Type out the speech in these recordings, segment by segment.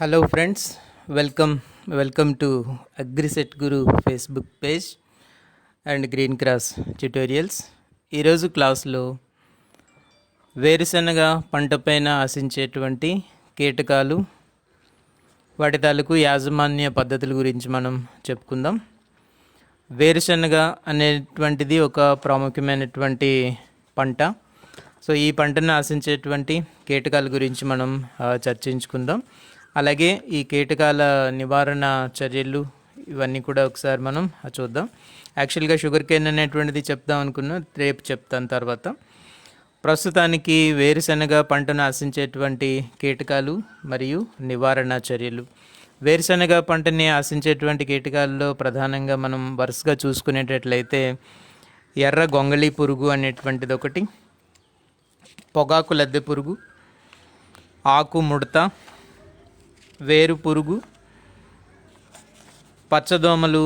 Hello friends, welcome to AgriSet Guru Facebook page and green cross tutorials. ఈరోజు క్లాస్లో వేరుశనగ పంటపైన ఆశించేటువంటి కీటకాలు, వాటి తాలూకు యాజమాన్య పద్ధతుల గురించి మనం చెప్పుకుందాం. వేరుశనగ అనేటువంటిది ఒక ప్రాముఖ్యమైనటువంటి పంట. సో ఈ పంటను ఆశించేటువంటి కీటకాల గురించి మనం చర్చించుకుందాం. అలాగే ఈ కీటకాల నివారణ చర్యలు ఇవన్నీ కూడా ఒకసారి మనం చూద్దాం. యాక్చువల్గా షుగర్ కేన్ అనేటువంటిది చెప్దాం అనుకున్నా, రేపు చెప్తాను తర్వాత. ప్రస్తుతానికి వేరుశనగ పంటను ఆశించేటువంటి కీటకాలు మరియు నివారణ చర్యలు. వేరుశనగ పంటని ఆశించేటువంటి కీటకాలలో ప్రధానంగా మనం వరుసగా చూసుకునేటట్లయితే ఎర్ర గొంగళి పురుగు అనేటువంటిది ఒకటి, పొగాకు లద్దె పురుగు, ఆకు ముడత, వేరు పురుగు, పచ్చదోమలు,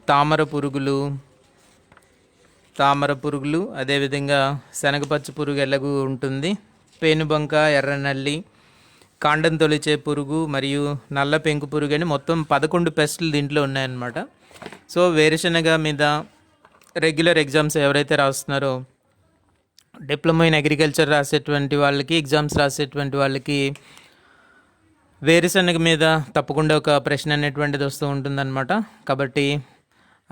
తామర పురుగులు, అదేవిధంగా శనగపచ్చ పురుగు ఎలాగూ ఉంటుంది, పేనుబంక, ఎర్రనల్లి, కాండం తొలిచే పురుగు మరియు నల్ల పెంకు పురుగు అని మొత్తం 11 పెస్టులు దీంట్లో ఉన్నాయన్నమాట. సో వేరుశనగ మీద రెగ్యులర్ ఎగ్జామ్స్ ఎవరైతే రాస్తున్నారో, డిప్లొమా ఇన్ అగ్రికల్చర్ రాసేటువంటి వాళ్ళకి, ఎగ్జామ్స్ రాసేటువంటి వాళ్ళకి వేరుశనగ మీద తప్పకుండా ఒక ప్రశ్న అనేటువంటిది వస్తూ ఉంటుందన్నమాట. కాబట్టి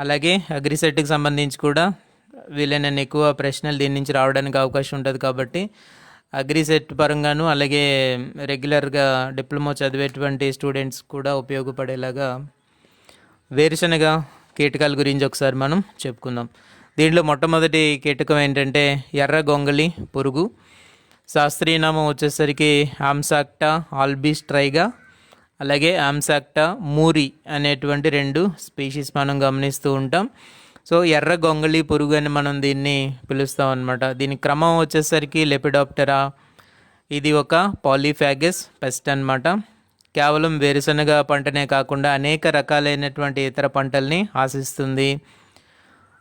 అలాగే అగ్రిసెట్కి సంబంధించి కూడా వీలైనన్ని ఎక్కువ ప్రశ్నలు దీని నుంచి రావడానికి అవకాశం ఉంటుంది. కాబట్టి అగ్రిసెట్ పరంగాను అలాగే రెగ్యులర్గా డిప్లొమా చదివేటువంటి స్టూడెంట్స్ కూడా ఉపయోగపడేలాగా వేరుశనగ కీటకాల గురించి ఒకసారి మనం చెప్పుకుందాం. దీంట్లో మొట్టమొదటి కీటకం ఏంటంటే ఎర్ర గొంగళి పురుగు. శాస్త్రీయనామం వచ్చేసరికి ఆమ్సాక్టా ఆల్బిస్ట్రైగా, అలాగే ఆమ్సాక్టా మూరి అనేటువంటి 2 స్పీషీస్ మనం గమనిస్తూ ఉంటాం. సో ఎర్ర గొంగళి పురుగు అని మనం దీన్ని పిలుస్తాం అన్నమాట. దీని క్రమం వచ్చేసరికి లెపిడాప్టెరా. ఇది ఒక పాలీఫాగస్ పెస్ట్ అన్నమాట. కేవలం వేరుశనగ పంటనే కాకుండా అనేక రకాలైనటువంటి ఇతర పంటల్ని ఆశిస్తుంది.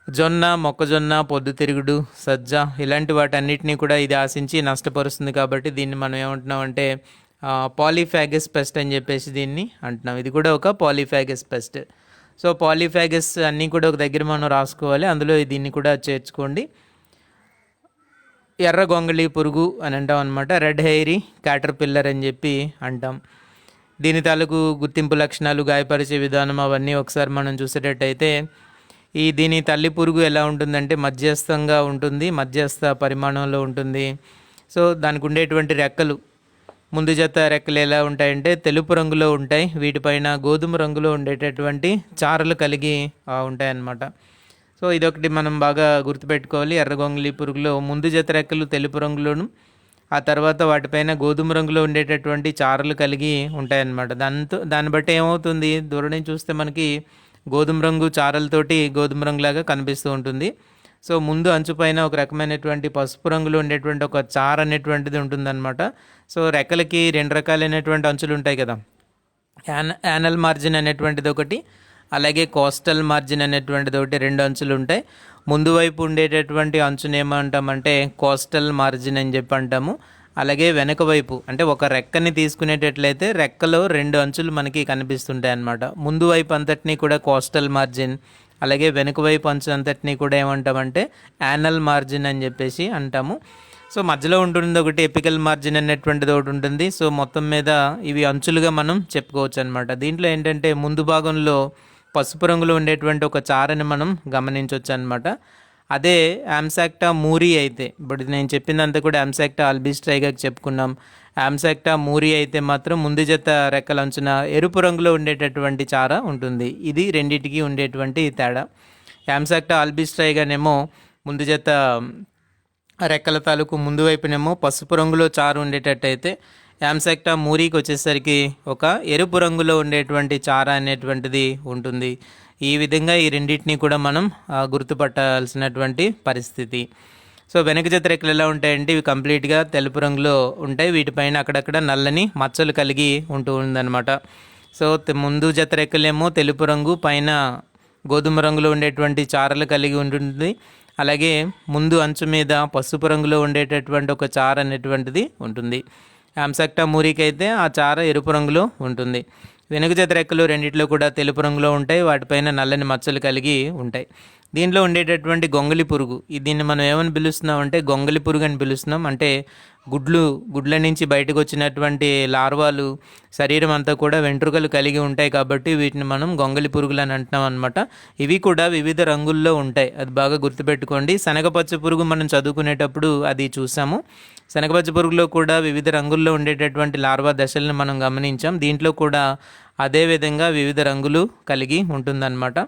జొన్న, మొక్కజొన్న, పొద్దుతిరుగుడు, సజ్జ ఇలాంటి వాటన్నిటినీ కూడా ఇది ఆశించి నష్టపరుస్తుంది. కాబట్టి దీన్ని మనం ఏమంటున్నాం అంటే పాలీఫాగస్ పెస్ట్ అని చెప్పేసి దీన్ని అంటున్నాం. ఇది కూడా ఒక పాలీఫాగస్ పెస్ట్. సో పాలీఫాగస్ అన్నీ కూడా ఒక దగ్గర మనం రాసుకోవాలి, అందులో దీన్ని కూడా చేర్చుకోండి. ఎర్ర గొంగళి పురుగు అని అంటాం అనమాట. రెడ్ హెయిరీ క్యాటర్పిల్లర్ అని చెప్పి అంటాం. దీని తాలూకు గుర్తింపు లక్షణాలు, గాయపరిచే విధానం అవన్నీ ఒకసారి మనం చూసేటట్టయితే, దీని తల్లి పురుగు ఎలా ఉంటుందంటే మధ్యస్థంగా ఉంటుంది, మధ్యస్థ పరిమాణంలో ఉంటుంది. సో దానికి ఉండేటువంటి రెక్కలు, ముందు జత రెక్కలు ఎలా ఉంటాయంటే తెలుపు రంగులో ఉంటాయి. వీటిపైన గోధుమ రంగులో ఉండేటటువంటి చారలు కలిగి ఉంటాయన్నమాట. సో ఇదొకటి మనం బాగా గుర్తుపెట్టుకోవాలి. ఎర్రగొంగళి పురుగులో ముందు జత రెక్కలు తెలుపు రంగులోను, ఆ తర్వాత వాటిపైన గోధుమ రంగులో ఉండేటటువంటి చారలు కలిగి ఉంటాయన్నమాట. దాన్ని బట్టి ఏమవుతుంది, దూరం నుంచి చూస్తే మనకి గోధుమ రంగు చారలతోటి గోధుమ రంగులాగా కనిపిస్తూ ఉంటుంది. సో ముందు అంచుపైన ఒక రకమైనటువంటి పసుపు రంగులో ఉండేటువంటి ఒక చార అనేటువంటిది ఉంటుందన్నమాట. సో రెక్కలకి 2 రకాలైనటువంటి అంచులు ఉంటాయి కదా, యానల్ మార్జిన్ అనేటువంటిది ఒకటి, అలాగే కోస్టల్ మార్జిన్ అనేటువంటిది ఒకటి. 2 అంచులు ఉంటాయి. ముందు వైపు ఉండేటటువంటి అంచును ఏమంటామంటే కోస్టల్ మార్జిన్ అని చెప్పి అంటాము. అలాగే వెనక వైపు అంటే ఒక రెక్కని తీసుకునేటట్లయితే రెక్కలో 2 అంచులు మనకి కనిపిస్తుంటాయి అన్నమాట. ముందు వైపు అంతటినీ కూడా కోస్టల్ మార్జిన్, అలాగే వెనుక వైపు అంచు అంతటినీ కూడా ఏమంటామంటే యానల్ మార్జిన్ అని చెప్పేసి అంటాము. సో మధ్యలో ఉంటుంది ఒకటి ఎపికల్ మార్జిన్ అనేటువంటిది ఒకటి ఉంటుంది. సో మొత్తం మీద ఇవి అంచులుగా మనం చెప్పుకోవచ్చు అనమాట. దీంట్లో ఏంటంటే ముందు భాగంలో పసుపు రంగులో ఉండేటువంటి ఒక చారని మనం గమనించవచ్చు అనమాట. అదే ఆమ్సాక్టా మూరి అయితే, ఇప్పుడు నేను చెప్పిందంతా కూడా ఆమ్సాక్టా ఆల్బిస్ట్రైగా చెప్పుకున్నాం. ఆమ్సాక్టా మూరి అయితే మాత్రం ముందు జత రెక్కల అంచున ఎరుపు రంగులో ఉండేటటువంటి చార ఉంటుంది. ఇది రెండింటికి ఉండేటువంటి తేడా. ఆమ్సాక్టా ఆల్బిస్ట్రైగానేమో ముందు జత రెక్కల తాలూకు ముందు వైపునేమో పసుపు రంగులో చారు ఉండేటట్టయితే, ఆమ్సాక్టా మూరికి వచ్చేసరికి ఒక ఎరుపు రంగులో ఉండేటువంటి చార అనేటువంటిది ఉంటుంది. ఈ విధంగా ఈ రెండింటినీ కూడా మనం గుర్తుపట్టాల్సినటువంటి పరిస్థితి. సో వెనక జత రెక్కలు ఎలా ఉంటాయంటే ఇవి కంప్లీట్గా తెలుపు రంగులో ఉంటాయి. వీటిపైన అక్కడక్కడ నల్లని మచ్చలు కలిగి ఉందన్నమాట. సో ముందు జత రెక్కలేమో తెలుపు రంగు, పైన గోధుమ రంగులో ఉండేటువంటి చారలు కలిగి ఉంటుంది. అలాగే ముందు అంచు మీద పసుపు రంగులో ఉండేటటువంటి ఒక చార అనేటువంటిది ఉంటుంది. ఆమ్సెక్టా మూరికి అయితే ఆ చార ఎరుపు రంగులో ఉంటుంది. వెనుక జత రెక్కలు రెండిట్లో కూడా తెలుపు రంగులో ఉంటాయి. వాటిపైన నల్లని మచ్చలు కలిగి ఉంటాయి. దీంట్లో ఉండేటటువంటి గొంగళి పురుగు, దీన్ని మనం ఏమని పిలుస్తున్నాం అంటే గొంగళి పురుగు అని పిలుస్తున్నాం. అంటే గుడ్ల నుంచి బయటకు వచ్చినటువంటి లార్వాలు శరీరం అంతా కూడా వెంట్రుకలు కలిగి ఉంటాయి కాబట్టి వీటిని మనం గొంగళి పురుగులు అని అంటున్నాం అనమాట. ఇవి కూడా వివిధ రంగుల్లో ఉంటాయి, అది బాగా గుర్తుపెట్టుకోండి. శనగపచ్చ పురుగు మనం చదువుకునేటప్పుడు అది చూసాము. శనగపచ్చ పురుగులో కూడా వివిధ రంగుల్లో ఉండేటటువంటి లార్వా దశలను మనం గమనించాం. దీంట్లో కూడా అదేవిధంగా వివిధ రంగులు కలిగి ఉంటుందన్నమాట.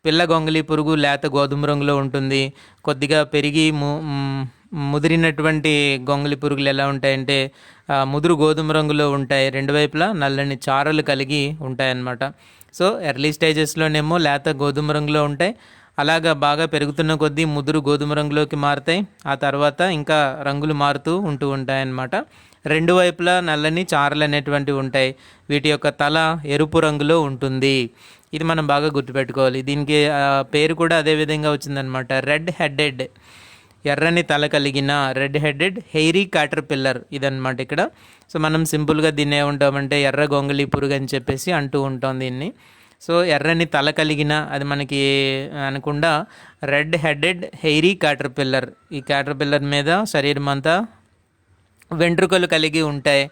పిల్ల గొంగళి పురుగు లేత గోధుమ రంగులో ఉంటుంది. కొద్దిగా పెరిగి ముదిరినటువంటి గొంగళి పురుగులు ఎలా ఉంటాయంటే ముదురు గోధుమ రంగులో ఉంటాయి. రెండు వైపులా నల్లని చారలు కలిగి ఉంటాయన్నమాట. సో ఎర్లీ స్టేజెస్లోనేమో లేత గోధుమ రంగులో ఉంటాయి. అలాగా బాగా పెరుగుతున్న కొద్దీ ముదురు గోధుమ రంగులోకి మారుతాయి. ఆ తర్వాత ఇంకా రంగులు మారుతూ ఉంటాయన్నమాట. రెండు వైపులా నల్లని చారలు అనేటువంటివి ఉంటాయి. వీటి యొక్క తల ఎరుపు రంగులో ఉంటుంది. ఇది మనం బాగా గుర్తుపెట్టుకోవాలి. దీనికి పేరు కూడా అదే విధంగా వచ్చిందనమాట, రెడ్ హెడెడ్, ఎర్రని తల కలిగిన రెడ్ హెడెడ్ హెయిరీ క్యాటర్ పిల్లర్ ఇదన్నమాట ఇక్కడ. సో మనం సింపుల్గా దీన్ని ఏమంటామంటే ఎర్ర గొంగళి పురుగు అని చెప్పేసి అంటూ ఉంటాం దీన్ని. సో ఎర్రని తల కలిగిన, అది మనకి అనకుండా రెడ్ హెడెడ్ హెయిరీ క్యాటర్ పిల్లర్. ఈ క్యాటర్ పిల్లర్ మీద శరీరం అంతా వెంట్రుకలు కలిగి ఉంటాయి.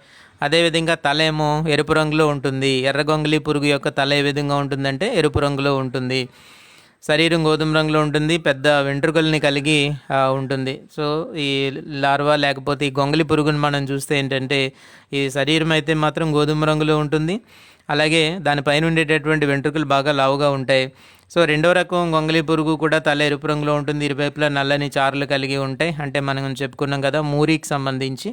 అదేవిధంగా తల ఏమో ఎరుపు రంగులో ఉంటుంది. ఎర్ర గొంగళి పురుగు యొక్క తల ఏ విధంగా ఉంటుందంటే ఎరుపు రంగులో ఉంటుంది. శరీరం గోధుమ రంగులో ఉంటుంది. పెద్ద వెంట్రుకల్ని కలిగి ఉంటుంది. సో ఈ లార్వా లేకపోతే ఈ గొంగళి పురుగుని మనం చూస్తే ఏంటంటే ఈ శరీరం అయితే మాత్రం గోధుమ రంగులో ఉంటుంది. అలాగే దానిపైన ఉండేటటువంటి వెంట్రుకలు బాగా లావుగా ఉంటాయి. సో రెండో రకం గొంగళి పురుగు కూడా తల ఎరుపు రంగులో ఉంటుంది. ఇరువైపులా నల్లని చారలు కలిగి ఉంటాయి. అంటే మనం చెప్పుకున్నాం కదా మూరికి సంబంధించి.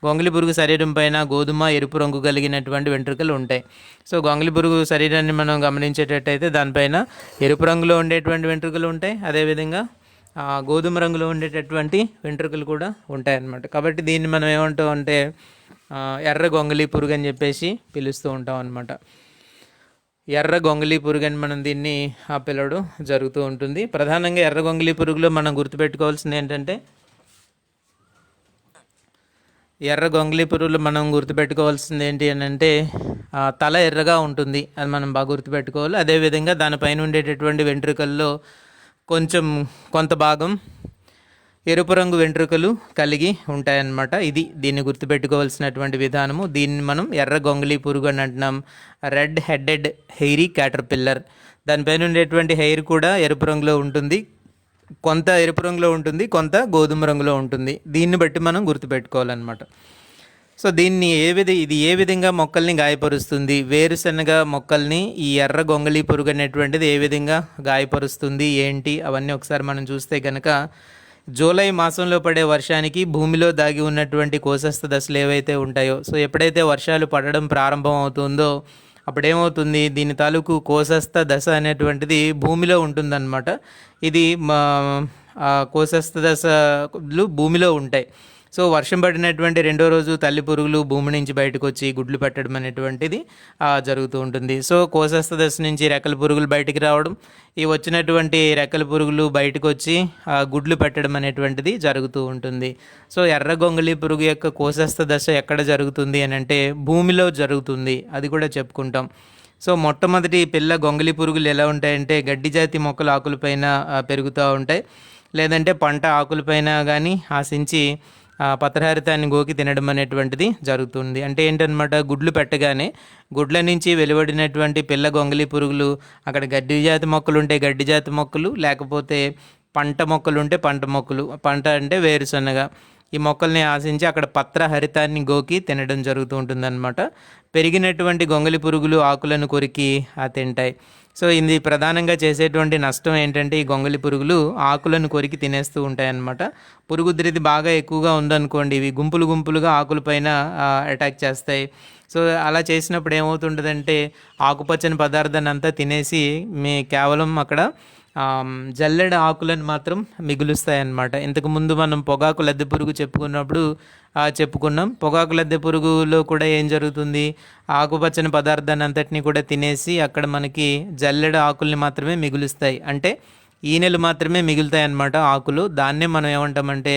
గొంగళి పురుగు శరీరం పైన గోధుమ ఎరుపు రంగు కలిగినటువంటి వెంట్రుకలు ఉంటాయి. సో గొంగళి పురుగు శరీరాన్ని మనం గమనించేటట్టయితే దానిపైన ఎరుపు రంగులో ఉండేటువంటి వెంట్రుకలు ఉంటాయి. అదేవిధంగా గోధుమ రంగులో ఉండేటటువంటి వెంట్రుకలు కూడా ఉంటాయి అన్నమాట. కాబట్టి దీన్ని మనం ఏమంటాం అంటే ఎర్ర గొంగళి పురుగు అని చెప్పేసి పిలుస్తూ ఉంటాం అన్నమాట. ఎర్ర గొంగళి పురుగు అని మనం దీన్ని పిలవడం జరుగుతూ ఉంటుంది. ప్రధానంగా ఎర్ర గొంగళి పురుగులో మనం గుర్తుపెట్టుకోవాల్సింది ఏంటంటే ఎర్ర గొంగళి పురుగులు మనం గుర్తుపెట్టుకోవాల్సింది ఏంటి అని అంటే తల ఎర్రగా ఉంటుంది, అది మనం బాగా గుర్తుపెట్టుకోవాలి. అదేవిధంగా దానిపైన ఉండేటటువంటి వెంట్రుకల్లో కొంత భాగం ఎరుపు రంగు వెంట్రుకలు కలిగి ఉంటాయన్నమాట. దీన్ని గుర్తుపెట్టుకోవాల్సినటువంటి విధానము. దీన్ని మనం ఎర్ర గొంగళి పురుగు అని అంటున్నాం. Red headed hairy caterpillar. దానిపైన ఉండేటువంటి హెయిర్ కూడా ఎరుపు రంగులో ఉంటుంది. కొంత ఎరుపు రంగులో ఉంటుంది, కొంత గోధుమ రంగులో ఉంటుంది. దీన్ని బట్టి మనం గుర్తుపెట్టుకోవాలన్నమాట. సో ఇది ఏ విధంగా మొక్కల్ని గాయపరుస్తుంది, వేరుశనగ మొక్కల్ని ఈ ఎర్ర గొంగళి పురుగు అనేటువంటిది ఏ విధంగా గాయపరుస్తుంది ఏంటి అవన్నీ ఒకసారి మనం చూస్తే కనుక జూలై మాసంలో పడే వర్షానికి భూమిలో దాగి ఉన్నటువంటి కోశస్థ దశలు ఏవైతే ఉంటాయో, సో ఎప్పుడైతే వర్షాలు పడడం ప్రారంభం అవుతుందో అప్పుడేమవుతుంది, దీని తాలూకు కోశస్థ దశ అనేటువంటిది భూమిలో ఉంటుందన్నమాట. ఇది కోశస్థ దశలు భూమిలో ఉంటాయి. సో వర్షం పడినటువంటి రెండో రోజు తల్లి పురుగులు భూమి నుంచి బయటకు వచ్చి గుడ్లు పెట్టడం అనేటువంటిది జరుగుతూ ఉంటుంది. సో కోశస్థ దశ నుంచి రెక్కల పురుగులు బయటికి రావడం, ఈ వచ్చినటువంటి రెక్కల పురుగులు బయటకు వచ్చి గుడ్లు పెట్టడం అనేటువంటిది జరుగుతూ ఉంటుంది. సో ఎర్ర గొంగళి పురుగు యొక్క కోశస్థ దశ ఎక్కడ జరుగుతుంది అని అంటే భూమిలో జరుగుతుంది, అది కూడా చెప్పుకుంటాం. సో మొట్టమొదటి పిల్ల గొంగళి పురుగులు ఎలా ఉంటాయంటే గడ్డి జాతి మొక్కల ఆకులపైన పెరుగుతూ ఉంటాయి, లేదంటే పంట ఆకులపైన కానీ ఆశించి పత్రహరితాన్ని గోకి తినడం అనేటువంటిది జరుగుతుంది. అంటే ఏంటనమాట, గుడ్లు పెట్టగానే గుడ్ల నుంచి వెలువడినటువంటి పిల్ల గొంగళి పురుగులు అక్కడ గడ్డి జాతి మొక్కలు ఉంటే గడ్డి జాతి మొక్కలు, లేకపోతే పంట మొక్కలు ఉంటే పంట మొక్కలు, పంట అంటే వేరుశనగ, ఈ మొక్కల్ని ఆశించి అక్కడ పత్రహరితాన్ని గోకి తినడం జరుగుతూ ఉంటుందన్నమాట. పెరిగినటువంటి గొంగళి పురుగులు ఆకులను కొరికి తింటాయి. సో ఇది ప్రధానంగా చేసేటువంటి నష్టం ఏంటంటే ఈ గొంగళి పురుగులు ఆకులను కొరికి తినేస్తూ ఉంటాయన్నమాట. పురుగు ఉధృతి బాగా ఎక్కువగా ఉందనుకోండి, ఇవి గుంపులుగా ఆకులపైన అటాక్ చేస్తాయి. సో అలా చేసినప్పుడు ఏమవుతుంటుందంటే ఆకుపచ్చని పదార్థాన్ని అంతా తినేసి కేవలం అక్కడ జల్లెడ ఆకులను మాత్రం మిగులుస్తాయన్నమాట. ఇంతకుముందు మనం పొగాకు లద్దె పురుగు చెప్పుకున్నాం. పొగాకు లద్దె పురుగులో కూడా ఏం జరుగుతుంది, ఆకుపచ్చని పదార్థాన్ని అంతటినీ కూడా తినేసి అక్కడ మనకి జల్లెడ ఆకుల్ని మాత్రమే మిగులుస్తాయి. అంటే ఈనెలు మాత్రమే మిగులుతాయి అన్నమాట ఆకులు. దాన్నే మనం ఏమంటామంటే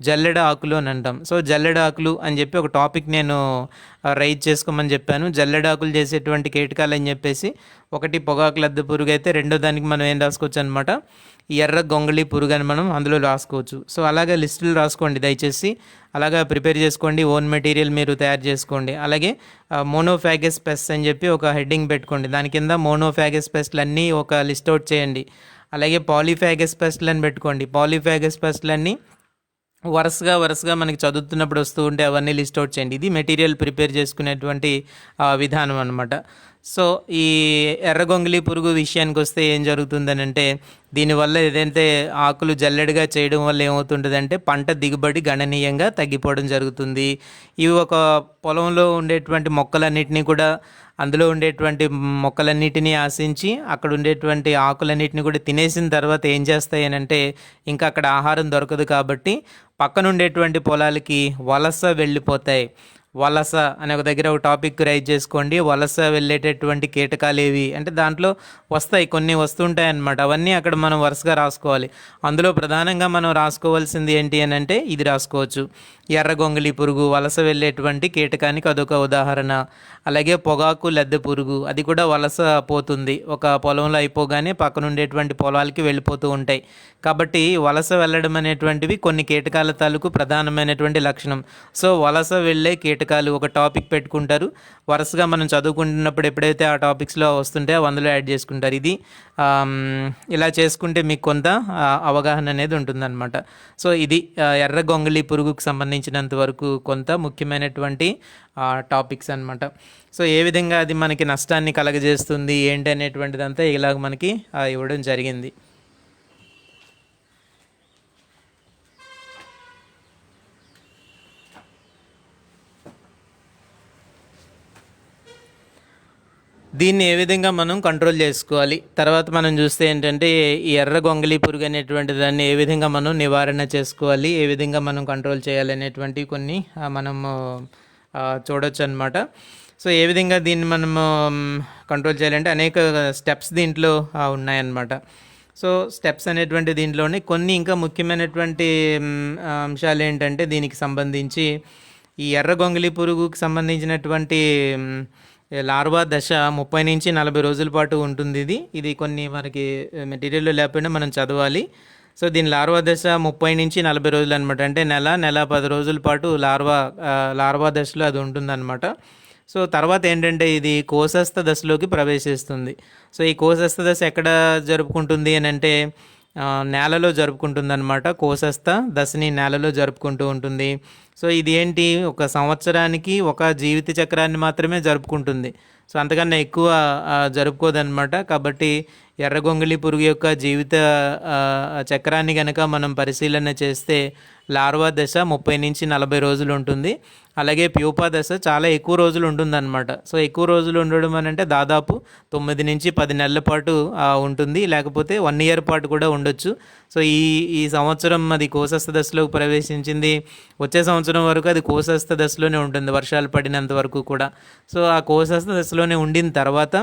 జల్లెడ ఆకులు అని అంటాం. సో జల్లెడ ఆకులు అని చెప్పి ఒక టాపిక్ నేను రైజ్ చేసుకోమని చెప్పాను. జల్లెడ ఆకులు చేసేటువంటి కీటకాలు అని చెప్పేసి, ఒకటి పొగాకు లద్దె పురుగు అయితే, రెండో దానికి మనం ఏం రాసుకోవచ్చు అనమాట, ఎర్ర గొంగళి పురుగు అని మనం అందులో రాసుకోవచ్చు. సో అలాగే లిస్టులు రాసుకోండి దయచేసి, అలాగా ప్రిపేర్ చేసుకోండి. ఓన్ మెటీరియల్ మీరు తయారు చేసుకోండి. అలాగే మోనోఫాగస్ పెస్ట్ అని చెప్పి ఒక హెడ్డింగ్ పెట్టుకోండి. దాని కింద మోనోఫాగస్ పెస్ట్లు అన్నీ ఒక లిస్ట్ అవుట్ చేయండి. అలాగే పాలీఫాగస్ పెస్ట్లు అని పెట్టుకోండి. పాలీఫాగస్ పెస్ట్లన్నీ వరుసగా మనకి చదువుతున్నప్పుడు వస్తూ ఉంటే అవన్నీ లిస్ట్ అవుట్ చేయండి. ఇది మెటీరియల్ ప్రిపేర్ చేసుకునేటువంటి విధానం అనమాట. సో ఈ ఎర్రగొంగళి పురుగు విషయానికి వస్తే ఏం జరుగుతుందని అంటే, దీనివల్ల ఏదైతే ఆకులు జల్లెడగా చేయడం వల్ల ఏమవుతుంటుందంటే పంట దిగుబడి గణనీయంగా తగ్గిపోవడం జరుగుతుంది. ఇవి ఒక పొలంలో ఉండేటువంటి మొక్కలన్నిటినీ కూడా, అందులో ఉండేటువంటి మొక్కలన్నిటినీ ఆశించి అక్కడ ఉండేటువంటి ఆకులన్నిటిని కూడా తినేసిన తర్వాత ఏం చేస్తాయి అని అంటే, ఇంకా అక్కడ ఆహారం దొరకదు కాబట్టి పక్కన ఉండేటువంటి పొలాలకి వలస వెళ్ళిపోతాయి. వలస అనే ఒక దగ్గర ఒక టాపిక్ రైజ్ చేసుకోండి. వలస వెళ్ళేటటువంటి కీటకాలు ఏవి అంటే దాంట్లో వస్తాయి, కొన్ని వస్తుంటాయి అన్నమాట. అవన్నీ అక్కడ మనం వరుసగా రాసుకోవాలి. అందులో ప్రధానంగా మనం రాసుకోవాల్సింది ఏంటి అని అంటే ఇది రాసుకోవచ్చు. ఎర్రగొంగళి పురుగు వలస వెళ్ళేటువంటి కీటకానికి అదొక ఉదాహరణ. అలాగే పొగాకు లద్దె పురుగు, అది కూడా వలస పోతుంది. ఒక పొలంలో అయిపోగానే పక్కన ఉండేటువంటి పొలాలకి వెళ్ళిపోతూ ఉంటాయి. కాబట్టి వలస వెళ్ళడం అనేటువంటివి కొన్ని కీటకాల తాలూకు ప్రధానమైనటువంటి లక్షణం. సో వలస వెళ్ళే కీటకాలు ఒక టాపిక్ పెట్టుకుంటారు. వరుసగా మనం చదువుకుంటున్నప్పుడు ఎప్పుడైతే ఆ టాపిక్స్లో వస్తుంటే అందులో యాడ్ చేసుకుంటారు. ఇది ఇలా చేసుకుంటే మీకు కొంత అవగాహన అనేది ఉంటుందన్నమాట. సో ఇది ఎర్ర గొంగళి పురుగుకు సంబంధించినంత వరకు కొంత ముఖ్యమైనటువంటి టాపిక్స్ అన్నమాట. సో ఏ విధంగా అది మనకి నష్టాన్ని కలగజేస్తుంది ఏంటి అనేటువంటిదంతా ఇలాగ మనకి ఇవ్వడం జరిగింది. దీన్ని ఏ విధంగా మనం కంట్రోల్ చేసుకోవాలి, తర్వాత మనం చూస్తే ఏంటంటే ఈ ఎర్ర గొంగళి పురుగు అనేటువంటి దాన్ని ఏ విధంగా మనం నివారణ చేసుకోవాలి, ఏ విధంగా మనం కంట్రోల్ చేయాలి అనేటువంటి కొన్ని మనము చూడొచ్చు అనమాట. సో ఏ విధంగా దీన్ని మనము కంట్రోల్ చేయాలంటే అనేక స్టెప్స్ దీంట్లో ఉన్నాయన్నమాట. సో స్టెప్స్ అనేటువంటి దీంట్లోనే కొన్ని ఇంకా ముఖ్యమైనటువంటి అంశాలు ఏంటంటే దీనికి సంబంధించి ఈ ఎర్ర గొంగళి పురుగుకి సంబంధించినటువంటి లార్వా దశ 30 నుంచి 40 రోజుల పాటు ఉంటుంది. ఇది కొన్ని మనకి మెటీరియల్లో లేకపోయినా మనం చదవాలి. సో దీని లార్వా దశ 30 నుంచి 40 రోజులు అనమాట. అంటే నెల 10 రోజుల పాటు లార్వా దశలో అది ఉంటుందన్నమాట. సో తర్వాత ఏంటంటే ఇది కోశస్థ దశలోకి ప్రవేశిస్తుంది. సో ఈ కోశస్థ దశ ఎక్కడ జరుపుకుంటుంది అని అంటే నేలలో జరుపుకుంటుందన్నమాట. కోశస్థ దశని నేలలో జరుపుకుంటూ ఉంటుంది. సో ఇది ఏంటి, ఒక సంవత్సరానికి ఒక జీవిత చక్రాన్ని మాత్రమే జరుపుకుంటుంది. సో అంతకన్నా ఎక్కువ జరుపుకోదన్నమాట. కాబట్టి ఎర్రగొంగళి పురుగు యొక్క జీవిత చక్రాన్ని కనుక మనం పరిశీలన చేస్తే లార్వా దశ 30 నుంచి 40 రోజులు ఉంటుంది. అలాగే ప్యూపా దశ చాలా ఎక్కువ రోజులు ఉంటుందన్నమాట. సో ఎక్కువ రోజులు ఉండడం అని అంటే దాదాపు 9 నుంచి 10 నెలల పాటు ఉంటుంది, లేకపోతే 1 ఇయర్ పాటు కూడా ఉండొచ్చు. సో ఈ సంవత్సరం అది కోశస్థ దశలోకి ప్రవేశించింది, వచ్చే సంవత్సరం వరకు అది కోశస్థ దశలోనే ఉంటుంది, వర్షాలు పడినంత వరకు కూడా. సో ఆ కోశస్థ దశలోనే ఉండిన తర్వాత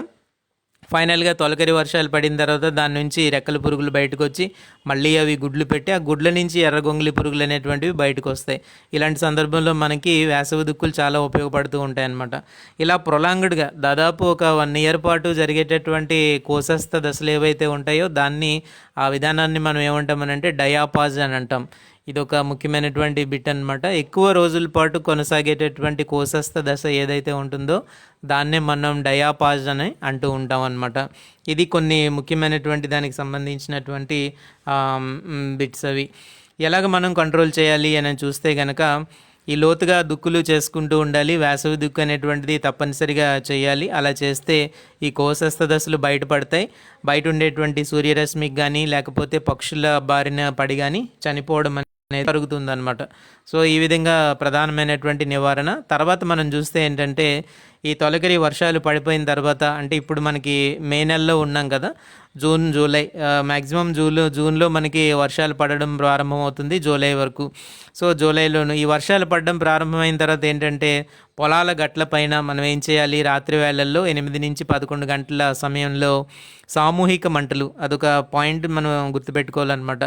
ఫైనల్గా తొలకరి వర్షాలు పడిన తర్వాత దాని నుంచి రెక్కల పురుగులు బయటకు వచ్చి మళ్ళీ అవి గుడ్లు పెట్టి ఆ గుడ్ల నుంచి ఎర్రగొంగళి పురుగులు అనేటువంటివి బయటకు వస్తాయి. ఇలాంటి సందర్భంలో మనకి వేసవి దుక్కులు చాలా ఉపయోగపడుతూ ఉంటాయి అన్నమాట. ఇలా ప్రొలాంగ్డ్గా దాదాపు ఒక 1 ఇయర్ పాటు జరిగేటటువంటి కోశస్థ దశలు ఏవైతే ఉంటాయో దాన్ని ఆ విధానాన్ని మనం ఏమంటామనంటే డయాపాజ్ అని అంటాం. ఇది ఒక ముఖ్యమైనటువంటి బిట్ అనమాట. ఎక్కువ రోజుల పాటు కొనసాగేటటువంటి కోశస్థ దశ ఏదైతే ఉంటుందో దాన్నే మనం డయాపాజ్ అని అంటూ ఉంటాం అన్నమాట. ఇది కొన్ని ముఖ్యమైనటువంటి దానికి సంబంధించినటువంటి బిట్స్. అవి ఎలాగ మనం కంట్రోల్ చేయాలి అని చూస్తే కనుక ఈ లోతుగా దుక్కులు చేసుకుంటూ ఉండాలి. వేసవి దుక్కు అనేటువంటిది తప్పనిసరిగా చేయాలి. అలా చేస్తే ఈ కోశస్థ దశలు బయటపడతాయి. బయట ఉండేటువంటి సూర్యరశ్మికి కానీ లేకపోతే పక్షుల బారిన పడి కానీ చనిపోవడం అనేది జరుగుతుందన్నమాట. సో ఈ విధంగా ప్రధానమైనటువంటి నివారణ. తర్వాత మనం చూస్తే ఏంటంటే ఈ తొలకరి వర్షాలు పడిపోయిన తర్వాత, అంటే ఇప్పుడు మనకి మే నెలలో ఉన్నాం కదా, జూన్ జూలై మ్యాక్సిమం జూన్లో మనకి వర్షాలు పడడం ప్రారంభమవుతుంది జూలై వరకు. సో జూలైలోను ఈ వర్షాలు పడడం ప్రారంభమైన తర్వాత ఏంటంటే పొలాల గట్ల పైన మనం ఏం చేయాలి, రాత్రి వేళల్లో 8 నుంచి 11 గంటల సమయంలో సామూహిక మంటలు, అదొక పాయింట్ మనం గుర్తుపెట్టుకోవాలన్నమాట.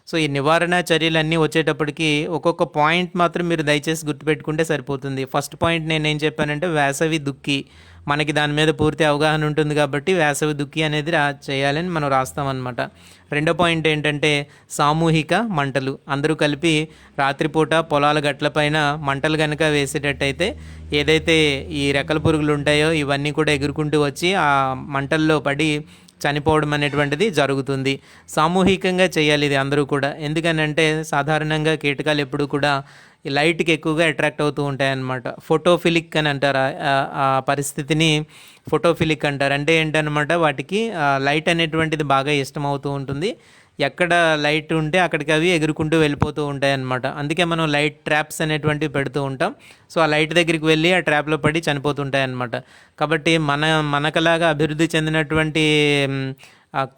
సో ఈ నివారణ చర్యలన్నీ వచ్చేటప్పటికి ఒక్కొక్క పాయింట్ మాత్రం మీరు దయచేసి గుర్తుపెట్టుకుంటే సరిపోతుంది. ఫస్ట్ పాయింట్ నేనేం చెప్పానంటే వేసవి దుక్కి, మనకి దాని మీద పూర్తి అవగాహన ఉంటుంది కాబట్టి వేసవి దుక్కి అనేది చేయాలని మనం రాస్తామన్నమాట. రెండో పాయింట్ ఏంటంటే సామూహిక మంటలు, అందరూ కలిపి రాత్రిపూట పొలాల గట్లపైన మంటలు కనుక వేసేటట్టయితే ఏదైతే ఈ రెక్కల పురుగులు ఉంటాయో ఇవన్నీ కూడా ఎగురుకుంటూ వచ్చి ఆ మంటల్లో పడి చనిపోవడం అనేటువంటిది జరుగుతుంది. సామూహికంగా చేయాలి ఇది అందరూ కూడా. ఎందుకనంటే సాధారణంగా కీటకాలు ఎప్పుడు కూడా ఈ లైట్కి ఎక్కువగా అట్రాక్ట్ అవుతూ ఉంటాయన్నమాట. ఫోటోఫిలిక్ అని అంటారు, ఆ పరిస్థితిని ఫోటోఫిలిక్ అంటారు. అంటే ఏంటన్నమాట, వాటికి లైట్ అనేటువంటిది బాగా ఇష్టమవుతూ ఉంటుంది. ఎక్కడ లైట్ ఉంటే అక్కడికి అవి ఎగురుకుంటూ వెళ్ళిపోతూ ఉంటాయి అన్నమాట. అందుకే మనం లైట్ ట్రాప్స్ అనేటువంటివి పెడుతూ ఉంటాం. సో ఆ లైట్ దగ్గరికి వెళ్ళి ఆ ట్రాప్లో పడి చనిపోతుంటాయి అన్నమాట. కాబట్టి మనకలాగా అభివృద్ధి చెందినటువంటి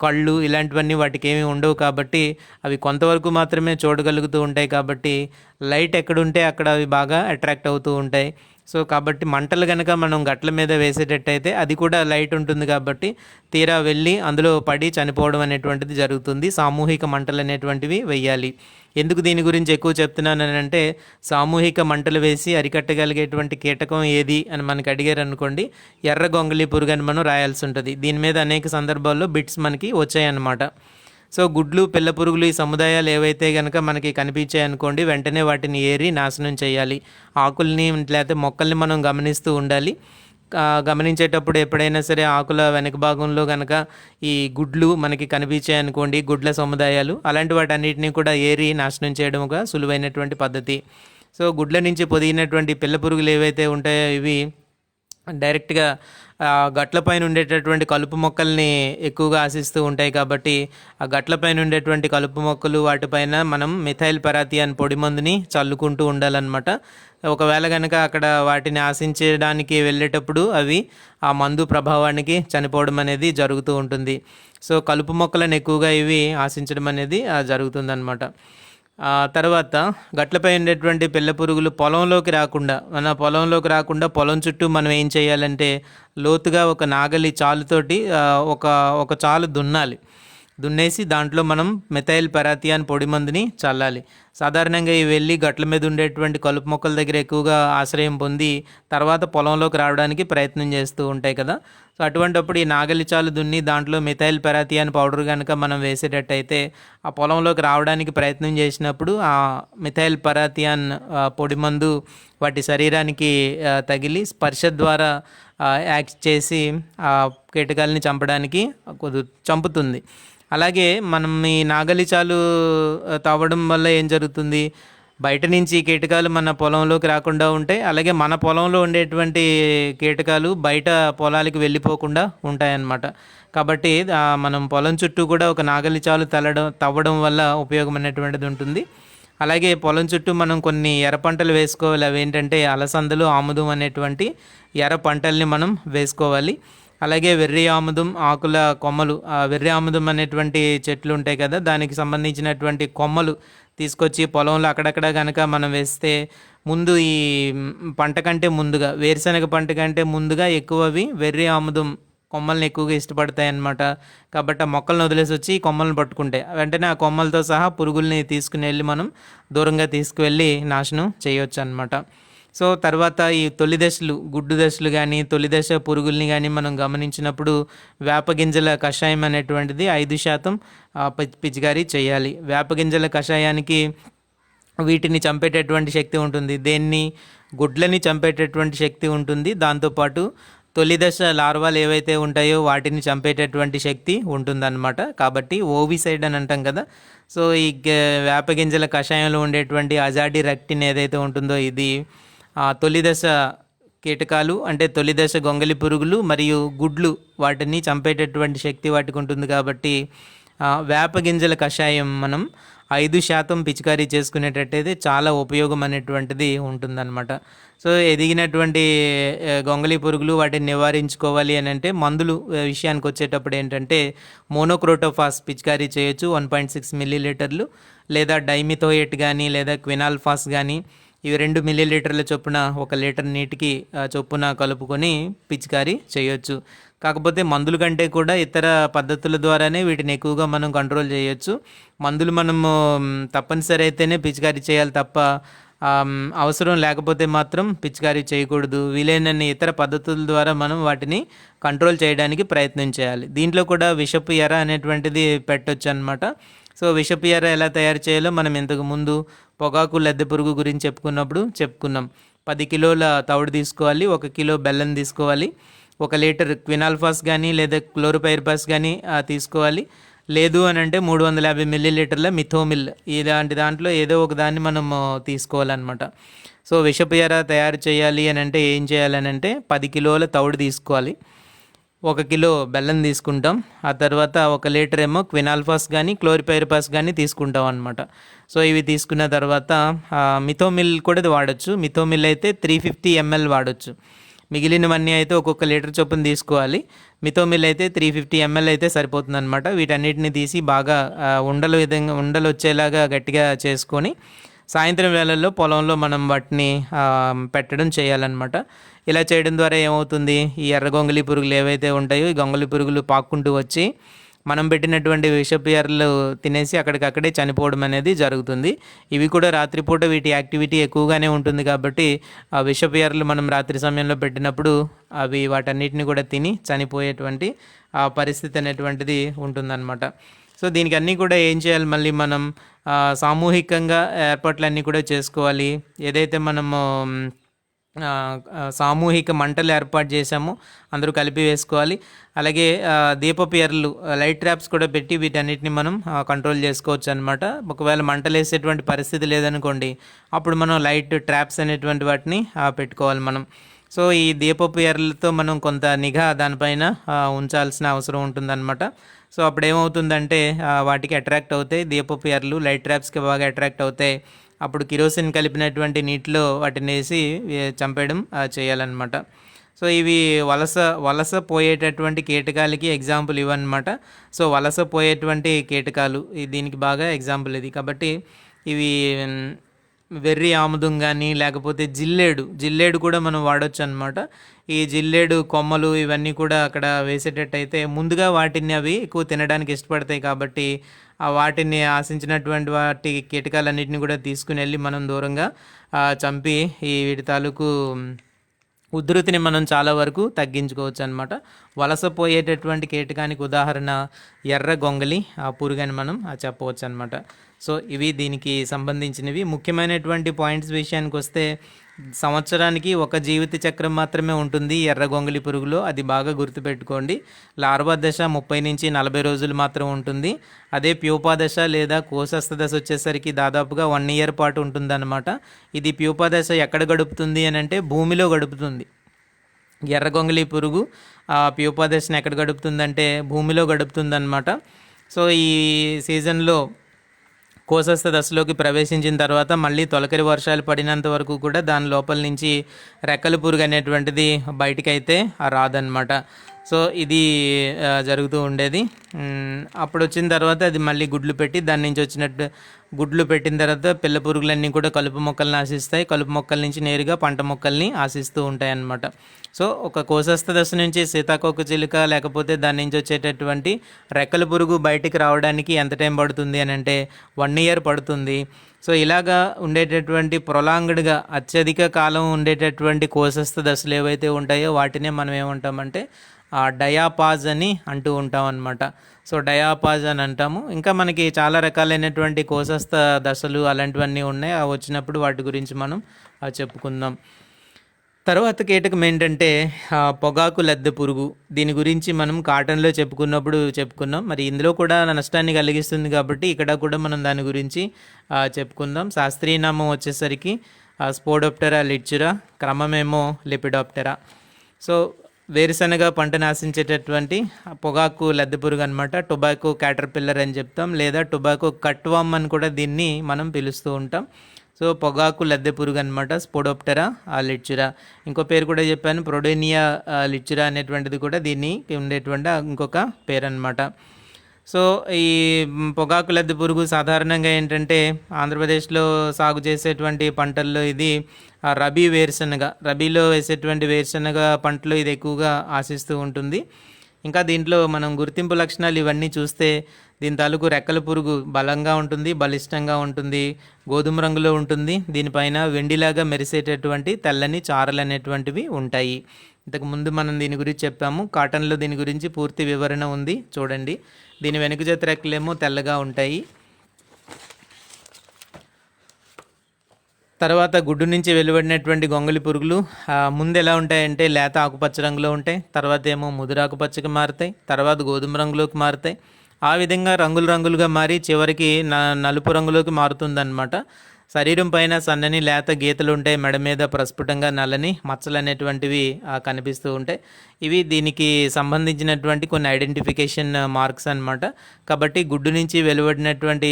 కళ్ళు ఇలాంటివన్నీ వాటికి ఏమీ ఉండవు కాబట్టి అవి కొంతవరకు మాత్రమే చూడగలుగుతూ ఉంటాయి. కాబట్టి లైట్ ఎక్కడుంటే అక్కడ అవి బాగా అట్రాక్ట్ అవుతూ ఉంటాయి. సో కాబట్టి మంటలు కనుక మనం గట్ల మీద వేసేటట్టయితే అది కూడా లైట్ ఉంటుంది కాబట్టి తీరా వెళ్ళి అందులో పడి చనిపోవడం అనేటువంటిది జరుగుతుంది. సామూహిక మంటలు అనేటువంటివి వేయాలి. ఎందుకు దీని గురించి ఎక్కువ చెప్తున్నాను అంటే, సామూహిక మంటలు వేసి అరికట్టగలిగేటువంటి కీటకం ఏది అని మనకి అడిగారు అనుకోండి, ఎర్ర గొంగళి పురుగు అని మనం రాయాల్సి ఉంటుంది. దీని మీద అనేక సందర్భాల్లో బిట్స్ మనకి వచ్చాయన్నమాట. సో గుడ్లు, పిల్ల పురుగులు ఈ సముదాయాలు ఏవైతే కనుక మనకి కనిపించాయనుకోండి, వెంటనే వాటిని ఏరి నాశనం చేయాలి. ఆకుల్ని లేకపోతే మొక్కల్ని మనం గమనిస్తూ ఉండాలి. గమనించేటప్పుడు ఎప్పుడైనా సరే ఆకుల వెనక భాగంలో కనుక ఈ గుడ్లు మనకి కనిపించాయనుకోండి, గుడ్ల సముదాయాలు, అలాంటి వాటన్నిటిని కూడా ఏరి నాశనం చేయడం ఒక సులువైనటువంటి పద్ధతి. సో గుడ్ల నుంచి పొదిగినటువంటి పిల్ల పురుగులు ఏవైతే ఉంటాయో ఇవి డైరెక్ట్గా గట్లపైన ఉండేటటువంటి కలుపు మొక్కల్ని ఎక్కువగా ఆశిస్తూ ఉంటాయి. కాబట్టి ఆ గట్లపైన ఉండేటువంటి కలుపు మొక్కలు వాటిపైన మనం మిథైల్ పెరాథియాన్ పొడి మందుని చల్లుకుంటూ ఉండాలన్నమాట. ఒకవేళ కనుక అక్కడ వాటిని ఆశించడానికి వెళ్ళేటప్పుడు అవి ఆ మందు ప్రభావానికి చనిపోవడం అనేది జరుగుతూ ఉంటుంది. సో కలుపు మొక్కలను ఎక్కువగా ఇవి ఆశించడం అనేది జరుగుతుందన్నమాట. తర్వాత గట్లపై ఉండేటువంటి పిల్ల పురుగులు పొలంలోకి రాకుండా పొలం చుట్టూ మనం ఏం చేయాలంటే లోతుగా ఒక నాగలి చాలుతోటి ఒక చాలు దున్నేసి దాంట్లో మనం మిథైల్ పెరాథియాన్ పొడి మందుని చల్లాలి. సాధారణంగా ఇవి వెళ్ళి గట్ల మీద ఉండేటువంటి కలుపు మొక్కల దగ్గర ఎక్కువగా ఆశ్రయం పొంది తర్వాత పొలంలోకి రావడానికి ప్రయత్నం చేస్తూ ఉంటాయి కదా. సో అటువంటిప్పుడు ఈ నాగలి చాలు దున్ని దాంట్లో మిథైల్ పెరాథియాన్ పౌడర్ కనుక మనం వేసేటట్టయితే ఆ పొలంలోకి రావడానికి ప్రయత్నం చేసినప్పుడు ఆ మిథైల్ పెరాథియాన్ పొడి మందు వాటి శరీరానికి తగిలి స్పర్శ ద్వారా యాక్ట్ చేసి ఆ కీటకాలని చంపడానికి చంపుతుంది. అలాగే మనం ఈ నాగలి చాలు తవ్వడం వల్ల ఏం జరుగుతుంది, బయట నుంచి కీటకాలు మన పొలంలోకి రాకుండా ఉంటాయి. అలాగే మన పొలంలో ఉండేటువంటి కీటకాలు బయట పొలాలకు వెళ్ళిపోకుండా ఉంటాయన్నమాట. కాబట్టి మనం పొలం చుట్టూ కూడా ఒక నాగలి చాలు తవ్వడం వల్ల ఉపయోగం అనేటువంటిది ఉంటుంది. అలాగే పొలం చుట్టూ మనం కొన్ని ఎర్ర పంటలు వేసుకోవాలి. అవి ఏంటంటే అలసందలు, ఆముదం అనేటువంటి ఎర్ర పంటల్ని మనం వేసుకోవాలి. అలాగే వెర్రి ఆముదం ఆకుల కొమ్మలు, వెర్రి ఆముదం అనేటువంటి చెట్లు ఉంటాయి కదా, దానికి సంబంధించినటువంటి కొమ్మలు తీసుకొచ్చి పొలంలో అక్కడక్కడ కనుక మనం వేస్తే ముందు ఈ పంట కంటే ముందుగా, వేరుశనగ పంట కంటే ముందుగా ఎక్కువవి వెర్రి ఆముదం కొమ్మల్ని ఎక్కువగా ఇష్టపడతాయి అన్నమాట. కాబట్టి ఆ మొక్కలను వదిలేసి వచ్చి కొమ్మలను పట్టుకుంటాయి, వెంటనే ఆ కొమ్మలతో సహా పురుగుల్ని తీసుకుని వెళ్ళి మనం దూరంగా తీసుకువెళ్ళి నాశనం చేయవచ్చు అన్నమాట. సో తర్వాత ఈ తొలి దశలు, గుడ్డు దశలు కానీ తొలి దశ పురుగుల్ని కానీ మనం గమనించినప్పుడు వేపగింజల కషాయం అనేటువంటిది 5% పిచికారీ చేయాలి. వేపగింజల కషాయానికి వీటిని చంపేటటువంటి శక్తి ఉంటుంది, గుడ్లని చంపేటటువంటి శక్తి ఉంటుంది. దాంతోపాటు తొలి దశ లార్వాలు ఏవైతే ఉంటాయో వాటిని చంపేటటువంటి శక్తి ఉంటుందన్నమాట. కాబట్టి ఓవిసైడ్ అని అంటాం కదా. సో ఈ వేపగింజల కషాయంలో ఉండేటువంటి అజాడిరెక్టిన్ ఏదైతే ఉంటుందో ఇది తొలి దశ కీటకాలు, అంటే తొలి దశ గొంగలి పురుగులు మరియు గుడ్లు, వాటిని చంపేటటువంటి శక్తి వాటికి ఉంటుంది. కాబట్టి వేప గింజల కషాయం మనం 5% పిచికారీ చేసుకునేటట్టయితే చాలా ఉపయోగం అనేటువంటిది ఉంటుందన్నమాట. సో ఎదిగినటువంటి గొంగళి పురుగులు వాటిని నివారించుకోవాలి అని అంటే మందులు విషయానికి వచ్చేటప్పుడు ఏంటంటే మోనోక్రోటోఫాస్ పిచికారీ చేయొచ్చు 1.6 మిల్లీలీటర్లు, లేదా డైమిథోయేట్ కానీ లేదా క్వినాల్ఫాస్ కానీ ఇవి 2 మిల్లీలీటర్ల చొప్పున 1 లీటర్ నీటికి చొప్పున కలుపుకొని పిచికారీ చేయొచ్చు. కాకపోతే మందుల కంటే కూడా ఇతర పద్ధతుల ద్వారానే వీటిని ఎక్కువగా మనం కంట్రోల్ చేయొచ్చు. మందులు మనము తప్పనిసరి అయితేనే పిచికారీ చేయాలి తప్ప అవసరం లేకపోతే మాత్రం పిచికారీ చేయకూడదు. వీలైనన్ని ఇతర పద్ధతుల ద్వారా మనం వాటిని కంట్రోల్ చేయడానికి ప్రయత్నం చేయాలి. దీంట్లో కూడా విషపు ఎర అనేటువంటిది పెట్టొచ్చు అనమాట. సో విషపు ఎర ఎలా తయారు చేయాలో మనం ఇంతకు ముందు పొగాకు లద్దె పురుగు గురించి చెప్పుకున్నాం. 10 కిలోల తవుడు తీసుకోవాలి, 1 కిలో బెల్లం తీసుకోవాలి, 1 లీటర్ క్వినాల్ఫాస్ కానీ లేదా క్లోరోపైరిపాస్ కానీ తీసుకోవాలి. లేదు అని అంటే 350 మిల్లీలీటర్ల మిథోమిల్ ఇలాంటి దాంట్లో ఏదో ఒక దాన్ని మనం తీసుకోవాలన్నమాట. సో విషపు ఎర తయారు చేయాలి అని అంటే ఏం చేయాలని అంటే 10 కిలోల తవుడు తీసుకోవాలి, 1 కిలో బెల్లం తీసుకుంటాం, ఆ తర్వాత 1 లీటర్ ఏమో క్వినాల్ఫాస్ కానీ క్లోరిపైరిపాస్ కానీ తీసుకుంటాం అనమాట. సో ఇవి తీసుకున్న తర్వాత మిథోమిల్ కూడా వాడచ్చు. మిథోమిల్ అయితే 350 ml వాడచ్చు. మిగిలినవన్నీ అయితే ఒక్కొక్క లీటర్ చొప్పున తీసుకోవాలి. మిథోమిల్ అయితే 350 ml అయితే సరిపోతుంది అనమాట. వీటన్నిటిని తీసి బాగా ఉండలు వచ్చేలాగా గట్టిగా చేసుకొని సాయంత్రం వేళల్లో పొలంలో మనం వాటిని పెట్టడం చేయాలన్నమాట. ఇలా చేయడం ద్వారా ఏమవుతుంది, ఈ ఎర్ర గొంగళి పురుగులు ఏవైతే ఉంటాయో ఈ గొంగళి పురుగులు పాక్కుంటూ వచ్చి మనం పెట్టినటువంటి విషపు ఎర్రలు తినేసి అక్కడికక్కడే చనిపోవడం అనేది జరుగుతుంది. ఇవి కూడా రాత్రిపూట వీటి యాక్టివిటీ ఎక్కువగానే ఉంటుంది కాబట్టి ఆ విషపు ఎర్రలు మనం రాత్రి సమయంలో పెట్టినప్పుడు అవి వాటన్నిటిని కూడా తిని చనిపోయేటువంటి పరిస్థితి అనేటువంటిది ఉంటుందన్నమాట. సో దీనికి అన్నీ కూడా ఏం చేయాలి, మళ్ళీ మనం సామూహికంగా ఏర్పాట్లన్నీ కూడా చేసుకోవాలి. ఏదైతే మనము సామూహిక మంటలు ఏర్పాటు చేసామో అందరూ కలిపి వేసుకోవాలి. అలాగే దీపపు ఎర్రలు లైట్ ట్రాప్స్ కూడా పెట్టి వీటన్నిటిని మనం కంట్రోల్ చేసుకోవచ్చు అనమాట. ఒకవేళ మంటలు వేసేటువంటి పరిస్థితి లేదనుకోండి, అప్పుడు మనం లైట్ ట్రాప్స్ అనేటువంటి వాటిని పెట్టుకోవాలి మనం. సో ఈ దీపపు ఎర్రలతో మనం కొంత నిఘా దానిపైన ఉంచాల్సిన అవసరం ఉంటుందన్నమాట. సో అప్పుడు ఏమవుతుందంటే వాటికి అట్రాక్ట్ అవుతాయి, దీపపు ఎర్రలు లైట్ ట్రాప్స్కి బాగా అట్రాక్ట్ అవుతాయి. అప్పుడు కిరోసిన్ కలిపినటువంటి నీటిలో వాటిని వేసి చంపేయడం చేయాలన్నమాట. సో ఇవి వలస పోయేటటువంటి కీటకాలకి ఎగ్జాంపుల్ ఇవన్నమాట. సో వలస పోయేటువంటి కీటకాలు దీనికి బాగా ఎగ్జాంపుల్ ఇది. కాబట్టి ఇవి వెర్రి ఆముదం కానీ లేకపోతే జిల్లేడు కూడా మనం వాడచ్చు అనమాట. ఈ జిల్లేడు కొమ్మలు ఇవన్నీ కూడా అక్కడ వేసేటట్టయితే ముందుగా వాటిని అవి ఎక్కువ తినడానికి ఇష్టపడతాయి కాబట్టి వాటిని ఆశించినటువంటి వాటి కీటకాలన్నింటినీ కూడా తీసుకుని వెళ్ళి మనం దూరంగా చంపి ఈ వీటి తాలూకు ఉధృతిని మనం చాలా వరకు తగ్గించుకోవచ్చు అనమాట. వలసపోయేటటువంటి కీటకానికి ఉదాహరణ ఎర్ర గొంగలి పురుగని మనం చెప్పవచ్చు అనమాట. సో ఇవి దీనికి సంబంధించినవి. ముఖ్యమైనటువంటి పాయింట్స్ విషయానికి వస్తే సంవత్సరానికి ఒక జీవిత చక్రం మాత్రమే ఉంటుంది ఎర్ర గొంగలి పురుగులో, అది బాగా గుర్తుపెట్టుకోండి. లార్వా దశ 30 నుంచి 40 రోజులు మాత్రం ఉంటుంది. అదే ప్యూపా దశ లేదా కోశస్థ దశ వచ్చేసరికి దాదాపుగా 1 year పాటు ఉంటుందన్నమాట. ఇది ప్యూపా దశ ఎక్కడ గడుపుతుంది అని అంటే భూమిలో గడుపుతుంది. ఎర్ర గొంగలి పురుగు ప్యూపా దశను ఎక్కడ గడుపుతుందంటే భూమిలో గడుపుతుందన్నమాట. సో ఈ సీజన్లో కోశస్థ దశలోకి ప్రవేశించిన తర్వాత మళ్ళీ తొలకరి వర్షాలు పడినంత వరకు కూడా దాని లోపల నుంచి రెక్కల పురుగు అనేటువంటిది బయటికైతే రాదన్నమాట. సో ఇది జరుగుతూ ఉండేది. అప్పుడు వచ్చిన తర్వాత అది మళ్ళీ గుడ్లు పెట్టి దాని నుంచి వచ్చినట్టు గుడ్లు పెట్టిన తర్వాత పిల్ల పురుగులన్నీ కూడా కలుపు మొక్కల్ని ఆశిస్తాయి. కలుపు మొక్కల నుంచి నేరుగా పంట మొక్కల్ని ఆశిస్తూ ఉంటాయి అన్నమాట. సో ఒక కోశస్థ దశ నుంచి సీతాకోక చిలుక లేకపోతే దాని నుంచి వచ్చేటటువంటి రెక్కల పురుగు బయటికి రావడానికి ఎంత టైం పడుతుంది అని అంటే 1 year పడుతుంది. సో ఇలాగా ఉండేటటువంటి ప్రొలాంగ్డ్గా అత్యధిక కాలం ఉండేటటువంటి కోశస్థ దశలు ఏవైతే ఉంటాయో వాటినే మనం ఏమంటామంటే డయాపాజ్ అని అంటూ ఉంటాం అన్నమాట. సో డయాపాజ్ అని అంటాము. ఇంకా మనకి చాలా రకాలైనటువంటి కోశస్థ దశలు అలాంటివన్నీ ఉన్నాయి. అవి వచ్చినప్పుడు వాటి గురించి మనం చెప్పుకుందాం. తర్వాత కీటకం ఏంటంటే పొగాకు లద్దె పురుగు. దీని గురించి మనం కాటన్లో చెప్పుకున్నాం. మరి ఇందులో కూడా నష్టాన్ని కలిగిస్తుంది కాబట్టి ఇక్కడ కూడా మనం దాని గురించి చెప్పుకుందాం. శాస్త్రీయ నామం వచ్చేసరికి స్పోడోప్టెరా లిడ్చురా, క్రమమేమో లెపిడాప్టెరా. సో వేరుశనగ పంటను ఆశించేటటువంటి పొగాకు లద్దె పురుగు అనమాట. టొబాకో క్యాటర్ పిల్లర్ అని చెప్తాం, లేదా టొబాకో కట్వామ్ అని కూడా దీన్ని మనం పిలుస్తూ ఉంటాం. సో పొగాకు లద్దె పురుగు అనమాట, స్పోడోప్టెరా లిచ్చురా. ఇంకో పేరు కూడా చెప్పాను, ప్రొడేనియా లిచ్చురా అనేటువంటిది కూడా దీన్ని ఉండేటువంటి ఇంకొక పేరు అనమాట. సో ఈ పొగాకు లద్దె పురుగు సాధారణంగా ఏంటంటే ఆంధ్రప్రదేశ్లో సాగు చేసేటువంటి పంటల్లో ఇది రబీ వేరుశనగ, రబీలో వేసేటువంటి వేరుశనగ పంటలో ఇది ఎక్కువగా ఆశిస్తూ ఉంటుంది. ఇంకా దీంట్లో మనం గుర్తింపు లక్షణాలు ఇవన్నీ చూస్తే దీని తాలూకు రెక్కల పురుగు బలంగా ఉంటుంది, బలిష్టంగా ఉంటుంది, గోధుమ రంగులో ఉంటుంది. దీనిపైన వెండిలాగా మెరిసేటటువంటి తెల్లని చారలు అనేటువంటివి ఉంటాయి. ఇంతకుముందు మనం దీని గురించి చెప్పాము, కాటన్లో దీని గురించి పూర్తి వివరణ ఉంది చూడండి. దీని వెనుక చేతి రెక్కలేమో తెల్లగా ఉంటాయి. తర్వాత గుడ్డు నుంచి వెలువడినటువంటి గొంగళి పురుగులు ముందు ఎలా ఉంటాయంటే లేత ఆకుపచ్చ రంగులో ఉంటాయి, తర్వాత ఏమో ముదురు ఆకుపచ్చకి మారుతాయి, తర్వాత గోధుమ రంగులోకి మారుతాయి. ఆ విధంగా రంగులు రంగులుగా మారి చివరికి నలుపు రంగులోకి మారుతుందన్నమాట. శరీరం పైన సన్నని లేత గీతలు ఉంటాయి, మెడ మీద ప్రస్ఫుటంగా నల్లని మచ్చలు అనేటువంటివి కనిపిస్తూ ఉంటాయి. ఇవి దీనికి సంబంధించినటువంటి కొన్ని ఐడెంటిఫికేషన్ మార్క్స్ అన్నమాట. కాబట్టి గుడ్డు నుంచి వెలువడినటువంటి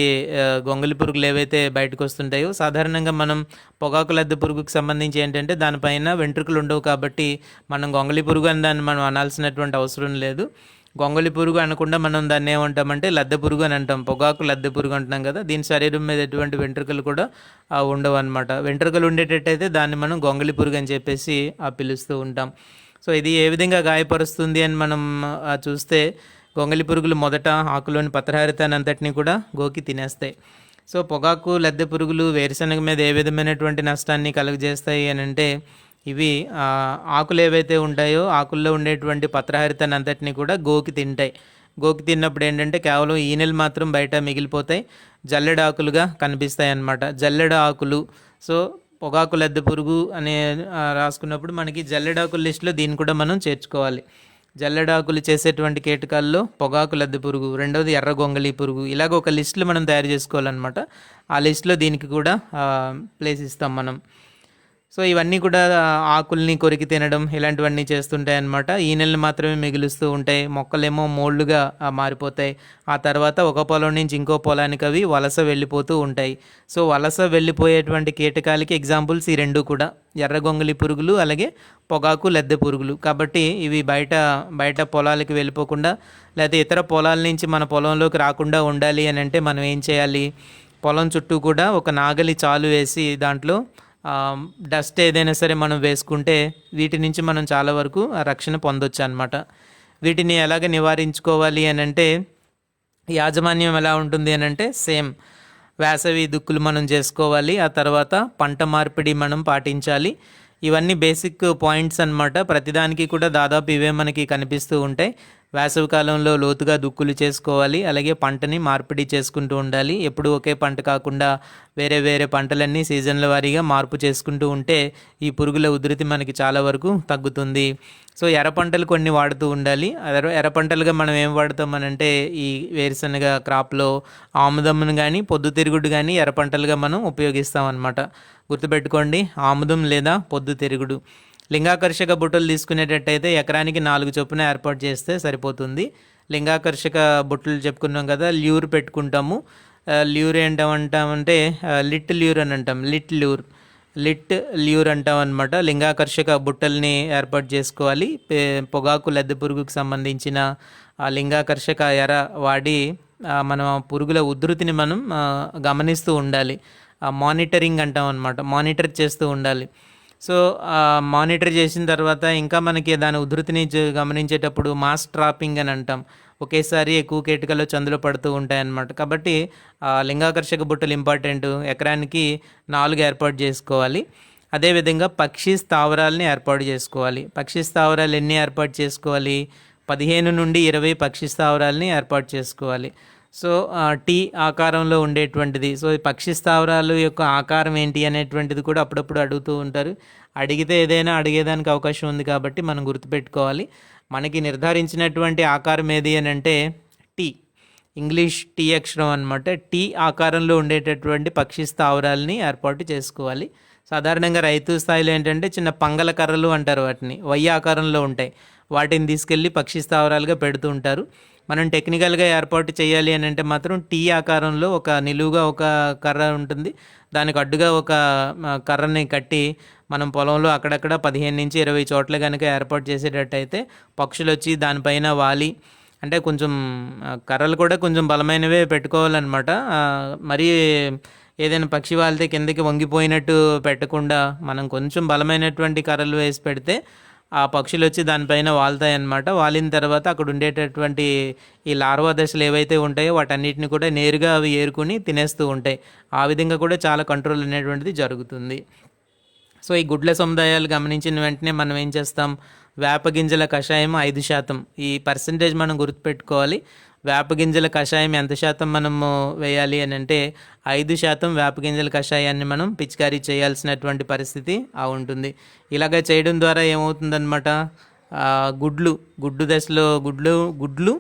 గొంగళి పురుగులు ఏవైతే బయటకు వస్తుంటాయో, సాధారణంగా మనం పొగాకు లద్దె పురుగుకి సంబంధించి ఏంటంటే దానిపైన వెంట్రుకలు ఉండవు, కాబట్టి మనం గొంగళి పురుగు అని దాన్ని మనం అనాల్సినటువంటి అవసరం లేదు. గొంగళి పురుగు అనకుండా మనం దాన్ని ఏమంటామంటే లద్దె పురుగు అని అంటాం. పొగాకు లద్దె పురుగు అంటున్నాం కదా, దీని శరీరం మీద ఎటువంటి వెంట్రుకలు కూడా ఉండవు అనమాట. వెంట్రుకలు ఉండేటట్టయితే దాన్ని మనం గొంగళి పురుగు అని చెప్పేసి పిలుస్తూ ఉంటాం. సో ఇది ఏ విధంగా గాయపరుస్తుంది అని మనం చూస్తే, గొంగళి పురుగులు మొదట ఆకులోని పత్రహారితాన్ని అంతటినీ కూడా గోకి తినేస్తాయి. సో పొగాకు లద్దె పురుగులు వేరుశనగ మీద ఏ విధమైనటువంటి నష్టాన్ని కలుగజేస్తాయి అని అంటే, ఇవి ఆకులు ఏవైతే ఉంటాయో ఆకుల్లో ఉండేటువంటి పత్రహరితాన్ని అంతటిని కూడా గోకి తింటాయి. గోకి తిన్నప్పుడు ఏంటంటే కేవలం ఈనెలు మాత్రం బయట మిగిలిపోతాయి, జల్లెడ ఆకులుగా కనిపిస్తాయి అన్నమాట. జల్లెడ ఆకులు. సో పొగాకు లద్దె పురుగు అని రాసుకున్నప్పుడు మనకి జల్లెడాకుల లిస్టులో దీన్ని కూడా మనం చేర్చుకోవాలి. జల్లెడాకులు చేసేటువంటి కీటకాల్లో పొగాకు లద్దె పురుగు, రెండవది ఎర్ర గొంగళి పురుగు, ఇలాగ ఒక లిస్టులు మనం తయారు చేసుకోవాలన్నమాట. ఆ లిస్టులో దీనికి కూడా ప్లేస్ ఇస్తాం మనం. సో ఇవన్నీ కూడా ఆకుల్ని కొరికి తినడం ఇలాంటివన్నీ చేస్తుంటాయి అన్నమాట. ఈ నెలలు మాత్రమే మిగులుస్తూ ఉంటాయి, మొక్కలేమో మోళ్ళుగా మారిపోతాయి. ఆ తర్వాత ఒక పొలం నుంచి ఇంకో పొలానికి అవి వలస వెళ్ళిపోతూ ఉంటాయి. సో వలస వెళ్ళిపోయేటువంటి కీటకాలకి ఎగ్జాంపుల్స్ ఈ రెండు కూడా, ఎర్ర గొంగళి పురుగులు అలాగే పొగాకు లద్దె పురుగులు. కాబట్టి ఇవి బయట పొలాలకి వెళ్ళిపోకుండా, లేకపోతే ఇతర పొలాల నుంచి మన పొలంలోకి రాకుండా ఉండాలి అని అంటే మనం ఏం చేయాలి, పొలం చుట్టూ కూడా ఒక నాగలి చాలు వేసి దాంట్లో డస్ట్ ఏదైనా సరే మనం వేసుకుంటే వీటి నుంచి మనం చాలా వరకు రక్షణ పొందొచ్చు అన్నమాట. వీటిని ఎలాగ నివారించుకోవాలి అని అంటే, యాజమాన్యం ఎలా ఉంటుంది అని అంటే సేమ్ వేసవి దుక్కులు మనం చేసుకోవాలి. ఆ తర్వాత పంట మార్పిడి మనం పాటించాలి. ఇవన్నీ బేసిక్ పాయింట్స్ అన్నమాట. ప్రతిదానికి కూడా దాదాపు ఇవే మనకి కనిపిస్తూ ఉంటాయి. వేసవి కాలంలో లోతుగా దుక్కులు చేసుకోవాలి, అలాగే పంటని మార్పిడి చేసుకుంటూ ఉండాలి. ఎప్పుడు ఒకే పంట కాకుండా వేరే వేరే పంటలన్నీ సీజన్ల వారీగా మార్పు చేసుకుంటూ ఉంటే ఈ పురుగుల ఉధృతి మనకి చాలా వరకు తగ్గుతుంది. సో ఎర్ర పంటలు కొన్ని వాడుతూ ఉండాలి. ఎర్ర పంటలుగా మనం ఏం వాడతామనంటే, ఈ వేరుశనగ క్రాప్లో ఆముదమును కానీ పొద్దుతిరుగుడు కానీ ఎర్ర పంటలుగా మనం ఉపయోగిస్తాం అన్నమాట. గుర్తుపెట్టుకోండి, ఆముదం లేదా పొద్దుతిరుగుడు. లింగాకర్షక బుట్టలు తీసుకునేటట్టయితే ఎకరానికి 4 చొప్పున ఏర్పాటు చేస్తే సరిపోతుంది. లింగాకర్షక బుట్టలు చెప్పుకున్నాం కదా, ల్యూర్ పెట్టుకుంటాము. ల్యూర్ ఏంటంటామంటే లిట్ ల్యూర్ అని అంటాం. లిట్ ల్యూర్ అంటాం అనమాట. లింగాకర్షక బుట్టల్ని ఏర్పాటు చేసుకోవాలి. పొగాకు లద్దె పురుగుకు సంబంధించిన లింగాకర్షక ఎర వాడి మనం పురుగుల ఉధృతిని మనం గమనిస్తూ ఉండాలి. మానిటరింగ్ అంటాం అనమాట, మానిటర్ చేస్తూ ఉండాలి. సో మానిటర్ చేసిన తర్వాత ఇంకా మనకి దాని ఉధృతిని గమనించేటప్పుడు మాస్ ట్రాపింగ్ అని అంటాం. ఒకేసారి ఎక్కువ కీటకాలు చందులో పడుతూ ఉంటాయన్నమాట. కాబట్టి లింగాకర్షక బుట్టలు ఇంపార్టెంట్. ఎకరానికి 4 ఏర్పాటు చేసుకోవాలి. అదేవిధంగా పక్షి స్థావరాలని ఏర్పాటు చేసుకోవాలి. పక్షి స్థావరాలు ఎన్ని ఏర్పాటు చేసుకోవాలి? 15 నుండి 20 పక్షి స్థావరాలని ఏర్పాటు చేసుకోవాలి. సో టీ ఆకారంలో ఉండేటువంటిది. సో ఈ పక్షి స్థావరాలు యొక్క ఆకారం ఏంటి అనేటువంటిది కూడా అప్పుడప్పుడు అడుగుతూ ఉంటారు. అడిగితే ఏదైనా అడిగేదానికి అవకాశం ఉంది, కాబట్టి మనం గుర్తుపెట్టుకోవాలి. మనకి నిర్ధారించినటువంటి ఆకారం ఏది అని అంటే టీ, ఇంగ్లీష్ టీ అక్షరం అనమాట. టీ ఆకారంలో ఉండేటటువంటి పక్షి స్థావరాలని ఏర్పాటు చేసుకోవాలి. సాధారణంగా రైతు స్థాయిలో ఏంటంటే చిన్న పంగల కర్రలు అంటారు వాటిని, వై ఆకారంలో ఉంటాయి. వాటిని తీసుకెళ్ళి పక్షి స్థావరాలుగా పెడుతూ ఉంటారు. మనం టెక్నికల్గా ఏర్పాటు చేయాలి అని అంటే మాత్రం టీ ఆకారంలో ఒక నిలువుగా ఒక కర్ర ఉంటుంది, దానికి అడ్డుగా ఒక కర్రని కట్టి మనం పొలంలో అక్కడక్కడ 15-20 చోట్ల కనుక ఏర్పాటు చేసేటట్టయితే పక్షులు వచ్చి దానిపైన వాలి, అంటే కొంచెం కర్రలు కూడా కొంచెం బలమైనవే పెట్టుకోవాలన్నమాట. మరీ ఏదైనా పక్షి వాలితే కిందకి వంగిపోయినట్టు పెట్టకుండా మనం కొంచెం బలమైనటువంటి కర్రలు వేసి పెడితే ఆ పక్షులు వచ్చి దానిపైన వాలుతాయి అన్నమాట. వాలిన తర్వాత అక్కడ ఉండేటటువంటి ఈ లార్వా దశలు ఏవైతే ఉంటాయో వాటన్నిటిని కూడా నేరుగా అవి ఏరుకుని తినేస్తూ ఉంటాయి. ఆ విధంగా కూడా చాలా కంట్రోల్ అనేటువంటిది జరుగుతుంది. సో ఈ గుడ్ల సముదాయాలు గమనించిన వెంటనే మనం ఏం చేస్తాం, వేపగింజల కషాయం 5%, ఈ పర్సంటేజ్ మనం గుర్తుపెట్టుకోవాలి. వేపగింజల కషాయం ఎంత శాతం మనము వేయాలి అని అంటే 5% వేపగింజల కషాయాన్ని మనం పిచికారీ చేయాల్సినటువంటి పరిస్థితి ఉంటుంది. ఇలాగ చేయడం ద్వారా ఏమవుతుందన్నమాట, గుడ్డు దశలో గుడ్లు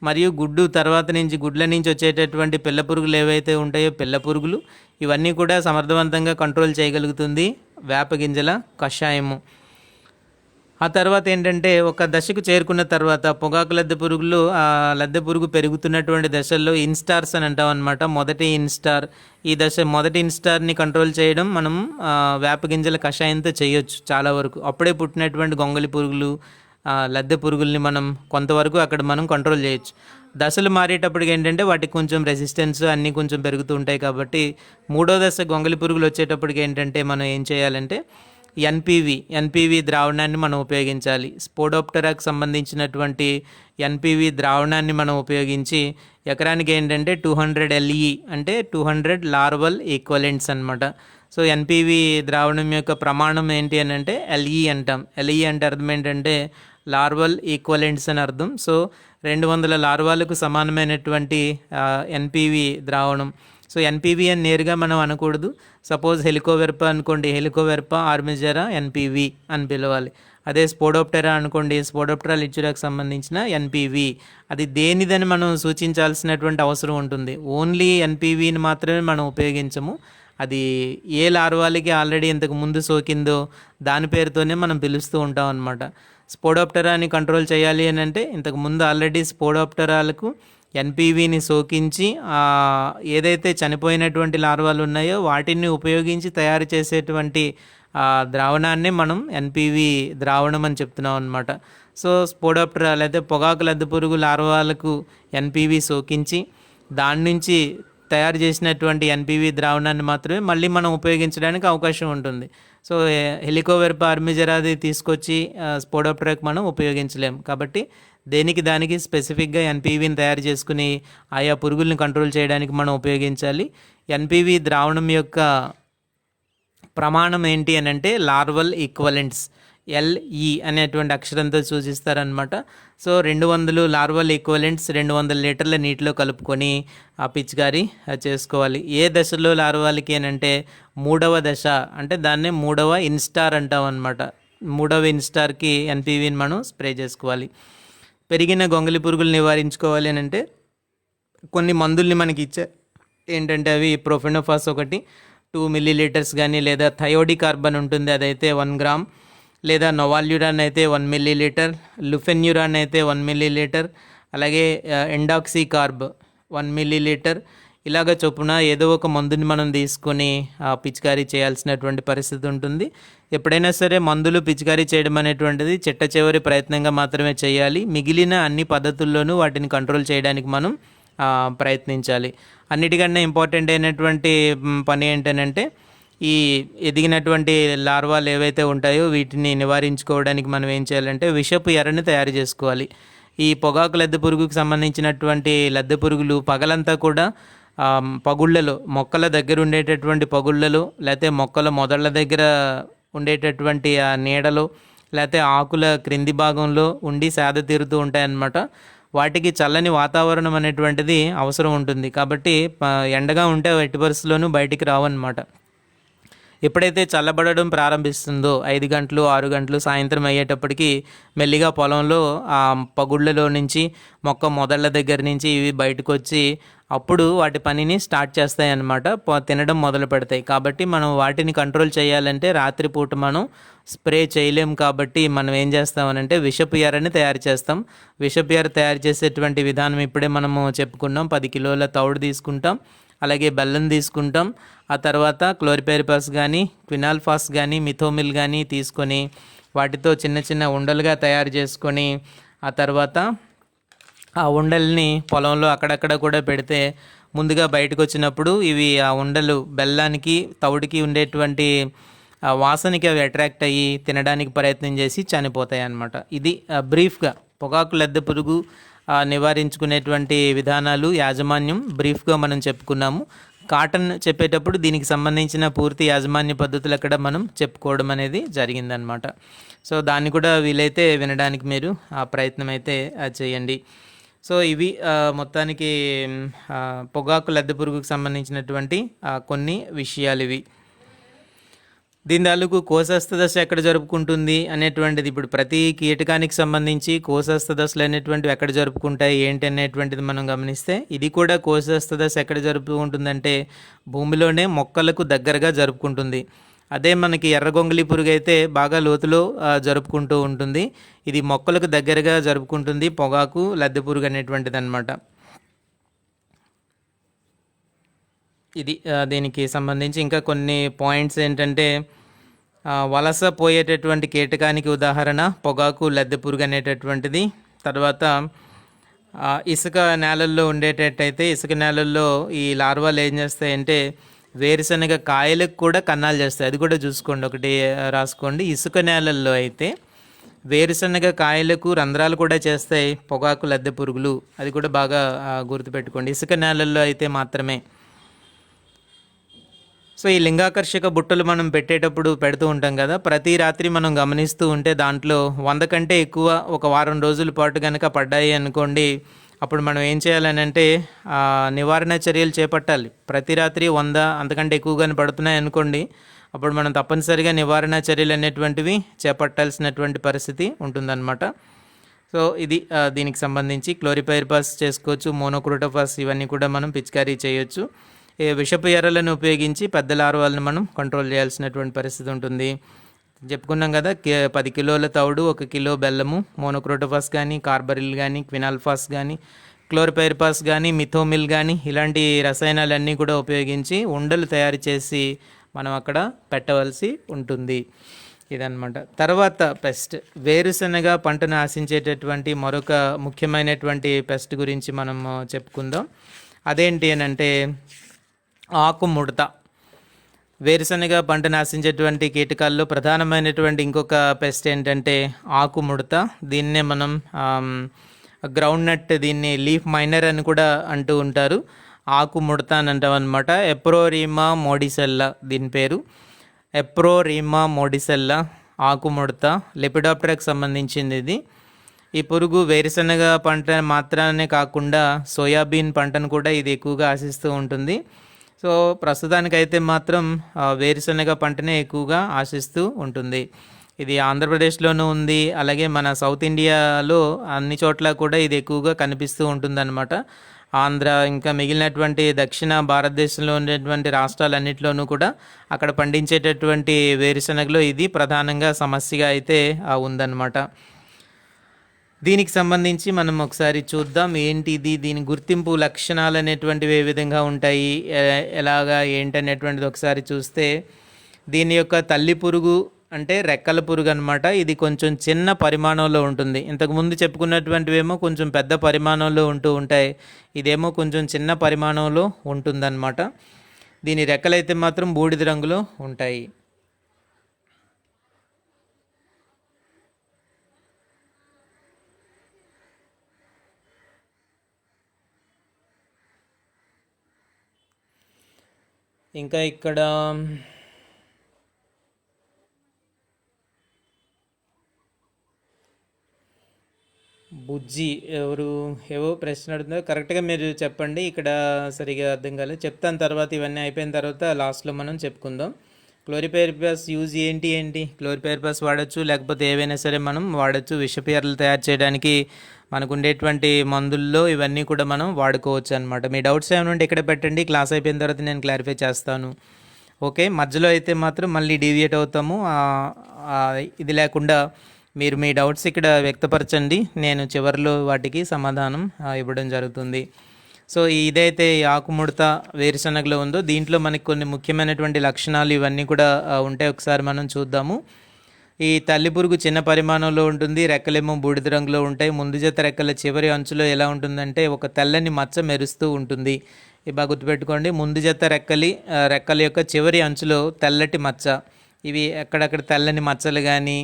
మరియు గుడ్డు తర్వాత నుంచి గుడ్ల నుంచి వచ్చేటటువంటి పిల్ల పురుగులు ఏవైతే ఉంటాయో పిల్ల పురుగులు ఇవన్నీ కూడా సమర్థవంతంగా కంట్రోల్ చేయగలుగుతుంది వేపగింజల కషాయము. ఆ తర్వాత ఏంటంటే ఒక దశకు చేరుకున్న తర్వాత పొగాకు లద్దె పురుగులు లద్దె పురుగు పెరుగుతున్నటువంటి దశల్లో ఇన్స్టార్స్ అని అంటాం అనమాట. మొదటి ఇన్స్టార్ని కంట్రోల్ చేయడం మనం వేపగింజల కషాయంతో చేయొచ్చు చాలా వరకు. అప్పుడే పుట్టినటువంటి గొంగళి పురుగులు లద్దె పురుగుల్ని మనం కొంతవరకు అక్కడ మనం కంట్రోల్ చేయొచ్చు. దశలు మారేటప్పటికి ఏంటంటే వాటికి కొంచెం రెసిస్టెన్స్ అన్నీ కొంచెం పెరుగుతూ ఉంటాయి. కాబట్టి మూడో దశ గొంగళి పురుగులు వచ్చేటప్పటికి ఏంటంటే మనం ఏం చేయాలంటే ఎన్పివి ద్రావణాన్ని మనం ఉపయోగించాలి. స్పోడోప్టెరాకు సంబంధించినటువంటి ఎన్పివి ద్రావణాన్ని మనం ఉపయోగించి ఎకరానికి ఏంటంటే 200 LE అంటే 200 లార్వల్ ఈక్వలెంట్స్ అనమాట. సో ఎన్పివి ద్రావణం యొక్క ప్రమాణం ఏంటి అని అంటే LE అంటాం. LE అంటే అర్థం ఏంటంటే లార్వల్ ఈక్వలెంట్స్ అని అర్థం. సో 200 లార్వాలకు సమానమైనటువంటి ఎన్పివి ద్రావణం. సో ఎన్పివి అని నేరుగా మనం అనకూడదు. సపోజ్ హెలికోవెర్పా అనుకోండి, హెలికోవెర్పా ఆర్మిజెరా ఎన్పివి అని పిలవాలి. అదే స్పోడోప్టెరా అనుకోండి, స్పోడోప్టెరా లిచ్చురాకు సంబంధించిన ఎన్పివి. అది దేనిదని మనం సూచించాల్సినటువంటి అవసరం ఉంటుంది. ఓన్లీ ఎన్పివిని మాత్రమే మనం ఉపయోగించము. అది ఏ లార్వాలకి ఆల్రెడీ ఇంతకు ముందు సోకిందో దాని పేరుతోనే మనం పిలుస్తూ ఉంటాం అన్నమాట. స్పోడోప్టెరాని కంట్రోల్ చేయాలి అని అంటే ఇంతకు ముందు ఆల్రెడీ స్పోడోప్టెరాలకు ఎన్పివిని సోకించి ఏదైతే చనిపోయినటువంటి లార్వాలు ఉన్నాయో వాటిని ఉపయోగించి తయారు చేసేటువంటి ద్రావణాన్ని మనం ఎన్పివి ద్రావణం అని చెప్తున్నాం అనమాట. సో స్పోడోప్టెరా అయితే పొగాకు లద్దె పురుగు లార్వాలకు ఎన్పివి సోకించి దాని నుంచి తయారు చేసినటువంటి ఎన్పివి ద్రావణాన్ని మాత్రమే మళ్ళీ మనం ఉపయోగించడానికి అవకాశం ఉంటుంది. సో హెలికోవెర్పా ఆర్మిజెరాది తీసుకొచ్చి స్పోడోప్టెరాకు మనం ఉపయోగించలేము. కాబట్టి దానికి స్పెసిఫిక్గా ఎన్పివిని తయారు చేసుకుని ఆయా పురుగుల్ని కంట్రోల్ చేయడానికి మనం ఉపయోగించాలి. ఎన్పివి ద్రావణం యొక్క ప్రమాణం ఏంటి అని అంటే లార్వల్ ఈక్వలెంట్స్, LE అనేటువంటి అక్షరంతో సూచిస్తారనమాట. సో 200 లార్వల్ ఈక్వలెంట్స్ 200 లీటర్ల నీటిలో కలుపుకొని ఆ పిచికారీ చేసుకోవాలి. ఏ దశలో లార్వాలకి అని అంటే 3వ దశ, అంటే దాన్నే 3వ ఇన్స్టార్ అంటాం అనమాట. 3వ ఇన్స్టార్కి ఎన్పివిని మనం స్ప్రే చేసుకోవాలి. పెరిగిన గొంగళి పురుగులు నివారించుకోవాలి అని అంటే కొన్ని మందుల్ని మనకి ఏంటంటే అవి ప్రొఫెనోఫాస్ 2 మిల్లీలీటర్స్ కానీ, లేదా థయోడికార్బన్ ఉంటుంది అదైతే 1 గ్రామ్, లేదా నొవాల్యూరాన్ అయితే 1 మిల్లీలీటర్, లుఫెన్యూరాన్ అయితే 1 మిల్లీలీటర్, అలాగే ఎండాక్సీకార్బ్ 1 మిల్లీలీటర్. ఇలాగ చొప్పున ఏదో ఒక మందుని మనం తీసుకొని పిచికారీ చేయాల్సినటువంటి పరిస్థితి ఉంటుంది. ఎప్పుడైనా సరే మందులు పిచికారీ చేయడం అనేటువంటిది చిట్ట చివరి ప్రయత్నంగా మాత్రమే చేయాలి. మిగిలిన అన్ని పద్ధతుల్లోనూ వాటిని కంట్రోల్ చేయడానికి మనం ప్రయత్నించాలి. అన్నిటికన్నా ఇంపార్టెంట్ అయినటువంటి పని ఏంటంటే ఈ ఎదిగినటువంటి లార్వాలు ఏవైతే ఉంటాయో వీటిని నివారించుకోవడానికి మనం ఏం చేయాలంటే విషపు ఎర్రని తయారు చేసుకోవాలి. ఈ పొగాకు లద్దె పురుగుకు సంబంధించినటువంటి లద్దె పురుగులు పగలంతా కూడా పగుళ్ళలో, మొక్కల దగ్గర ఉండేటటువంటి పగుళ్ళలో, లేకపోతే మొక్కల మొదళ్ళ దగ్గర ఉండేటటువంటి ఆ నీడలో, లేకపోతే ఆకుల క్రింది భాగంలో ఉండి సేద తీరుతూ ఉంటాయన్నమాట. వాటికి చల్లని వాతావరణం అనేటువంటిది అవసరం ఉంటుంది. కాబట్టి ఎండగా ఉంటే ఎట్టి పరిస్థితుల్లోనూ బయటికి రావన్నమాట. ఎప్పుడైతే చల్లబడడం ప్రారంభిస్తుందో 5 గంటలు 6 గంటలు సాయంత్రం అయ్యేటప్పటికి మెల్లిగా పొలంలో ఆ పగుళ్ళలో నుంచి మొక్క మొదళ్ళ దగ్గర నుంచి ఇవి బయటకు వచ్చి అప్పుడు వాటి పనిని స్టార్ట్ చేస్తాయి అన్నమాట, తినడం మొదలు పెడతాయి. కాబట్టి మనం వాటిని కంట్రోల్ చేయాలంటే రాత్రిపూట మనం స్ప్రే చేయలేం. కాబట్టి మనం ఏం చేస్తామనంటే విషపు ఎరని తయారు చేస్తాం. విషపు ఎర తయారు చేసేటువంటి విధానం ఇప్పుడే మనము చెప్పుకున్నాం. 10 కిలోల తౌడు తీసుకుంటాం, అలాగే బెల్లం తీసుకుంటాం. ఆ తర్వాత క్లోరిపైరిపాస్ కానీ, క్వినాల్ఫాస్ కానీ, మిథోమిల్ కానీ తీసుకొని వాటితో చిన్న చిన్న ఉండలుగా తయారు చేసుకొని ఆ తర్వాత ఆ ఉండల్ని పొలంలో అక్కడక్కడ కూడా పెడితే ముందుగా బయటకు వచ్చినప్పుడు ఇవి ఆ ఉండలు బెల్లానికి తౌడికి ఉండేటువంటి వాసనకి అవి అట్రాక్ట్ అయ్యి తినడానికి ప్రయత్నం చేసి చనిపోతాయి అన్నమాట. ఇది బ్రీఫ్గా పొగాకు లద్దె పురుగు నివారించుకునేటువంటి విధానాలు యాజమాన్యం బ్రీఫ్గా మనం చెప్పుకున్నాము. కాటన్ చెప్పేటప్పుడు దీనికి సంబంధించిన పూర్తి యాజమాన్య పద్ధతులు అక్కడ మనం చెప్పుకోవడం అనేది జరిగిందనమాట. సో దాన్ని కూడా వీలైతే వినడానికి మీరు ఆ ప్రయత్నం అయితే చేయండి. సో ఇవి మొత్తానికి పొగాకు లద్దె పురుగుకు సంబంధించినటువంటి కొన్ని విషయాలు ఇవి. దీని తాలూకు కోశస్థ దశ ఎక్కడ జరుపుకుంటుంది అనేటువంటిది, ఇప్పుడు ప్రతి కీటకానికి సంబంధించి కోశస్థ దశలు అనేటువంటివి ఎక్కడ జరుపుకుంటాయి ఏంటి అనేటువంటిది మనం గమనిస్తే, ఇది కూడా కోశస్థ దశ ఎక్కడ జరుపుకుంటుందంటే భూమిలోనే మొక్కలకు దగ్గరగా జరుపుకుంటుంది. అదే మనకి ఎర్రగొంగళి పురుగు అయితే బాగా లోతులో జరుపుకుంటూ ఉంటుంది. ఇది మొక్కలకు దగ్గరగా జరుపుకుంటుంది పొగాకు లద్దె పురుగు అనేటువంటిది అనమాట. ఇది దీనికి సంబంధించి ఇంకా కొన్ని పాయింట్స్ ఏంటంటే, వలస పోయేటటువంటి కీటకానికి ఉదాహరణ పొగాకు లద్దె పురుగు అనేటటువంటిది. తర్వాత ఇసుక నేలల్లో ఉండేటట్టయితే ఇసుక నేలల్లో ఈ లార్వాలు ఏం చేస్తాయంటే వేరుశనగ కాయలకు కూడా కన్నాలు చేస్తాయి. అది కూడా చూసుకోండి, ఒకటి రాసుకోండి. ఇసుక నేలల్లో అయితే వేరుశనగ కాయలకు రంధ్రాలు కూడా చేస్తాయి పొగాకు లద్దె పురుగులు. అది కూడా బాగా గుర్తుపెట్టుకోండి, ఇసుక నేలల్లో అయితే మాత్రమే. సో ఈ లింగాకర్షక బుట్టలు మనం పెట్టేటప్పుడు పెడుతూ ఉంటాం కదా, ప్రతి రాత్రి మనం గమనిస్తూ ఉంటే దాంట్లో 100 కంటే ఎక్కువ ఒక వారం రోజుల పాటు కనుక పడ్డాయి అనుకోండి, అప్పుడు మనం ఏం చేయాలని అంటే నివారణ చర్యలు చేపట్టాలి. ప్రతి రాత్రి 100 అంతకంటే ఎక్కువగానే పడుతున్నాయి అనుకోండి, అప్పుడు మనం తప్పనిసరిగా నివారణ చర్యలు అనేటువంటివి చేపట్టాల్సినటువంటి పరిస్థితి ఉంటుందన్నమాట. సో ఇది దీనికి సంబంధించి క్లోరిపైరిపాస్ చేసుకోవచ్చు, మోనోక్రోటోఫాస్ ఇవన్నీ కూడా మనం పిచికారీ చేయొచ్చు. విషపు ఎర్రలను ఉపయోగించి పెద్ద లార్వాలను మనం కంట్రోల్ చేయాల్సినటువంటి పరిస్థితి ఉంటుంది. చెప్పుకున్నాం కదా, 10 కిలోల తౌడు, 1 కిలో బెల్లము, మోనోక్రోటోఫాస్ కానీ, కార్బరిల్ కానీ, క్వినాల్ఫాస్ కానీ, క్లోరిపైరిపాస్ కానీ, మిథోమిల్ కానీ ఇలాంటి రసాయనాలన్నీ కూడా ఉపయోగించి ఉండలు తయారు చేసి మనం అక్కడ పెట్టవలసి ఉంటుంది. ఇదన్నమాట. తర్వాత పెస్ట్, వేరుశనగ పంటను ఆశించేటటువంటి మరొక ముఖ్యమైనటువంటి పెస్ట్ గురించి మనం చెప్పుకుందాం. అదేంటి అని అంటే ఆకుముడత. వేరుశనగ పంటను ఆశించేటువంటి కీటకాల్లో ప్రధానమైనటువంటి ఇంకొక పెస్ట్ ఏంటంటే ఆకుముడత. దీన్నే మనం గ్రౌండ్ నట్, దీన్ని లీఫ్ మైనర్ అని కూడా అంటూ ఉంటారు. ఆకుముడత అని అంటాం అనమాట. ఎప్రోరీమా మోడిసెల్లా దీని పేరు. ఎప్రోరీమా మోడిసెల్లా ఆకుముడత లెపిడాప్టెరాకి సంబంధించింది ఇది. ఈ పురుగు వేరుశనగ పంట మాత్రమే కాకుండా సోయాబీన్ పంటను కూడా ఇది ఎక్కువగా ఆశిస్తూ ఉంటుంది. సో ప్రస్తుతానికైతే మాత్రం వేరుశనగ పంటనే ఎక్కువగా ఆశిస్తూ ఉంటుంది. ఇది ఆంధ్రప్రదేశ్లోనూ ఉంది, అలాగే మన సౌత్ ఇండియాలో అన్ని చోట్ల కూడా ఇది ఎక్కువగా కనిపిస్తూ ఉంటుందన్నమాట. ఆంధ్ర ఇంకా మిగిలినటువంటి దక్షిణ భారతదేశంలో ఉండేటువంటి రాష్ట్రాలన్నింటిలోనూ కూడా అక్కడ పండించేటటువంటి వేరుశనగలో ఇది ప్రధానంగా సమస్యగా అయితే ఉందన్నమాట. దీనికి సంబంధించి మనం ఒకసారి చూద్దాం ఏంటిది, దీని గుర్తింపు లక్షణాలు అనేటువంటివి ఏ విధంగా ఉంటాయి, ఎలాగా ఏంటి అనేటువంటిది ఒకసారి చూస్తే, దీని యొక్క తల్లి పురుగు అంటే రెక్కల పురుగు అనమాట. ఇది కొంచెం చిన్న పరిమాణంలో ఉంటుంది. ఇంతకుముందు చెప్పుకున్నటువంటివేమో కొంచెం పెద్ద పరిమాణంలో ఉంటూ ఉంటాయి, ఇదేమో కొంచెం చిన్న పరిమాణంలో ఉంటుందన్నమాట. దీని రెక్కలైతే మాత్రం బూడిద రంగులో ఉంటాయి. ఇంకా ఇక్కడ బుజ్జి ఏవో ప్రశ్న అడుగుతుందో కరెక్ట్గా మీరు చెప్పండి. ఇక్కడ సరిగా అర్థం కాలేదు, చెప్తాను తర్వాత. ఇవన్నీ అయిపోయిన తర్వాత లాస్ట్లో మనం చెప్పుకుందాం. క్లోరిపైరిపాస్ యూజ్ ఏంటి క్లోరిపైరిపాస్ వాడచ్చు, లేకపోతే ఏవైనా సరే మనం వాడచ్చు. విషపు ఎర్రలు తయారు చేయడానికి మనకు ఉండేటువంటి మందుల్లో ఇవన్నీ కూడా మనం వాడుకోవచ్చు అనమాట. మీ డౌట్స్ ఏమైనా ఉంటే ఇక్కడ పెట్టండి, క్లాస్ అయిపోయిన తర్వాత నేను క్లారిఫై చేస్తాను. ఓకే, మధ్యలో అయితే మాత్రం మళ్ళీ డీవియేట్ అవుతాము. ఇది లేకుండా మీరు మీ డౌట్స్ ఇక్కడ వ్యక్తపరచండి, నేను చివరిలో వాటికి సమాధానం ఇవ్వడం జరుగుతుంది. సో ఇదైతే ఆకుముడత వేరుశనగలో ఉందో దీంట్లో మనకి కొన్ని ముఖ్యమైనటువంటి లక్షణాలు ఇవన్నీ కూడా ఉంటాయి. ఒకసారి మనం చూద్దాము. ఈ తల్లి పురుగు చిన్న పరిమాణంలో ఉంటుంది, రెక్కలేమో బూడిద రంగులో ఉంటాయి. ముందు జత రెక్కల చివరి అంచులో ఎలా ఉంటుందంటే ఒక తెల్లని మచ్చ మెరుస్తూ ఉంటుంది. బాగా గుర్తుపెట్టుకోండి, ముందు జత రెక్కల యొక్క చివరి అంచులో తెల్లటి మచ్చ, ఇవి ఎక్కడక్కడ తెల్లని మచ్చలు కానీ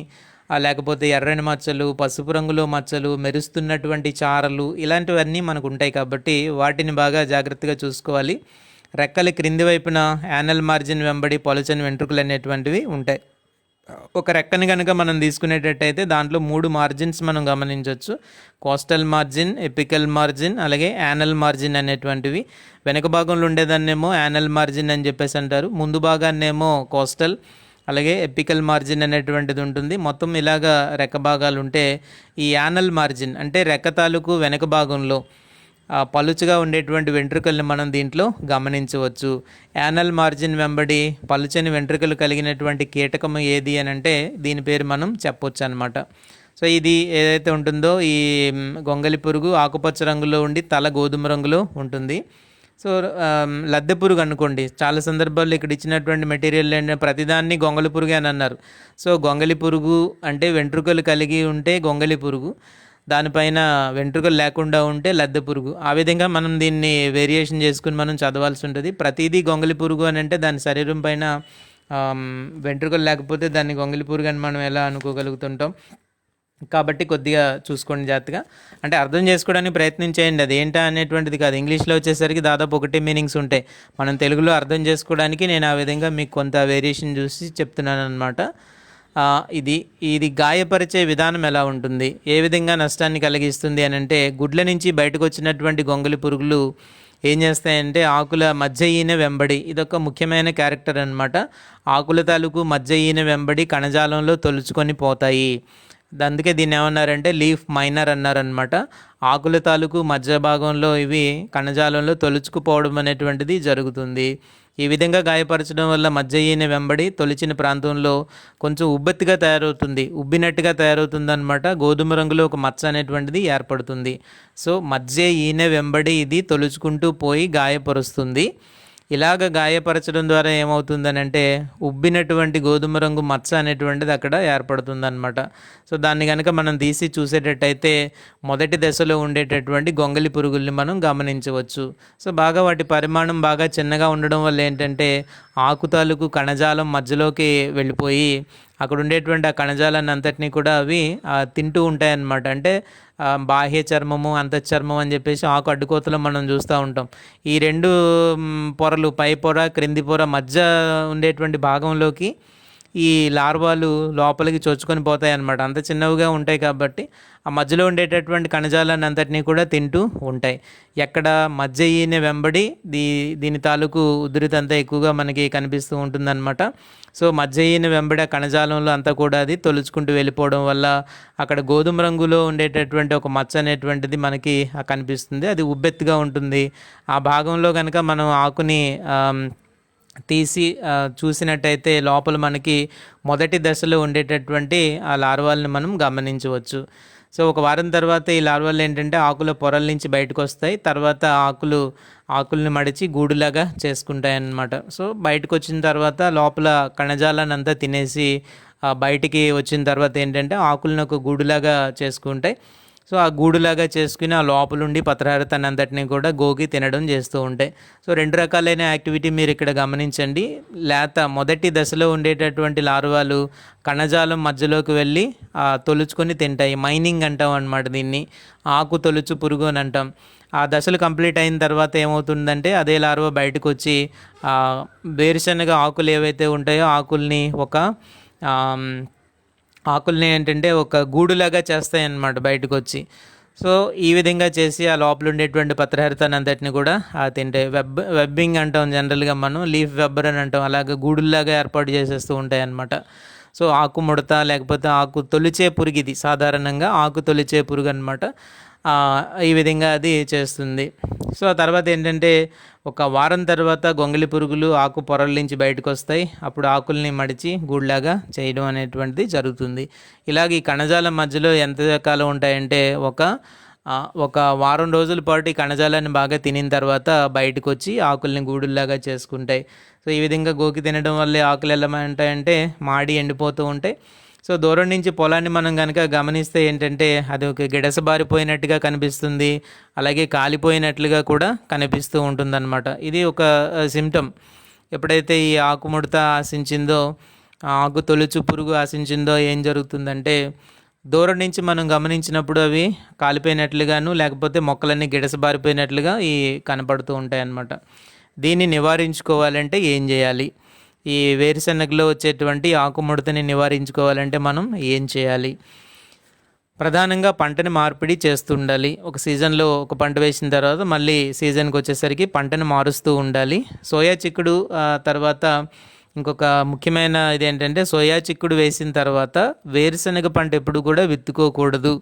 లేకపోతే ఎర్రని మచ్చలు, పసుపు రంగులో మచ్చలు, మెరుస్తున్నటువంటి చారలు ఇలాంటివన్నీ మనకు ఉంటాయి. కాబట్టి వాటిని బాగా జాగ్రత్తగా చూసుకోవాలి. రెక్కల క్రింది వైపున యానల్ మార్జిన్ వెంబడి పలుచని వెంట్రుకలు అనేటువంటివి ఉంటాయి. ఒక రెక్కని కనుక మనం తీసుకునేటట్టయితే దాంట్లో 3 మార్జిన్స్ మనం గమనించవచ్చు. కోస్టల్ మార్జిన్, ఎపికల్ మార్జిన్, అలాగే యానల్ మార్జిన్ అనేటువంటివి. వెనక భాగంలో ఉండేదాన్నేమో యానల్ మార్జిన్ అని చెప్పేసి అంటారు, ముందు భాగాన్నేమో కోస్టల్, అలాగే ఎపికల్ మార్జిన్ అనేటువంటిది ఉంటుంది. మొత్తం ఇలాగా రెక్క భాగాలు ఉంటే ఈ యానల్ మార్జిన్ అంటే రెక్క తాలూకు వెనక భాగంలో పలుచుగా ఉండేటువంటి వెంట్రుకల్ని మనం దీంట్లో గమనించవచ్చు. యానల్ మార్జిన్ వెంబడి పలుచని వెంట్రుకలు కలిగినటువంటి కీటకము ఏది అని అంటే దీని పేరు మనం చెప్పొచ్చు అనమాట. సో ఇది ఏదైతే ఉంటుందో ఈ గొంగలి పురుగు ఆకుపచ్చ రంగులో ఉండి తల గోధుమ రంగులో ఉంటుంది. సో లద్దె పురుగు అనుకోండి, చాలా సందర్భాల్లో ఇక్కడ ఇచ్చినటువంటి మెటీరియల్ ప్రతిదాన్ని గొంగలి పురుగు అని అన్నారు. సో గొంగలి పురుగు అంటే వెంట్రుకలు కలిగి ఉంటే గొంగలి పురుగు, దానిపైన వెంట్రుకలు లేకుండా ఉంటే లద్దె పురుగు. ఆ విధంగా మనం దీన్ని వేరియేషన్ చేసుకుని మనం చదవాల్సి ఉంటుంది. ప్రతిదీ గొంగలి పురుగు అని అంటే దాని శరీరం పైన వెంట్రుకలు లేకపోతే దాన్ని గొంగలి పురుగు అని మనం ఎలా అనుకోగలుగుతుంటాం. కాబట్టి కొద్దిగా చూసుకోండి జాగ్రత్తగా, అంటే అర్థం చేసుకోవడానికి ప్రయత్నం చేయండి. అది ఏంటా అనేటువంటిది కాదు, ఇంగ్లీష్లో వచ్చేసరికి దాదాపు ఒకటే మీనింగ్స్ ఉంటాయి. మనం తెలుగులో అర్థం చేసుకోవడానికి నేను ఆ విధంగా మీకు కొంత వేరియేషన్ చూసి చెప్తున్నాను అనమాట. ఇది గాయపరిచే విధానం ఎలా ఉంటుంది, ఏ విధంగా నష్టాన్ని కలిగిస్తుంది అని అంటే గుడ్ల నుంచి బయటకు వచ్చినటువంటి గొంగలి పురుగులు ఏం చేస్తాయంటే ఆకుల మధ్య ఈన వెంబడి, ఇదొక ముఖ్యమైన క్యారెక్టర్ అనమాట. ఆకుల తాలూకు మధ్య ఈన వెంబడి కణజాలంలో తొలుచుకొని పోతాయి. అందుకే దీన్ని ఏమన్నారంటే లీఫ్ మైనర్ అన్నారనమాట. ఆకుల తాలూకు మధ్య భాగంలో ఇవి కణజాలంలో తొలుచుకుపోవడం అనేటువంటిది జరుగుతుంది. ఈ విధంగా గాయపరచడం వల్ల మధ్య ఈనె వెంబడి తొలిచిన ప్రాంతంలో కొంచెం ఉబ్బినట్టుగా తయారవుతుంది అనమాట. గోధుమ రంగులో ఒక మచ్చ అనేటువంటిది ఏర్పడుతుంది. సో మధ్య ఈనె వెంబడి ఇది తొలుచుకుంటూ పోయి గాయపరుస్తుంది. ఇలాగ గాయపరచడం ద్వారా ఏమవుతుందని అంటే ఉబ్బినటువంటి గోధుమ రంగు మచ్చ అనేటువంటిది అక్కడ ఏర్పడుతుంది అనమాట. సో దాన్ని కనుక మనం తీసి చూసేటట్టయితే మొదటి దశలో ఉండేటటువంటి గొంగలి పురుగుల్ని మనం గమనించవచ్చు. సో బాగా వాటి పరిమాణం బాగా చిన్నగా ఉండడం వల్ల ఏంటంటే ఆకు తాలూకు కణజాలం మధ్యలోకి వెళ్ళిపోయి అక్కడ ఉండేటువంటి ఆ కణజాలాన్ని అంతటినీ కూడా అవి తింటూ ఉంటాయన్నమాట. అంటే బాహ్య చర్మము, అంతఃచర్మం అని చెప్పేసి ఆకు అడ్డుకోతలో మనం చూస్తూ ఉంటాం. ఈ రెండు పొరలు, పై పొర క్రింది పొర మధ్య ఉండేటువంటి భాగంలోకి ఈ లార్వాలు లోపలికి చొచ్చుకొని పోతాయి అన్నమాట. అంత చిన్నవిగా ఉంటాయి కాబట్టి ఆ మధ్యలో ఉండేటటువంటి కణజాలాన్ని అంతటినీ కూడా తింటూ ఉంటాయి. ఎక్కడ మధ్య ఈనె వెంబడి దీని తాలూకు ఉధృతి అంతా ఎక్కువగా మనకి కనిపిస్తూ ఉంటుందన్నమాట. సో మధ్య ఈనె వెంబడి ఆ కణజాలంలో అంతా కూడా అది తొలుచుకుంటూ వెళ్ళిపోవడం వల్ల అక్కడ గోధుమ రంగులో ఉండేటటువంటి ఒక మచ్చ అనేటువంటిది మనకి కనిపిస్తుంది. అది ఉబ్బెత్తుగా ఉంటుంది. ఆ భాగంలో కనుక మనం ఆకుని తీసి చూసినట్టయితే లోపల మనకి మొదటి దశలో ఉండేటటువంటి ఆ లార్వాల్ని మనం గమనించవచ్చు. సో ఒక వారం తర్వాత ఈ లార్వాలు ఏంటంటే ఆకుల పొరల నుంచి బయటకు వస్తాయి. తర్వాత ఆకుల్ని మడిచి గూడులాగా చేసుకుంటాయి అన్నమాట. సో బయటకు వచ్చిన తర్వాత లోపల కణజాలాన్ని అంతా తినేసి బయటికి వచ్చిన తర్వాత ఏంటంటే ఆకులను ఒక గూడులాగా చేసుకుంటాయి. సో ఆ గూడులాగా చేసుకుని ఆ లోపలుండి పత్రహారతాన్ని అంతటినీ కూడా గోకి తినడం చేస్తూ ఉంటాయి. సో రెండు రకాలైన యాక్టివిటీ మీరు ఇక్కడ గమనించండి. మొదటి దశలో ఉండేటటువంటి లార్వాలు కణజాలం మధ్యలోకి వెళ్ళి తొలుచుకొని తింటాయి. మైనింగ్ అంటాం అన్నమాట దీన్ని, ఆకు తొలుచు పురుగు అని అంటాం. ఆ దశలు కంప్లీట్ అయిన తర్వాత ఏమవుతుందంటే అదే లార్వా బయటకు వచ్చి వేరుశనగ ఆకులు ఏవైతే ఉంటాయో ఆకుల్ని ఏంటంటే ఒక గూడులాగా చేస్తాయి అన్నమాట బయటకు వచ్చి. సో ఈ విధంగా చేసి ఆ లోపల ఉండేటువంటి పత్రహరితాన్ని అంతటిని కూడా తింటాయి. వెబ్బింగ్ అంటాం జనరల్గా, మనం లీఫ్ వెబ్బర్ అని అంటాం. అలాగే గూడుల్లాగా ఏర్పాటు చేసేస్తూ ఉంటాయి అన్నమాట. సో ఆకు ముడత లేకపోతే ఆకు తొలిచే పురుగు, ఇది సాధారణంగా ఆకు తొలిచే పురుగు అనమాట. ఈ విధంగా అది చేస్తుంది. సో ఆ తర్వాత ఏంటంటే ఒక వారం తర్వాత గొంగళి పురుగులు ఆకు పొరల నుంచి బయటకు వస్తాయి. అప్పుడు ఆకుల్ని మడిచి గూడులాగా చేయడం అనేటువంటిది జరుగుతుంది. ఇలాగ ఈ కణజాలం మధ్యలో ఎంత కాలం ఉంటాయంటే ఒక వారం రోజుల పాటు ఈ కణజాలాన్ని బాగా తినిన తర్వాత బయటకు వచ్చి ఆకుల్ని గూడుల్లాగా చేసుకుంటాయి. సో ఈ విధంగా గోకి తినడం వల్లే ఆకులు ఎలా ఉంటాయంటే మాడి ఎండిపోతూ ఉంటాయి. సో దూరం నుంచి పొలాన్ని మనం కనుక గమనిస్తే ఏంటంటే అది ఒక గిడసబారిపోయినట్టుగా కనిపిస్తుంది, అలాగే కాలిపోయినట్లుగా కూడా కనిపిస్తూ ఉంటుందన్నమాట. ఇది ఒక సిమ్టమ్. ఎప్పుడైతే ఈ ఆకుముడత ఆశించిందో, ఆకు తొలుచు పురుగు ఆశించిందో ఏం జరుగుతుందంటే దూరం నుంచి మనం గమనించినప్పుడు అవి కాలిపోయినట్లుగాను, లేకపోతే మొక్కలన్నీ గిడసబారిపోయినట్లుగా కనపడుతూ ఉంటాయన్నమాట. దీన్ని నివారించుకోవాలంటే ఏం చేయాలి? ఈ వేరుశెనగలో వచ్చేటువంటి ఆకుముడతని నివారించుకోవాలంటే మనం ఏం చేయాలి? ప్రధానంగా పంటని మార్పిడి చేస్తుండాలి. ఒక సీజన్లో ఒక పంట వేసిన తర్వాత మళ్ళీ సీజన్కి వచ్చేసరికి పంటను మారుస్తూ ఉండాలి. సోయా చిక్కుడు తర్వాత ఇంకొక ముఖ్యమైన ఇది ఏంటంటే సోయా చిక్కుడు వేసిన తర్వాత వేరుశనగ పంట ఎప్పుడు కూడా విత్తుకోకూడదు.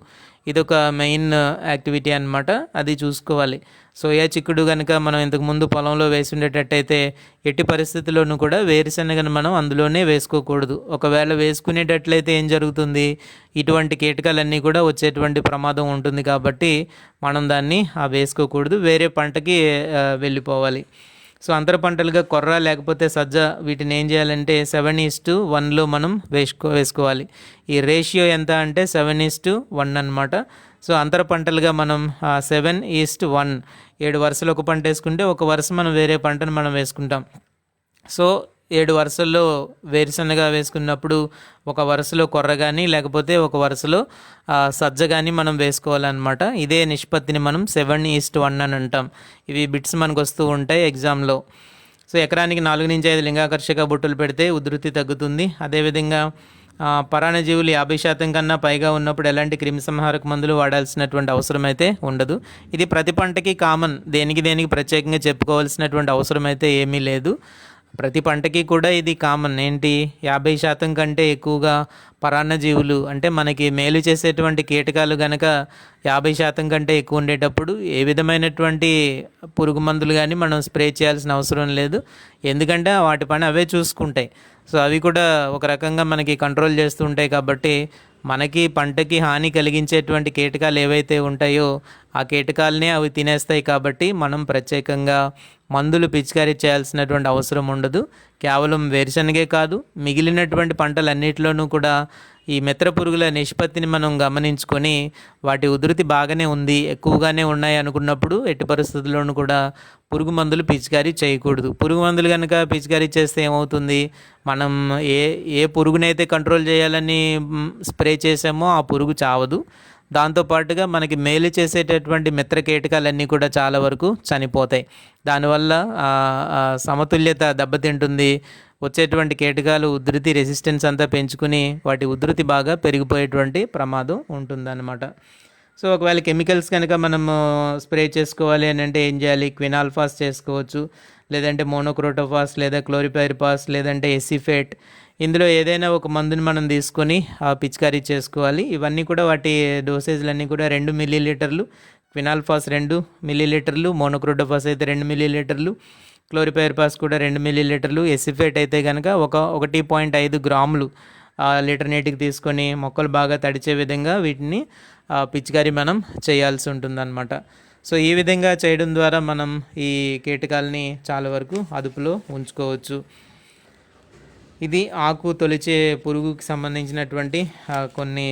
ఇదొక మెయిన్ యాక్టివిటీ అన్నమాట. అది చూసుకోవాలి. సోయా చిక్కుడు కనుక మనం ఇంతకుముందు పొలంలో వేసి ఉండేటట్టయితే ఎట్టి పరిస్థితుల్లోనూ కూడా వేరుశనగను మనం అందులోనే వేసుకోకూడదు. ఒకవేళ వేసుకునేటట్లయితే ఏం జరుగుతుంది? ఇటువంటి కీటకాలన్నీ కూడా వచ్చేటువంటి ప్రమాదం ఉంటుంది. కాబట్టి మనం దాన్ని వేసుకోకూడదు, వేరే పంటకి వెళ్ళిపోవాలి. సో అంతర పంటలుగా కొర్ర లేకపోతే సజ్జ వీటిని ఏం చేయాలంటే 7:1లో మనం వేసుకోవాలి. ఈ రేషియో ఎంత అంటే 7:1 అనమాట. సో అంతర పంటలుగా మనం 7:1 7 వరుసలు ఒక పంట వేసుకుంటే ఒక వరుస మనం వేరే పంటను మనం వేసుకుంటాం. సో 7 వరుసల్లో వేరుశనగ వేసుకున్నప్పుడు ఒక వరుసలో కొర్ర కానీ లేకపోతే ఒక వరుసలో సజ్జ కానీ మనం వేసుకోవాలన్నమాట. ఇదే నిష్పత్తిని మనం 7:1 అని అంటాం. ఇవి బిట్స్ మనకు వస్తూ ఉంటాయి ఎగ్జామ్లో. సో ఎకరానికి 4 నుంచి 5 లింగాకర్షక బుట్టలు పెడితే ఉధృతి తగ్గుతుంది. అదేవిధంగా పరాన్నజీవులు 50% కన్నా పైగా ఉన్నప్పుడు ఎలాంటి క్రిమిసంహారక మందులు వాడాల్సినటువంటి అవసరం అయితే ఉండదు. ఇది ప్రతి పంటకి కామన్, దేనికి ప్రత్యేకంగా చెప్పుకోవాల్సినటువంటి అవసరం అయితే ఏమీ లేదు. ప్రతి పంటకి కూడా ఇది కామన్. ఏంటి, 50% కంటే ఎక్కువగా పరాన్నజీవులు అంటే మనకి మేలు చేసేటువంటి కీటకాలు కనుక 50% కంటే ఎక్కువ ఉండేటప్పుడు ఏ విధమైనటువంటి పురుగు మందులు కానీ మనం స్ప్రే చేయాల్సిన అవసరం లేదు. ఎందుకంటే వాటి పని అవే చూసుకుంటాయి. సో అవి కూడా ఒక రకంగా మనకి కంట్రోల్ చేస్తూ ఉంటాయి. కాబట్టి మనకి పంటకి హాని కలిగించేటువంటి కీటకాలు ఏవైతే ఉంటాయో ఆ కీటకాలనే అవి తినేస్తాయి. కాబట్టి మనం ప్రత్యేకంగా మందులు పిచికారీ చేయాల్సినటువంటి అవసరం ఉండదు. కేవలం వేరుశనగే కాదు, మిగిలినటువంటి పంటలన్నిటిలోనూ కూడా ఈ మిత్ర పురుగుల నిష్పత్తిని మనం గమనించుకొని వాటి ఉధృతి బాగానే ఉంది, ఎక్కువగానే ఉన్నాయి అనుకున్నప్పుడు ఎట్టి పరిస్థితుల్లోనూ కూడా పురుగు మందులు పిచికారీ చేయకూడదు. పురుగు మందులు కనుక పిచికారీ చేస్తే ఏమవుతుంది? మనం ఏ పురుగునైతే కంట్రోల్ చేయాలని స్ప్రే చేసామో ఆ పురుగు చావదు. దాంతోపాటుగా మనకి మేలు చేసేటటువంటి మిత్ర కీటకాలన్నీ కూడా చాలా వరకు చనిపోతాయి. దానివల్ల సమతుల్యత దెబ్బతింటుంది. వచ్చేటువంటి కీటకాలు ఉధృతి రెసిస్టెన్స్ అంతా పెంచుకుని వాటి ఉధృతి బాగా పెరిగిపోయేటువంటి ప్రమాదం ఉంటుందన్నమాట. సో ఒకవేళ కెమికల్స్ కనుక మనము స్ప్రే చేసుకోవాలి అని అంటే ఏం చేయాలి? క్వినాల్ఫాస్ చేసుకోవచ్చు, లేదంటే మోనోక్రోటోఫాస్, లేదా క్లోరిపైరిపాస్, లేదంటే ఎసిఫేట్. ఇందులో ఏదైనా ఒక మందుని మనం తీసుకొని పిచికారీ చేసుకోవాలి. ఇవన్నీ కూడా వాటి డోసేజ్లన్నీ కూడా 2 మిల్లీలీటర్లు, క్వినాల్ఫాస్ 2 మిల్లీలీటర్లు, మోనోక్రోటోఫాస్ అయితే 2 మిల్లీలీటర్లు, క్లోరిపైరిపాస్ కూడా 2 మిల్లీలీటర్లు, ఎసిఫేట్ అయితే కనుక 1.5 గ్రాములు లీటర్ నీటికి తీసుకొని మొక్కలు బాగా తడిచే విధంగా వీటిని పిచికారీ మనం చేయాల్సి ఉంటుందన్నమాట. సో ఈ విధంగా చేయడం ద్వారా మనం ఈ కీటకాలని చాలా వరకు అదుపులో ఉంచుకోవచ్చు. ఇది ఆకు తొలిచే పురుగుకి సంబంధించినటువంటి కొన్ని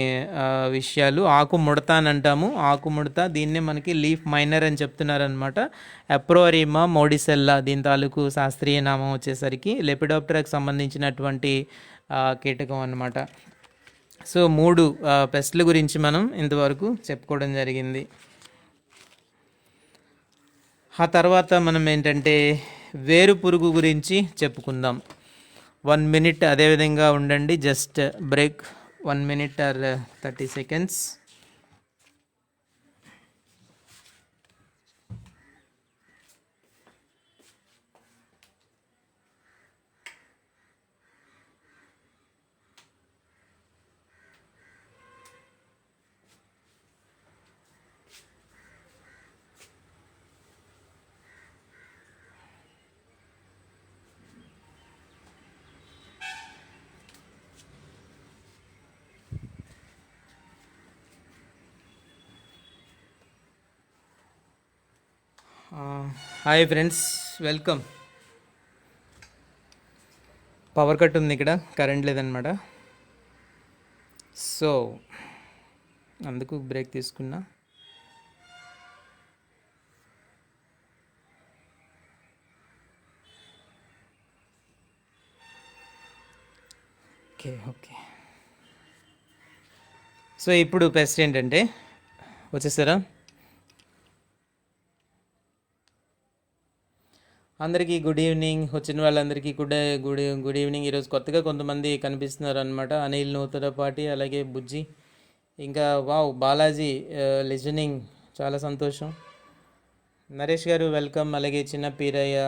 విషయాలు. ఆకు ముడత అని అంటాము. ఆకు ముడత, దీన్నే మనకి లీఫ్ మైనర్ అని చెప్తున్నారనమాట. అప్రోరిమా మోడిసెల్లా దీని తాలూకు శాస్త్రీయ నామం వచ్చేసరికి లెపిడాప్టరాకి సంబంధించినటువంటి కీటకం అన్నమాట. సో 3 పెస్ట్ల గురించి మనం ఇంతవరకు చెప్పుకోవడం జరిగింది. ఆ తర్వాత మనం ఏంటంటే వేరు పురుగు గురించి చెప్పుకుందాం. 1 minute అదేవిధంగా ఉండండి, just break 1 minute or 30 seconds. Hi friends, welcome. Power cut ఉంది, ఇక్కడ కరెంట్ లేదనమాట. సో అందుకు బ్రేక్ తీసుకున్నా. ఓకే. సో ఇప్పుడు బెస్ట్ ఏంటంటే వచ్చేసారా? అందరికీ గుడ్ ఈవినింగ్. వచ్చిన వాళ్ళందరికీ కూడా గుడ్ ఈవినింగ్. ఈరోజు కొత్తగా కొంతమంది కనిపిస్తున్నారు అనమాట. అనిల్ నూతలపాటి, అలాగే బుజ్జి, ఇంకా వావ్ బాలాజీ లిజనింగ్, చాలా సంతోషం. నరేష్ గారు వెల్కమ్, అలాగే చిన్న పీరయ్య,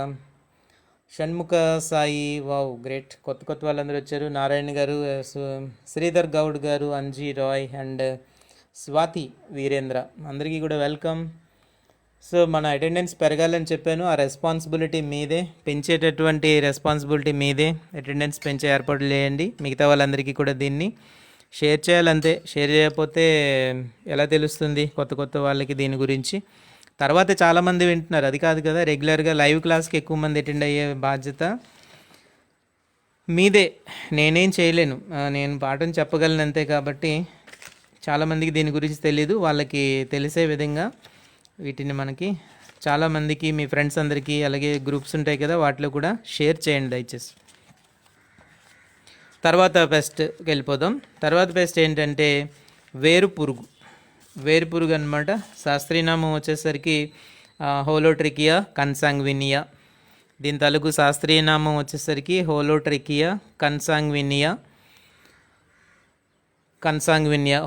షణ్ముఖ సాయి, వావ్ గ్రేట్. కొత్త వాళ్ళందరూ వచ్చారు. నారాయణ గారు, శ్రీధర్ గౌడ్ గారు, అంజీ రాయ్ అండ్ స్వాతి వీరేంద్ర, అందరికీ కూడా వెల్కమ్. సో మన అటెండెన్స్ పెరగాలని చెప్పాను. ఆ రెస్పాన్సిబిలిటీ మీదే, పెంచేటటువంటి రెస్పాన్సిబిలిటీ మీదే. అటెండెన్స్ పెంచే ఏర్పాట్లు చేయండి. మిగతా వాళ్ళందరికీ కూడా దీన్ని షేర్ చేయాలంతే. షేర్ చేయకపోతే ఎలా తెలుస్తుంది కొత్త వాళ్ళకి దీని గురించి? తర్వాత చాలామంది వింటున్నారు, అది కాదు కదా. రెగ్యులర్గా లైవ్ క్లాస్కి ఎక్కువ మంది అటెండ్ అయ్యే బాధ్యత మీదే. నేనేం చేయలేను, నేను పాఠం చెప్పగలను అంతే. కాబట్టి చాలామందికి దీని గురించి తెలీదు. వాళ్ళకి తెలిసే విధంగా వీటిని మనకి చాలామందికి, మీ ఫ్రెండ్స్ అందరికీ, అలాగే గ్రూప్స్ ఉంటాయి కదా, వాటిలో కూడా షేర్ చేయండి దయచేసి. తర్వాత పెస్ట్కి వెళ్ళిపోదాం. తర్వాత పెస్ట్ ఏంటంటే వేరుపురుగు అనమాట. శాస్త్రీయనామం వచ్చేసరికి హోలోట్రికియా కన్సాంగ్వినియా. దీని తలుగు శాస్త్రీయ నామం వచ్చేసరికి హోలోట్రికియా కన్సాంగ్వినియా.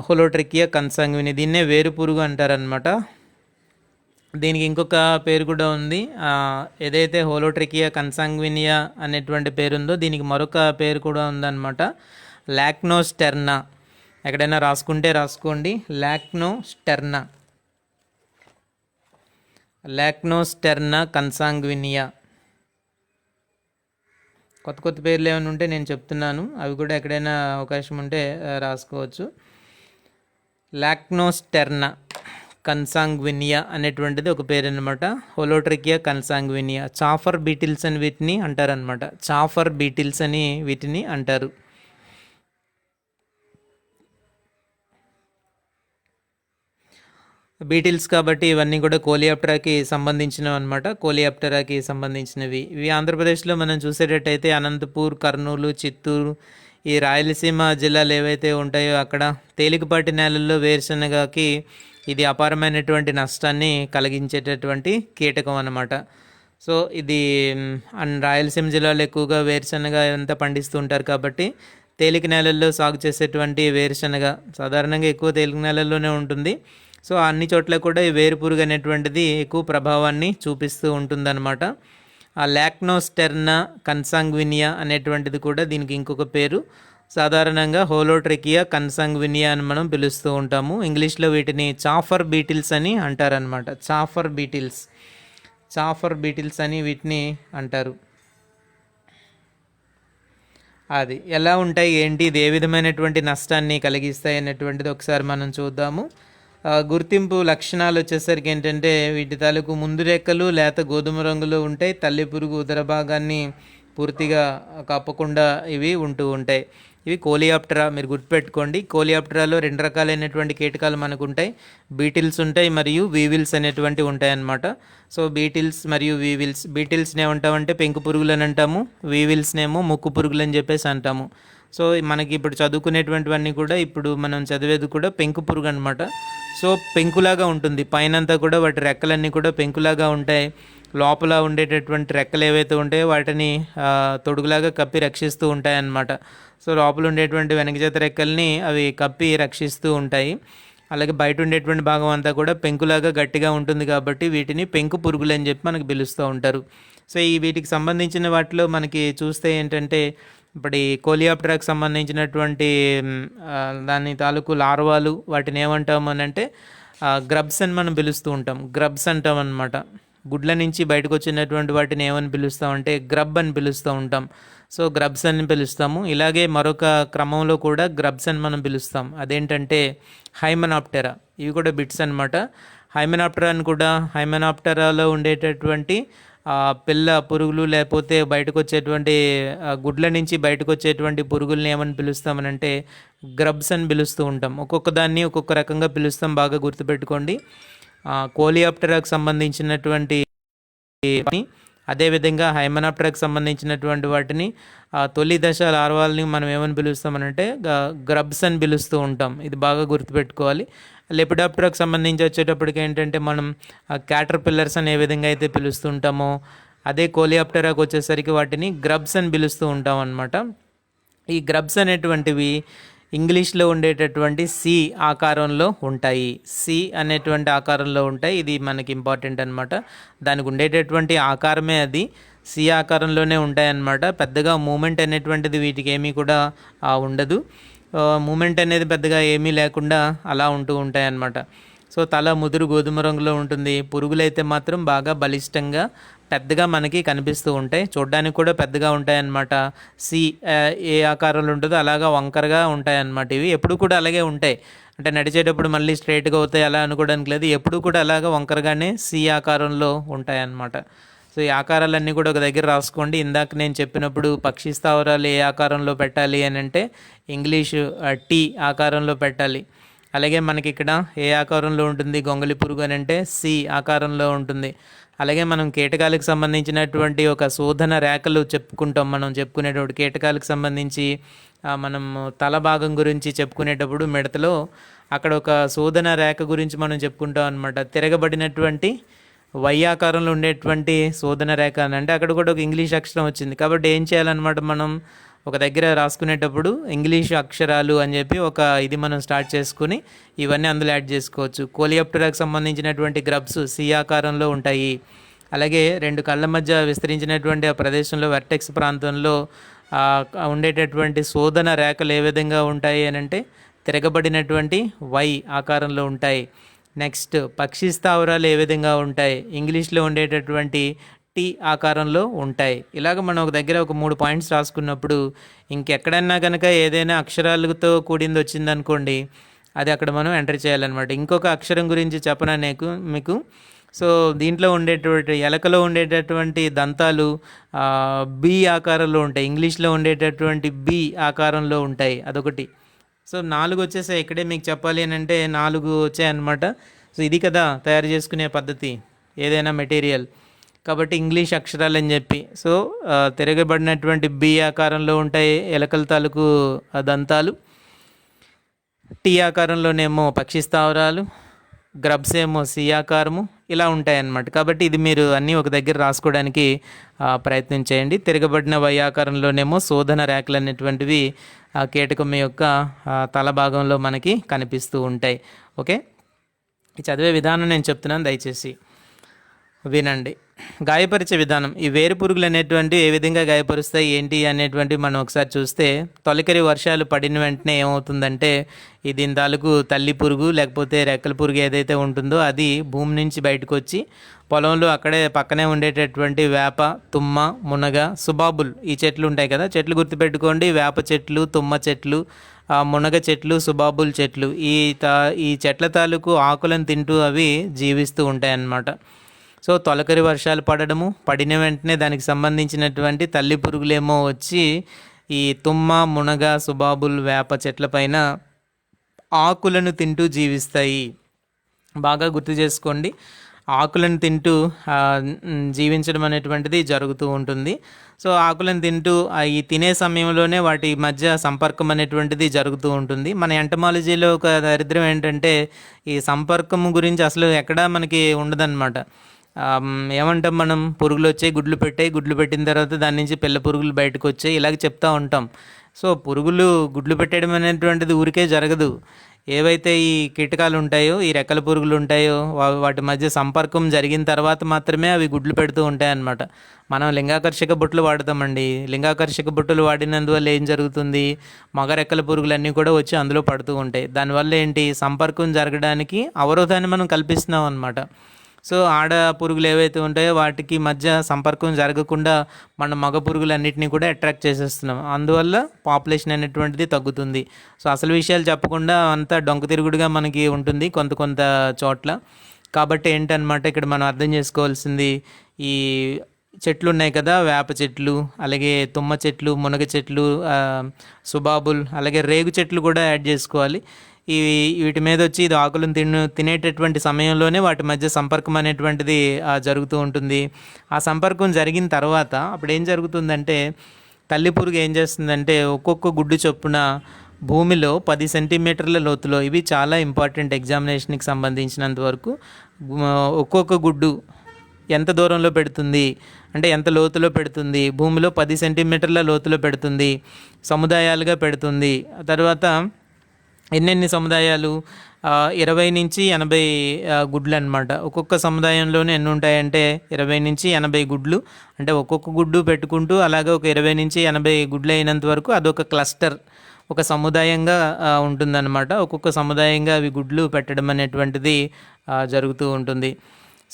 హోలోట్రికియా కన్సాంగ్వినియా, దీన్నే వేరుపురుగు అంటారనమాట. దీనికి ఇంకొక పేరు కూడా ఉంది. ఏదైతే హోలోట్రికియా కన్సాంగ్వినియా అనేటువంటి పేరుందో, దీనికి మరొక పేరు కూడా ఉందన్నమాట, లాక్నోస్టెర్నా. ఎక్కడైనా రాసుకుంటే రాసుకోండి, లాక్నోస్టెర్నా కన్సాంగ్వినియా. కొత్త పేర్లు ఏమైనా ఉంటే నేను చెప్తున్నాను, అవి కూడా ఎక్కడైనా అవకాశం ఉంటే రాసుకోవచ్చు. లాక్నోస్టెర్నా కన్సాంగ్వినియా అనేటువంటిది ఒక పేరు అనమాట. హోలోట్రికియా కన్సాంగ్వినియా. చాఫర్ బీటిల్స్ అని వీటిని అంటారనమాట. చాఫర్ బీటిల్స్ అని వీటిని అంటారు. బీటిల్స్ కాబట్టి ఇవన్నీ కూడా కోలియాప్టరాకి సంబంధించినవి అనమాట. కోలియాప్టరాకి సంబంధించినవి ఇవి. ఆంధ్రప్రదేశ్లో మనం చూసేటట్టయితే అనంతపూర్, కర్నూలు, చిత్తూరు, ఈ రాయలసీమ జిల్లాలు ఏవైతే ఉంటాయో అక్కడ తేలికపాటి నేలల్లో వేరుశనగకి ఇది అపారమైనటువంటి నష్టాన్ని కలిగించేటటువంటి కీటకం అన్నమాట. సో ఇది రాయలసీమ జిల్లాలో ఎక్కువగా వేరుశనగ అంతా పండిస్తూ ఉంటారు కాబట్టి తేలిక నేలల్లో సాగు చేసేటువంటి వేరుశనగ సాధారణంగా ఎక్కువ తేలిక నేలల్లోనే ఉంటుంది. సో అన్ని చోట్ల కూడా ఈ వేరుపురుగు అనేటువంటిది ఎక్కువ ప్రభావాన్ని చూపిస్తూ ఉంటుందన్నమాట. ఆ లాక్నోస్టెర్నా కన్సాంగ్వినియా అనేటువంటిది కూడా దీనికి ఇంకొక పేరు. సాధారణంగా హోలోట్రికియా కన్సాంగ్వినియా అని మనం పిలుస్తూ ఉంటాము. ఇంగ్లీష్లో వీటిని చాఫర్ బీటిల్స్ అని అంటారనమాట. చాఫర్ బీటిల్స్ అని వీటిని అంటారు. అది ఎలా ఉంటాయి ఏంటి, ఇది ఏ విధమైనటువంటి నష్టాన్ని కలిగిస్తాయి అనేటువంటిది ఒకసారి మనం చూద్దాము. గుర్తింపు లక్షణాలు వచ్చేసరికి ఏంటంటే వీటి తాలూకు ముందు రెక్కలు లేత గోధుమ రంగులో ఉంటాయి. తల్లి పురుగు ఉదర భాగాన్ని పూర్తిగా కప్పకుండా ఇవి ఉంటూ ఉంటాయి. ఇవి కోలియాప్టరా, మీరు గుర్తుపెట్టుకోండి. కోలియాప్టరాలో రెండు రకాలైనటువంటి కీటకాలు మనకు ఉంటాయి. బీటిల్స్ ఉంటాయి మరియు వీవిల్స్ అనేటువంటివి ఉంటాయి అన్నమాట. సో బీటిల్స్ మరియు బీటిల్స్ని ఏమంటామంటే పెంకు పురుగులు అని అంటాము, వీవిల్స్నేమో ముక్కు పురుగులు అని చెప్పేసి అంటాము. సో మనకి ఇప్పుడు చదువుకునేటువంటివన్నీ కూడా, ఇప్పుడు మనం చదివేది కూడా పెంకు పురుగు అనమాట. సో పెంకులాగా ఉంటుంది, పైనంతా కూడా వాటి రెక్కలన్నీ కూడా పెంకులాగా ఉంటాయి. లోపల ఉండేటటువంటి రెక్కలు ఏవైతే ఉంటాయో వాటిని తొడుగులాగా కప్పి రక్షిస్తూ ఉంటాయి అన్నమాట. సో లోపల ఉండేటువంటి వెనక చేత రెక్కల్ని అవి కప్పి రక్షిస్తూ ఉంటాయి. అలాగే బయట ఉండేటువంటి భాగం అంతా కూడా పెంకులాగా గట్టిగా ఉంటుంది కాబట్టి వీటిని పెంకు పురుగులు అని చెప్పి మనకు పిలుస్తూ ఉంటారు. సో ఈ వీటికి సంబంధించిన వాటిలో మనకి చూస్తే ఏంటంటే, ఇప్పుడు ఈ కోలియాప్టరాకి సంబంధించినటువంటి దాని తాలూకు లార్వాలు, వాటిని ఏమంటాము అని అంటే గ్రబ్స్ అని మనం పిలుస్తూ ఉంటాం. గ్రబ్స్ అంటాం అన్నమాట. గుడ్ల నుంచి బయటకు వచ్చినటువంటి వాటిని ఏమని పిలుస్తామంటే గ్రబ్ అని పిలుస్తూ ఉంటాం. సో గ్రబ్స్ అని పిలుస్తాము. ఇలాగే మరొక క్రమంలో కూడా గ్రబ్స్ అని మనం పిలుస్తాం. అదేంటంటే హైమెనాప్టెరా. ఇవి కూడా బిట్స్ అనమాట. హైమెనాప్టెరా కూడా, హైమెనాప్టెరాలో ఉండేటటువంటి పిల్ల పురుగులు లేకపోతే బయటకు వచ్చేటువంటి గుడ్ల నుంచి బయటకు వచ్చేటువంటి పురుగుల్ని ఏమని పిలుస్తామనంటే గ్రబ్స్ అని పిలుస్తూ ఉంటాం. ఒక్కొక్క దాన్ని ఒక్కొక్క రకంగా పిలుస్తాం, బాగా గుర్తుపెట్టుకోండి. కోలియాప్టెరాకు సంబంధించినటువంటి అదేవిధంగా హైమెనాప్టెరాకు సంబంధించినటువంటి వాటిని తొలి దశ లార్వాల్ని మనం ఏమని పిలుస్తామనంటే గ్రబ్స్ అని పిలుస్తూ ఉంటాం. ఇది బాగా గుర్తుపెట్టుకోవాలి. లెపిడాప్టెరాకు సంబంధించి వచ్చేటప్పటికి ఏంటంటే మనం క్యాటర్ పిల్లర్స్ అని ఏ విధంగా అయితే పిలుస్తుంటామో, అదే కోలియాప్టెరాకు వచ్చేసరికి వాటిని గ్రబ్స్ అని పిలుస్తూ ఉంటాం అన్నమాట. ఈ గ్రబ్స్ అనేటువంటివి ఇంగ్లీష్లో ఉండేటటువంటి సి ఆకారంలో ఉంటాయి. సి అనేటువంటి ఆకారంలో ఉంటాయి. ఇది మనకి ఇంపార్టెంట్ అనమాట. దానికి ఉండేటటువంటి ఆకారమే అది సి ఆకారంలోనే ఉంటాయన్నమాట. పెద్దగా మూమెంట్ అనేటువంటిది వీటికి ఏమీ కూడా ఉండదు. మూమెంట్ అనేది పెద్దగా ఏమీ లేకుండా అలా ఉంటూ ఉంటాయి అన్నమాట. సో తల ముదురు గోధుమ రంగులో ఉంటుంది. పురుగులైతే మాత్రం బాగా బలిష్టంగా పెద్దగా మనకి కనిపిస్తూ ఉంటాయి. చూడడానికి కూడా పెద్దగా ఉంటాయన్నమాట. సి ఏ ఆకారంలో ఉంటుందో అలాగా వంకరగా ఉంటాయన్నమాట. ఇవి ఎప్పుడు కూడా అలాగే ఉంటాయి. అంటే నడిచేటప్పుడు మళ్ళీ స్ట్రైట్గా అవుతాయి అలా అనుకోవడానికి లేదు. ఎప్పుడు కూడా అలాగా వంకరగానే సి ఆకారంలో ఉంటాయన్నమాట. సో ఈ ఆకారాలన్నీ కూడా ఒక దగ్గర రాసుకోండి. ఇందాక నేను చెప్పినప్పుడు పక్షి స్థావరాలు ఏ ఆకారంలో పెట్టాలి అని అంటే ఇంగ్లీషు టీ ఆకారంలో పెట్టాలి. అలాగే మనకి ఇక్కడ ఏ ఆకారంలో ఉంటుంది గొంగళి పురుగు అని అంటే సి ఆకారంలో ఉంటుంది. అలాగే మనం కీటకాలకు సంబంధించినటువంటి ఒక శోధన రేఖలు చెప్పుకుంటాం. మనం చెప్పుకునేటప్పుడు కీటకాలకు సంబంధించి మనం తల భాగం గురించి చెప్పుకునేటప్పుడు మిడతలో అక్కడ ఒక శోధన రేఖ గురించి మనం చెప్పుకుంటాం అనమాట. తిరగబడినటువంటి వై ఆకారంలో ఉండేటువంటి శోధన రేఖ అని అంటే అక్కడ కూడా ఒక ఇంగ్లీష్ అక్షరం వచ్చింది. కాబట్టి ఏం చేయాలన్నమాట, మనం ఒక దగ్గర రాసుకునేటప్పుడు ఇంగ్లీష్ అక్షరాలు అని చెప్పి ఒక ఇది మనం స్టార్ట్ చేసుకుని ఇవన్నీ అందులో యాడ్ చేసుకోవచ్చు. కోలియాప్టెరాకు సంబంధించినటువంటి గ్రబ్స్ సి ఆకారంలో ఉంటాయి. అలాగే రెండు కళ్ళ మధ్య విస్తరించినటువంటి ఆ ప్రదేశంలో వెర్టెక్స్ ప్రాంతంలో ఉండేటటువంటి శోధన రేఖలు ఏ విధంగా ఉంటాయి అని అంటే తిరగబడినటువంటి వై ఆకారంలో ఉంటాయి. నెక్స్ట్ పక్షి స్థావరాలు ఏ విధంగా ఉంటాయి, ఇంగ్లీష్లో ఉండేటటువంటి టీ ఆకారంలో ఉంటాయి. ఇలాగ మనం ఒక దగ్గర ఒక 3 పాయింట్స్ రాసుకున్నప్పుడు ఇంకెక్కడన్నా కనుక ఏదైనా అక్షరాలతో కూడింది వచ్చిందనుకోండి, అది అక్కడ మనం ఎంటర్ చేయాలన్నమాట. ఇంకొక అక్షరం గురించి చెప్పనా మీకు. సో దీంట్లో ఉండేటువంటి ఎలకలో ఉండేటటువంటి దంతాలు బి ఆకారంలో ఉంటాయి. ఇంగ్లీష్లో ఉండేటటువంటి బి ఆకారంలో ఉంటాయి. అదొకటి. సో 4 వచ్చేసాయి. ఇక్కడే మీకు చెప్పాలి అని అంటే 4 వచ్చాయన్నమాట. సో ఇది కదా తయారు చేసుకునే పద్ధతి ఏదైనా మెటీరియల్. కాబట్టి ఇంగ్లీష్ అక్షరాలు అని చెప్పి సో తిరగబడినటువంటి బి ఆకారంలో ఉంటాయి ఎలకల తాలూకు దంతాలు. టీ ఆకారంలోనేమో పక్షి స్థావరాలు, గ్రబ్స్ ఏమో సి ఆకారము, ఇలా ఉంటాయన్నమాట. కాబట్టి ఇది మీరు అన్నీ ఒక దగ్గర రాసుకోవడానికి ప్రయత్నం చేయండి. తిరగబడిన వై ఆకారంలోనేమో శోధన రేఖలు అనేటువంటివి ఆ కీటకం యొక్క తల భాగంలో మనకి కనిపిస్తూ ఉంటాయి. ఓకే, ఈ చదివే విధానం నేను చెప్తున్నాను, దయచేసి వినండి. గాయపరిచే విధానం. ఈ వేరు పురుగులు అనేటువంటివి ఏ విధంగా గాయపరుస్తాయి ఏంటి అనేటువంటివి మనం ఒకసారి చూస్తే, తొలకరి వర్షాలు పడిన వెంటనే ఏమవుతుందంటే దీని తాలూకు తల్లి పురుగు లేకపోతే రెక్కల పురుగు ఏదైతే ఉంటుందో అది భూమి నుంచి బయటకు వచ్చి పొలంలో అక్కడే పక్కనే ఉండేటటువంటి వేప, తుమ్మ, మునగ, సుబాబుల్ ఈ చెట్లు ఉంటాయి కదా, చెట్లు గుర్తుపెట్టుకోండి. వేప చెట్లు, తుమ్మ చెట్లు, మునగ చెట్లు, సుబాబుల్ చెట్లు, ఈ చెట్ల తాలూకు ఆకులను తింటూ అవి జీవిస్తూ ఉంటాయి అన్నమాట. సో తొలకరి వర్షాలు పడిన వెంటనే దానికి సంబంధించినటువంటి తల్లి పురుగులేమో వచ్చి ఈ తుమ్మ, మునగ, సుబాబుల్, వేప చెట్ల పైన ఆకులను తింటూ జీవిస్తాయి. బాగా గుర్తు చేసుకోండి, ఆకులను తింటూ జీవించడం అనేటువంటిది జరుగుతూ ఉంటుంది. సో ఆకులను తింటూ ఈ తినే సమయంలోనే వాటి మధ్య సంపర్కం అనేటువంటిది జరుగుతూ ఉంటుంది. మన ఎంటమాలజీలో ఒక దరిద్రం ఏంటంటే ఈ సంపర్కం గురించి అసలు ఎక్కడా మనకి ఉండదన్నమాట. ఏమంటాం మనం, పురుగులు వచ్చాయి, గుడ్లు పెట్టాయి, గుడ్లు పెట్టిన తర్వాత దాని నుంచి పిల్ల పురుగులు బయటకు వచ్చాయి, ఇలాగ చెప్తూ ఉంటాం. సో పురుగులు గుడ్లు పెట్టడం అనేటువంటిది ఊరికే జరగదు. ఏవైతే ఈ కీటకాలు ఉంటాయో, ఈ రెక్కల పురుగులు ఉంటాయో, వాటి మధ్య సంపర్కం జరిగిన తర్వాత మాత్రమే అవి గుడ్లు పెడుతూ ఉంటాయన్నమాట. మనం లింగాకర్షక బుట్టలు వాడతామండి. లింగాకర్షక బుట్టలు వాడినందువల్ల ఏం జరుగుతుంది, మగ రెక్కల పురుగులన్నీ కూడా వచ్చి అందులో పడుతూ ఉంటాయి. దానివల్ల ఏంటి, సంపర్కం జరగడానికి అవరోధాన్ని మనం కల్పిస్తున్నాం అన్నమాట. సో ఆడ పురుగులు ఏవైతే ఉంటాయో వాటికి మధ్య సంపర్కం జరగకుండా మన మగ పురుగులన్నింటినీ కూడా అట్రాక్ట్ చేసేస్తున్నాం. అందువల్ల పాపులేషన్ అనేటువంటిది తగ్గుతుంది. సో అసలు విషయాలు చెప్పకుండా అంతా డొంక తిరుగుడుగా మనకి ఉంటుంది కొంత చోట్ల. కాబట్టి ఏంటన్నమాట ఇక్కడ మనం అర్థం చేసుకోవాల్సింది, ఈ చెట్లు ఉన్నాయి కదా, వేప చెట్లు, అలాగే తుమ్మ చెట్లు, మునగ చెట్లు, సుబాబుల్, అలాగే రేగు చెట్లు కూడా యాడ్ చేసుకోవాలి. వీటి మీద వచ్చి ఇది ఆకులను తినేటటువంటి సమయంలోనే వాటి మధ్య సంపర్కం అనేటువంటిది జరుగుతూ ఉంటుంది. ఆ సంపర్కం జరిగిన తర్వాత అప్పుడు ఏం జరుగుతుందంటే, తల్లి పురుగు ఏం చేస్తుందంటే ఒక్కొక్క గుడ్డు చొప్పున భూమిలో 10 సెంటీమీటర్ల లోతులో, ఇవి చాలా ఇంపార్టెంట్ ఎగ్జామినేషన్కి సంబంధించినంత వరకు, ఒక్కొక్క గుడ్డు ఎంత దూరంలో పెడుతుంది అంటే ఎంత లోతులో పెడుతుంది, భూమిలో 10 సెంటీమీటర్ల లోతులో పెడుతుంది, సముదాయాలుగా పెడుతుంది. తర్వాత ఎన్నెన్ని సముదాయాలు, 20 నుంచి 80 గుడ్లు అనమాట. ఒక్కొక్క సముదాయంలోనే ఎన్ని ఉంటాయంటే 20 నుంచి 80 గుడ్లు. అంటే ఒక్కొక్క గుడ్డు పెట్టుకుంటూ అలాగే ఒక 20 నుంచి 80 గుడ్లు అయినంత వరకు అదొక క్లస్టర్, ఒక సముదాయంగా ఉంటుందన్నమాట. ఒక్కొక్క సముదాయంగా అవి గుడ్లు పెట్టడం అనేటువంటిది జరుగుతూ ఉంటుంది.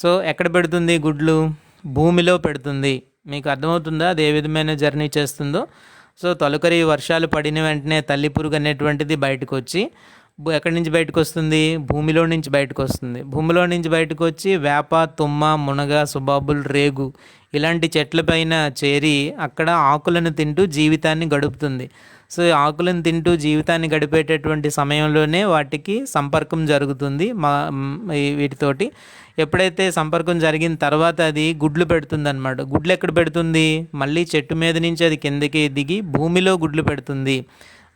సో ఎక్కడ పెడుతుంది గుడ్లు? భూమిలో పెడుతుంది. మీకు అర్థమవుతుందా అది ఏ విధమైన జర్నీ చేస్తుందో? సో తొలకరి వర్షాలు పడిన వెంటనే తల్లి పురుగు అనేటువంటిది బయటకు వచ్చి ఎక్కడి నుంచి బయటకు వస్తుంది? భూమిలో నుంచి బయటకు వస్తుంది. భూమిలో నుంచి బయటకు వచ్చి వేప, తుమ్మ, మునగ, సుబాబుల్, రేగు ఇలాంటి చెట్లపైన చేరి అక్కడ ఆకులను తింటూ జీవితాన్ని గడుపుతుంది. సో ఆకులను తింటూ జీవితాన్ని గడిపేటటువంటి సమయంలోనే వాటికి సంపర్కం జరుగుతుంది వీటితోటి. ఎప్పుడైతే సంపర్కం జరిగిన తర్వాత అది గుడ్లు పెడుతుంది అనమాట. గుడ్లు ఎక్కడ పెడుతుంది? మళ్ళీ చెట్టు మీద నుంచి అది కిందకి దిగి భూమిలో గుడ్లు పెడుతుంది.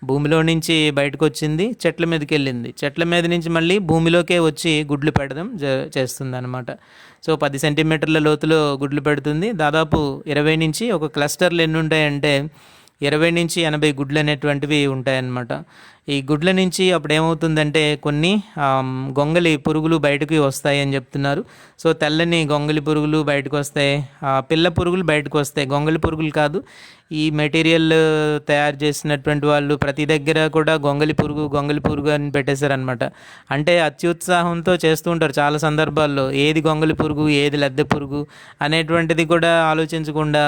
భూమిలో నుంచి బయటకు వచ్చింది, చెట్ల మీదకి వెళ్ళింది, చెట్ల మీద నుంచి మళ్ళీ భూమిలోకే వచ్చి గుడ్లు పెడడం చేస్తుంది అనమాట. సో 10 సెంటీమీటర్ల లోతులో గుడ్లు పెడుతుంది. దాదాపు 20 నుంచి, ఒక క్లస్టర్లు ఎన్ని ఉంటాయంటే 20 నుంచి 80 గుడ్లు అనేటువంటివి ఉంటాయన్నమాట. ఈ గుడ్ల నుంచి అప్పుడు ఏమవుతుందంటే కొన్ని గొంగలి పురుగులు బయటకు వస్తాయి అని చెప్తున్నారు. సో తెల్లని గొంగలి పురుగులు బయటకు వస్తాయి, పిల్ల పురుగులు బయటకు వస్తాయి. గొంగలి పురుగులు కాదు, ఈ మెటీరియల్ తయారు చేసినటువంటి వాళ్ళు ప్రతి దగ్గర కూడా గొంగలి పురుగు అని పెట్టేశారనమాట. అంటే అత్యుత్సాహంతో చేస్తూ ఉంటారు చాలా సందర్భాల్లో. ఏది గొంగలి పురుగు, ఏది లద్దె పురుగు అనేటువంటిది కూడా ఆలోచించకుండా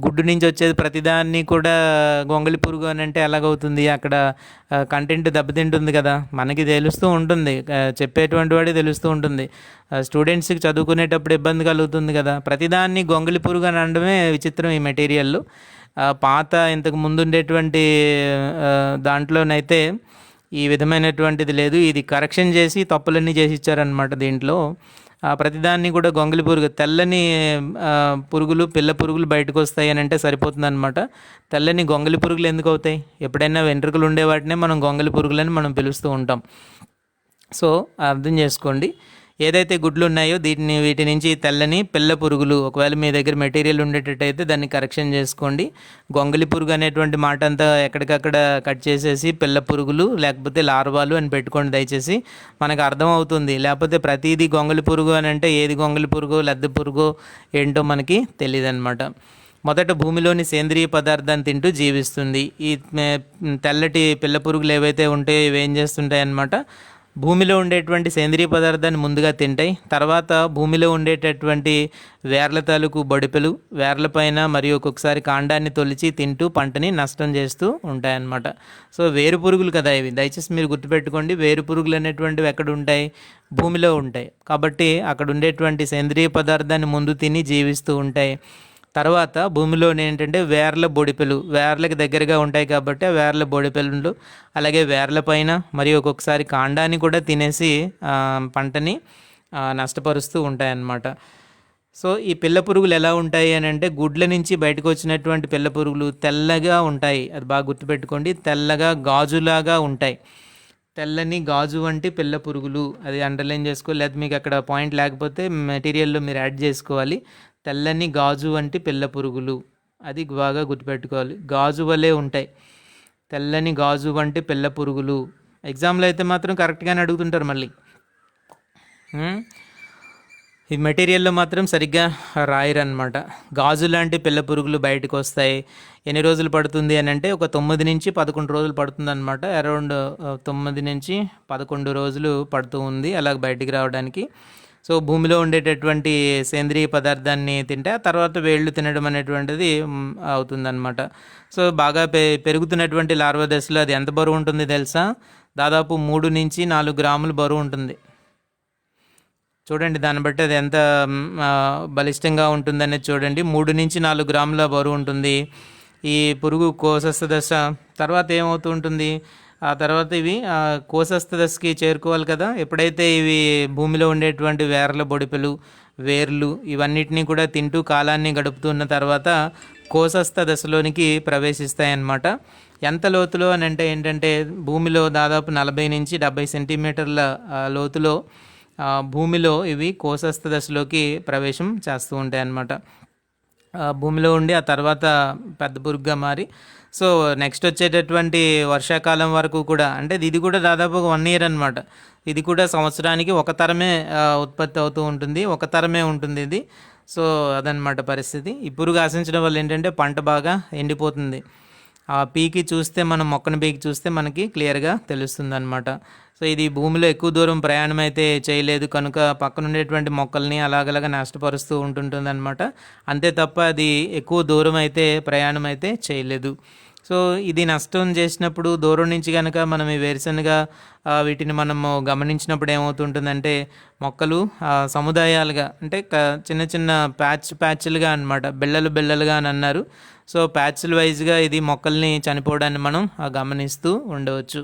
గుడ్డు నుంచి వచ్చేది ప్రతిదాన్ని కూడా గొంగలి పురుగు అని అంటే ఎలాగవుతుంది? అక్కడ కంటెంట్ దెబ్బతింటుంది కదా. మనకి తెలుస్తూ ఉంటుంది, చెప్పేటువంటి వాడే తెలుస్తూ ఉంటుంది. స్టూడెంట్స్కి చదువుకునేటప్పుడు ఇబ్బంది కలుగుతుంది కదా. ప్రతిదాన్ని గొంగలి పురుగు అని అనడమే విచిత్రం ఈ మెటీరియల్లో. పాత ఇంతకు ముందు ఉండేటువంటి దాంట్లోనైతే ఈ విధమైనటువంటిది లేదు. ఇది కరెక్షన్ చేసి తప్పులన్నీ చేసి ఇచ్చారనమాట. దీంట్లో ప్రతిదాన్ని కూడా గొంగలి పురుగు, తెల్లని పురుగులు, పిల్ల పురుగులు బయటకు వస్తాయి అని అంటే సరిపోతుంది అనమాట. తెల్లని గొంగలి పురుగులు ఎందుకు అవుతాయి? ఎప్పుడైనా వెంట్రుకలు ఉండే వాటినే మనం గొంగలి పురుగులని మనం పిలుస్తూ ఉంటాం. సో అర్థం చేసుకోండి, ఏదైతే గుడ్లు ఉన్నాయో వీటి నుంచి తెల్లని పిల్ల పురుగులు, ఒకవేళ మీ దగ్గర మెటీరియల్ ఉండేటట్టయితే దాన్ని కరెక్షన్ చేసుకోండి. గొంగలి పురుగు అనేటువంటి మాట అంతా ఎక్కడికక్కడ కట్ చేసేసి పిల్ల పురుగులు లేకపోతే లార్వాలు అని పెట్టుకోండి దయచేసి, మనకు అర్థమవుతుంది. లేకపోతే ప్రతిదీ గొంగలి పురుగు అని అంటే ఏది గొంగలి పురుగో లద్దె పురుగో ఏంటో మనకి తెలియదు అనమాట. మొదట భూమిలోని సేంద్రియ పదార్థాన్ని తింటూ జీవిస్తుంది. ఈ తెల్లటి పిల్ల పురుగులు ఏవైతే ఉంటాయో ఇవి ఏం చేస్తుంటాయి అన్నమాట, భూమిలో ఉండేటువంటి సేంద్రియ పదార్థాన్ని ముందుగా తింటాయి. తర్వాత భూమిలో ఉండేటటువంటి వేర్ల తాలూకు బొడిపెలు, వేర్లపైన మరియు ఒక్కొక్కసారి కాండాన్ని తొలిచి తింటూ పంటని నష్టం చేస్తూ ఉంటాయన్నమాట. సో వేరు పురుగులు కదా ఇవి, దయచేసి మీరు గుర్తుపెట్టుకోండి. వేరు పురుగులు అనేటువంటివి ఎక్కడ ఉంటాయి? భూమిలో ఉంటాయి. కాబట్టి అక్కడ ఉండేటువంటి సేంద్రియ పదార్థాన్ని ముందు తిని జీవిస్తూ ఉంటాయి. తర్వాత భూమిలోనే ఏంటంటే వేర్ల బొడిపెలు, వేర్లకు దగ్గరగా ఉంటాయి కాబట్టి ఆ వేర్ల బొడిపెలు, అలాగే వేర్ల పైన మరియు ఒక్కొక్కసారి కాండాన్ని కూడా తినేసి పంటని నష్టపరుస్తూ ఉంటాయన్నమాట. సో ఈ పిల్ల పురుగులు ఎలా ఉంటాయి అని అంటే, గుడ్ల నుంచి బయటకు వచ్చినటువంటి పిల్ల పురుగులు తెల్లగా ఉంటాయి. అది బాగా గుర్తుపెట్టుకోండి, తెల్లగా గాజులాగా ఉంటాయి. తెల్లని గాజు వంటి పిల్ల పురుగులు, అది అండర్లైన్ చేసుకోవాలి. లేదా మీకు అక్కడ పాయింట్ లేకపోతే మెటీరియల్లో మీరు యాడ్ చేసుకోవాలి. తెల్లని గాజు వంటి పిల్ల పురుగులు, అది బాగా గుర్తుపెట్టుకోవాలి. గాజు వలె ఉంటాయి, తెల్లని గాజు వంటి పిల్ల పురుగులు. ఎగ్జామ్లో అయితే మాత్రం కరెక్ట్గానే అడుగుతుంటారు మళ్ళీ. ఈ మెటీరియల్లో మాత్రం సరిగ్గా రాయరనమాట. గాజు లాంటి పిల్ల పురుగులు బయటకు వస్తాయి. ఎన్ని రోజులు పడుతుంది అని అంటే ఒక 9 నుంచి 11 రోజులు పడుతుంది అనమాట. అరౌండ్ 9 నుంచి 11 రోజులు పడుతూ ఉంది అలాగ బయటికి రావడానికి. సో భూమిలో ఉండేటటువంటి సేంద్రియ పదార్థాన్ని తింటే ఆ తర్వాత వేళ్ళు తినడం అనేటువంటిది అవుతుందన్నమాట. సో బాగా పెరుగుతున్నటువంటి లార్వా దశలో అది ఎంత బరువు ఉంటుంది తెలుసా? దాదాపు 3 నుంచి 4 గ్రాములు బరువు ఉంటుంది. చూడండి దాన్ని బట్టి అది ఎంత బలిష్టంగా ఉంటుందనేది చూడండి. 3 నుంచి 4 గ్రాముల బరువు ఉంటుంది ఈ పురుగు కోసస్థ దశ. తర్వాత ఏమవుతూ ఉంటుంది, ఆ తర్వాత ఇవి కోసస్థ దశకి చేరుకోవాలి కదా. ఎప్పుడైతే ఇవి భూమిలో ఉండేటువంటి వేర్ల బొడిపెలు, వేర్లు ఇవన్నిటినీ కూడా తింటూ కాలాన్ని గడుపుతున్న తర్వాత కోసస్థ దశలోనికి ప్రవేశిస్తాయన్నమాట. ఎంత లోతులో అని అంటే ఏంటంటే భూమిలో దాదాపు 40 నుంచి 70 సెంటీమీటర్ల లోతులో భూమిలో ఇవి కోసస్థ దశలోకి ప్రవేశం చేస్తూ ఉంటాయి అన్నమాట. భూమిలో ఉండి ఆ తర్వాత పెద్ద పురుగుగా మారి సో నెక్స్ట్ వచ్చేటటువంటి వర్షాకాలం వరకు కూడా, అంటే ఇది కూడా దాదాపు 1 ఇయర్ అనమాట. ఇది కూడా సంవత్సరానికి ఒక తరమే ఉత్పత్తి అవుతూ ఉంటుంది, ఒక తరమే ఉంటుంది ఇది. సో అదనమాట పరిస్థితి. ఈ పురుగు ఆశించడం వల్ల ఏంటంటే పంట బాగా ఎండిపోతుంది. ఆ పీకి చూస్తే మనం మొక్కను పీకి చూస్తే మనకి క్లియర్గా తెలుస్తుంది అనమాట. సో ఇది భూమిలో ఎక్కువ దూరం ప్రయాణం అయితే చేయలేదు కనుక పక్కన ఉండేటువంటి మొక్కల్ని అలాగలాగా నష్టపరుస్తూ ఉంటుంటుంది అనమాట. అంతే తప్ప అది ఎక్కువ దూరం అయితే ప్రయాణం అయితే చేయలేదు. సో ఇది నష్టం చేసినప్పుడు దూరం నుంచి కనుక మనం ఈ వేరుశనగ వీటిని మనము గమనించినప్పుడు ఏమవుతుంటుందంటే మొక్కలు సముదాయాలుగా, అంటే చిన్న చిన్న ప్యాచ్లుగా అనమాట, బిళ్ళలుగా అని అన్నారు. సో ప్యాచ్ల వైజ్గా ఇది మొక్కల్ని చనిపోవడాన్ని మనం గమనిస్తూ ఉండవచ్చు.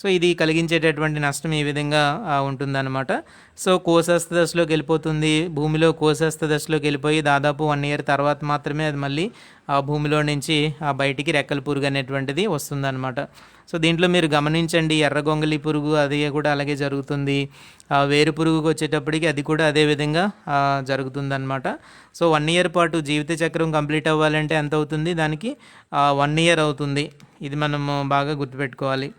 సో ఇది కలిగించేటటువంటి నష్టం ఈ విధంగా ఉంటుందన్నమాట. సో కోసస్థ దశలోకి వెళ్ళిపోతుంది. భూమిలో కోసస్థ దశలోకి వెళ్ళిపోయి దాదాపు 1 ఇయర్ తర్వాత మాత్రమే అది మళ్ళీ ఆ భూమిలో నుంచి బయటికి రెక్కల పురుగు అనేటువంటిది వస్తుందన్నమాట. సో దీంట్లో మీరు గమనించండి, ఎర్ర గొంగళి పురుగు అది కూడా అలాగే జరుగుతుంది. వేరు పురుగుకి వచ్చేటప్పటికి అది కూడా అదే విధంగా జరుగుతుందన్నమాట. సో 1 ఇయర్ పాటు జీవిత చక్రం కంప్లీట్ అవ్వాలంటే ఎంత అవుతుంది, దానికి 1 ఇయర్ అవుతుంది. ఇది మనము బాగా గుర్తుపెట్టుకోవాలి.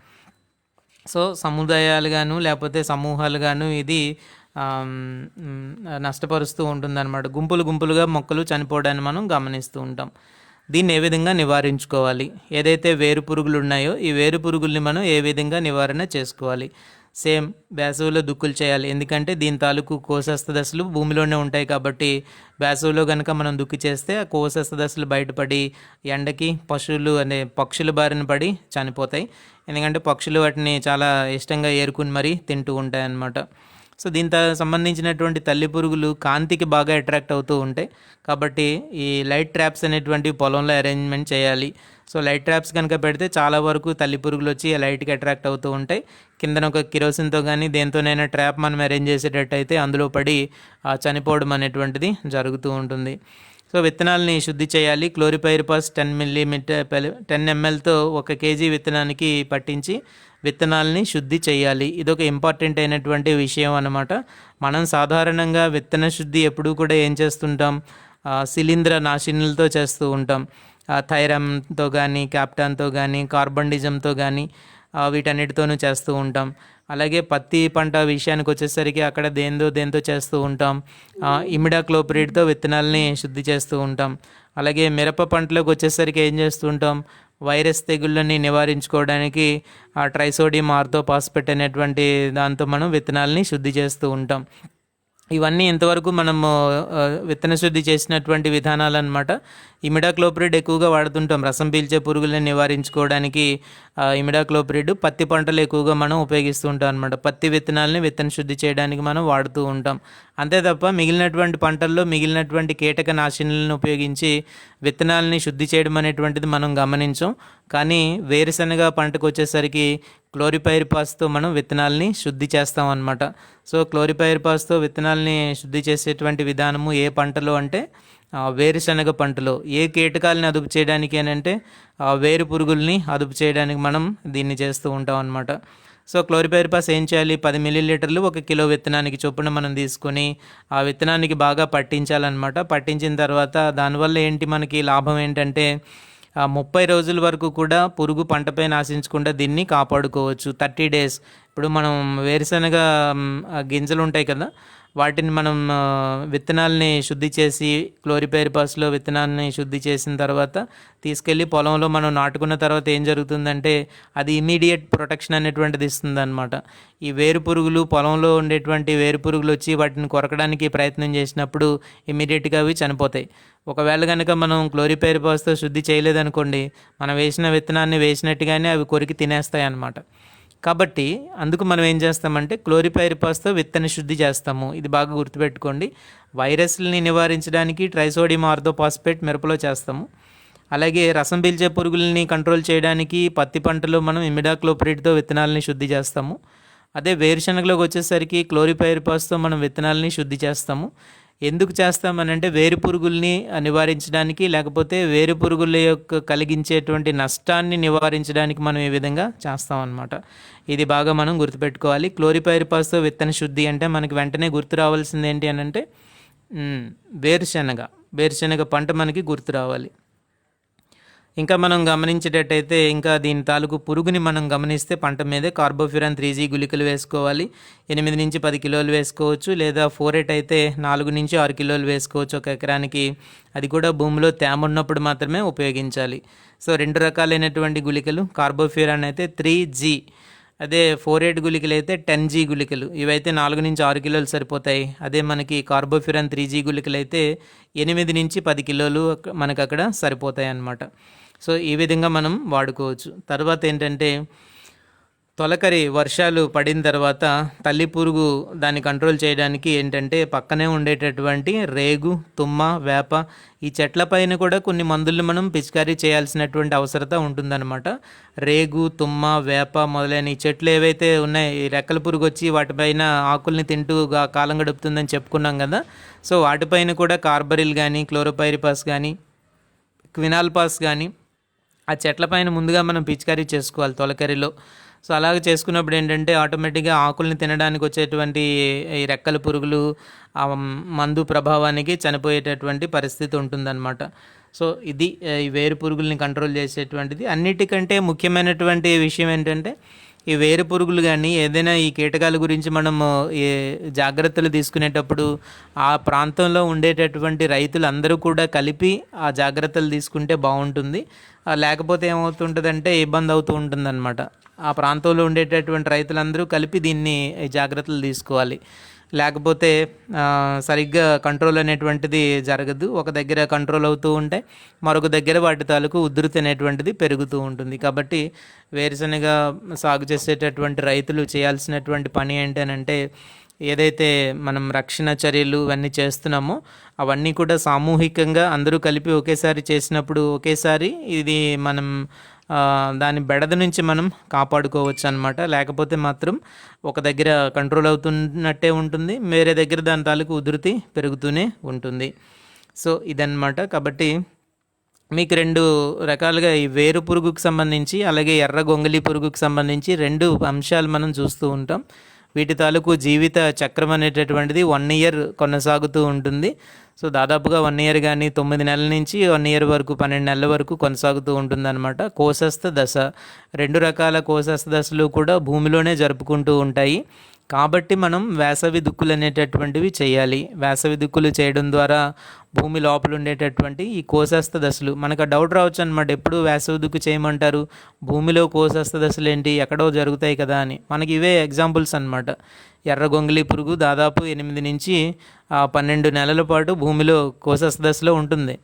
సో సముదాయాలుగాను లేకపోతే సమూహాలుగాను ఇది నష్టపరుస్తూ ఉంటుందన్నమాట. గుంపులుగా మొక్కలు చనిపోవడాన్ని మనం గమనిస్తూ ఉంటాం. దీన్ని ఏ విధంగా నివారించుకోవాలి, ఏదైతే వేరు పురుగులు ఉన్నాయో ఈ వేరు పురుగుల్ని మనం ఏ విధంగా నివారణ చేసుకోవాలి. సేమ్ వేసవిలో దుక్కులు చేయాలి, ఎందుకంటే దీని తాలూకు కోసస్థ దశలు భూమిలోనే ఉంటాయి కాబట్టి వేసవిలో కనుక మనం దుక్కి చేస్తే ఆ కోసస్థ దశలు బయటపడి ఎండకి పక్షుల బారిన పడి చనిపోతాయి. ఎందుకంటే పక్షులు వాటిని చాలా ఇష్టంగా ఏరుకుని మరీ తింటూ ఉంటాయి అన్నమాట. సో దీంతో సంబంధించినటువంటి తల్లి పురుగులు కాంతికి బాగా అట్రాక్ట్ అవుతూ ఉంటాయి కాబట్టి ఈ లైట్ ట్రాప్స్ అనేటువంటి పొలంలో అరేంజ్మెంట్ చేయాలి. సో లైట్ ట్రాప్స్ కనుక పెడితే చాలా వరకు తల్లి పురుగులు వచ్చి లైట్కి అట్రాక్ట్ అవుతూ ఉంటాయి. కిందన ఒక కిరోసిన్తో కానీ దేంతోనైనా ట్రాప్ మనం అరేంజ్ చేసేటట్టయితే అందులో పడి చనిపోవడం అనేటువంటిది జరుగుతూ ఉంటుంది. సో విత్తనాలని శుద్ధి చేయాలి. క్లోరిపైరిపాస్ 10 mlతో 1 kg విత్తనానికి పట్టించి విత్తనాలని శుద్ధి చేయాలి. ఇదొక ఇంపార్టెంట్ అయినటువంటి విషయం అన్నమాట. మనం సాధారణంగా విత్తన శుద్ధి ఎప్పుడూ కూడా ఏం చేస్తుంటాం, శిలీంద్ర నాశినులతో చేస్తూ ఉంటాం. థైరమ్తో కానీ, క్యాప్టాన్తో కానీ, కార్బండిజంతో కానీ వీటన్నిటితోనూ చేస్తూ ఉంటాం. అలాగే పత్తి పంట విషయానికి వచ్చేసరికి అక్కడ దేంతో చేస్తూ ఉంటాం. ఇమిడాక్లోప్రిడ్తో విత్తనాలని శుద్ధి చేస్తూ ఉంటాం. అలాగే మిరప పంటలోకి వచ్చేసరికి ఏం చేస్తూ ఉంటాం, వైరస్ తెగుళ్ళని నివారించుకోవడానికి ట్రైసోడియం ఆర్థోపాస్పేట్ అనేటువంటి దాంతో మనం విత్తనాలని శుద్ధి చేస్తూ ఉంటాం. ఇవన్నీ ఇంతవరకు మనము విత్తన శుద్ధి చేసినటువంటి విధానాలు అన్నమాట. ఇమిడాక్లోప్రిడ్ ఎక్కువగా వాడుతుంటాం రసం పీల్చే పురుగులను నివారించుకోవడానికి. ఇమిడాక్లోప్రిడ్ పత్తి పంటలు ఎక్కువగా మనం ఉపయోగిస్తూ ఉంటాం అనమాట. పత్తి విత్తనాలని విత్తన శుద్ధి చేయడానికి మనం వాడుతూ ఉంటాం. అంతే తప్ప మిగిలినటువంటి పంటల్లో మిగిలినటువంటి కీటక నాశినులను ఉపయోగించి విత్తనాలని శుద్ధి చేయడం అనేటువంటిది మనం గమనించాం. కానీ వేరుశనగ పంటకు వచ్చేసరికి క్లోరిపైరిపాస్తో మనం విత్తనాలని శుద్ధి చేస్తాం అన్నమాట. సో క్లోరిపైరిపాస్తో విత్తనాలని శుద్ధి చేసేటువంటి విధానము ఏ పంటలో అంటే వేరుశనగ పంటలో. ఏ కీటకాలని అదుపు చేయడానికి అని అంటే వేరు పురుగుల్ని అదుపు చేయడానికి మనం దీన్ని చేస్తూ ఉంటాం అన్నమాట. సో క్లోరిపైరిపాస్ ఏం చేయాలి, 10 ml 1 కిలో విత్తనానికి చొప్పున మనం తీసుకొని ఆ విత్తనానికి బాగా పట్టించాలన్నమాట. పట్టించిన తర్వాత దానివల్ల ఏంటి మనకి లాభం ఏంటంటే 30 రోజుల వరకు కూడా పురుగు పంటపై నాశించకుండా దీన్ని కాపాడుకోవచ్చు. 30 days. ఇప్పుడు మనం వేరుశనగ గింజలు ఉంటాయి కదా, వాటిని మనం విత్తనాలని శుద్ధి చేసి క్లోరిపైరిపాస్లో విత్తనాన్ని శుద్ధి చేసిన తర్వాత తీసుకెళ్ళి పొలంలో మనం నాటుకున్న తర్వాత ఏం జరుగుతుందంటే అది ఇమీడియట్ ప్రొటెక్షన్ అనేటువంటిది ఇస్తుంది అనమాట. ఈ వేరు పురుగులు పొలంలో ఉండేటువంటి వేరు పురుగులు వచ్చి వాటిని కొరకడానికి ప్రయత్నం చేసినప్పుడు ఇమీడియట్గా అవి చనిపోతాయి. ఒకవేళ కనుక మనం క్లోరిపైరిపాస్తో శుద్ధి చేయలేదనుకోండి, మనం వేసిన విత్తనాన్ని వేసినట్టుగానే అవి కొరికి తినేస్తాయి అన్నమాట. కాబట్టి అందుకు మనం ఏం చేస్తామంటే క్లోరిపైరిపాస్తో విత్తన శుద్ధి చేస్తాము. ఇది బాగా గుర్తుపెట్టుకోండి. వైరస్ని నివారించడానికి ట్రైసోడియం ఆర్థోపాస్పేట్ మిరపలో చేస్తాము. అలాగే రసం పీల్చే పురుగుల్ని కంట్రోల్ చేయడానికి పత్తి పంటలో మనం ఇమిడాక్లోప్రిడ్తో విత్తనాలని శుద్ధి చేస్తాము. అదే వేరుశనగలోకి వచ్చేసరికి క్లోరిపైరిపాస్తో మనం విత్తనాలని శుద్ధి చేస్తాము. ఎందుకు చేస్తామనంటే వేరు పురుగుల్ని నివారించడానికి, లేకపోతే వేరు పురుగుల యొక్క కలిగించేటువంటి నష్టాన్ని నివారించడానికి మనం ఈ విధంగా చేస్తామన్నమాట. ఇది బాగా మనం గుర్తుపెట్టుకోవాలి. క్లోరిపైరిపాస్తో విత్తన శుద్ధి అంటే మనకి వెంటనే గుర్తు రావాల్సింది ఏంటి అని అంటే వేరుశనగ పంట మనకి గుర్తు రావాలి. ఇంకా మనం గమనించేటట్టయితే ఇంకా దీని తాలూకు పురుగుని మనం గమనిస్తే పంట మీదే కార్బోఫ్యూరాన్ 3G గుళికలు వేసుకోవాలి. 8 నుంచి 10 కిలోలు వేసుకోవచ్చు, లేదా ఫోరేట్ అయితే 4 నుంచి 6 కిలోలు వేసుకోవచ్చు ఒక ఎకరానికి. అది కూడా భూమిలో తేమ ఉన్నప్పుడు మాత్రమే ఉపయోగించాలి. సో 2 రకాలైనటువంటి గుళికలు. కార్బోఫ్యూరాన్ అయితే 3G, అదే ఫోరేట్ గుళికలు అయితే 10G గుళికలు. ఇవైతే 4 నుంచి 6 కిలోలు సరిపోతాయి. అదే మనకి కార్బోఫ్యూరాన్ 3G గుళికలు అయితే 8 నుంచి 10 కిలోలు మనకు అక్కడ సరిపోతాయి అన్నమాట. సో ఈ విధంగా మనం వాడుకోవచ్చు. తర్వాత ఏంటంటే తొలకరి వర్షాలు పడిన తర్వాత తల్లి పురుగు దాన్ని కంట్రోల్ చేయడానికి ఏంటంటే పక్కనే ఉండేటటువంటి రేగు, తుమ్మ, వేప ఈ చెట్ల పైన కూడా కొన్ని మందులను మనం పిచికారీ చేయాల్సినటువంటి అవసరత ఉంటుందన్నమాట. రేగు, తుమ్మ, వేప మొదలైన ఈ చెట్లు ఏవైతే ఉన్నాయో, ఈ రెక్కల పురుగు వచ్చి వాటిపైన ఆకుల్ని తింటూ కాలం గడుపుతుందని చెప్పుకున్నాం కదా. సో వాటిపైన కూడా కార్బరిల్ కానీ, క్లోరోపైరిపాస్ కానీ, క్వినాల్పాస్ కానీ ఆ చెట్ల పైన ముందుగా మనం పిచికారీ చేసుకోవాలి తొలకరిలో. సో అలాగే చేసుకున్నప్పుడు ఏంటంటే ఆటోమేటిక్గా ఆకుల్ని తినడానికి వచ్చేటువంటి ఈ రెక్కల పురుగులు ఆ మందు ప్రభావానికి చనిపోయేటటువంటి పరిస్థితి ఉంటుందన్నమాట. సో ఇది ఈ వేరు పురుగుల్ని కంట్రోల్ చేసేటువంటిది. అన్నిటికంటే ముఖ్యమైనటువంటి విషయం ఏంటంటే ఈ వేరు పురుగులు కానీ ఏదైనా ఈ కీటకాల గురించి మనము జాగ్రత్తలు తీసుకునేటప్పుడు ఆ ప్రాంతంలో ఉండేటటువంటి రైతులందరూ కూడా కలిపి ఆ జాగ్రత్తలు తీసుకుంటే బాగుంటుంది. లేకపోతే ఏమవుతుంటుందంటే ఇబ్బంది అవుతూ ఉంటుందన్నమాట. ఆ ప్రాంతంలో ఉండేటటువంటి రైతులందరూ కలిపి దీన్ని జాగ్రత్తలు తీసుకోవాలి. లేకపోతే సరిగ్గా కంట్రోల్ అనేటువంటిది జరగదు. ఒక దగ్గర కంట్రోల్ అవుతూ ఉంటే మరొక దగ్గర వాటి తాలూకు ఉధృతి అనేటువంటిది పెరుగుతూ ఉంటుంది. కాబట్టి వేరుశనగ సాగు చేసేటటువంటి రైతులు చేయాల్సినటువంటి పని ఏంటనంటే ఏదైతే మనం రక్షణ చర్యలు ఇవన్నీ చేస్తున్నామో అవన్నీ కూడా సామూహికంగా అందరూ కలిపి ఒకేసారి చేసినప్పుడు ఒకేసారి ఇది మనం దాని బెడద నుంచి మనం కాపాడుకోవచ్చు అన్నమాట. లేకపోతే మాత్రం ఒక దగ్గర కంట్రోల్ అవుతున్నట్టే ఉంటుంది, వేరే దగ్గర దాని తాలూకు ఉధృతి పెరుగుతూనే ఉంటుంది. సో ఇదన్నమాట. కాబట్టి మీకు 2 రకాలుగా ఈ వేరు పురుగుకు సంబంధించి అలాగే ఎర్ర గొంగళి పురుగుకు సంబంధించి 2 అంశాలు మనం చూస్తూ ఉంటాం. వీటి తాలూకు జీవిత చక్రం అనేటటువంటిది 1 ఇయర్ కొనసాగుతూ ఉంటుంది. సో దాదాపుగా 1 ఇయర్ కానీ 9 నెలల నుంచి 1 ఇయర్ వరకు 12 నెలల వరకు కొనసాగుతూ ఉంటుందన్నమాట. కోశస్థ దశ, 2 రకాల కోశస్థ దశలు కూడా భూమిలోనే జరుపుకుంటూ ఉంటాయి. కాబట్టి మనం వేసవి దుక్కులు అనేటటువంటివి చేయాలి. వేసవి దుక్కులు చేయడం ద్వారా భూమి లోపల ఉండేటటువంటి ఈ కోశస్థ దశలు మనకు డౌట్ రావచ్చు అనమాట. ఎప్పుడు వేసవి దుక్కు చేయమంటారు, భూమిలో కోశస్థ దశలు ఏంటి, ఎక్కడో జరుగుతాయి కదా అని. మనకి ఇవే ఎగ్జాంపుల్స్ అనమాట. ఎర్ర గొంగళి పురుగు దాదాపు 8 నుంచి 12 నెలల పాటు భూమిలో కోశస్థ దశలో ఉంటుంది.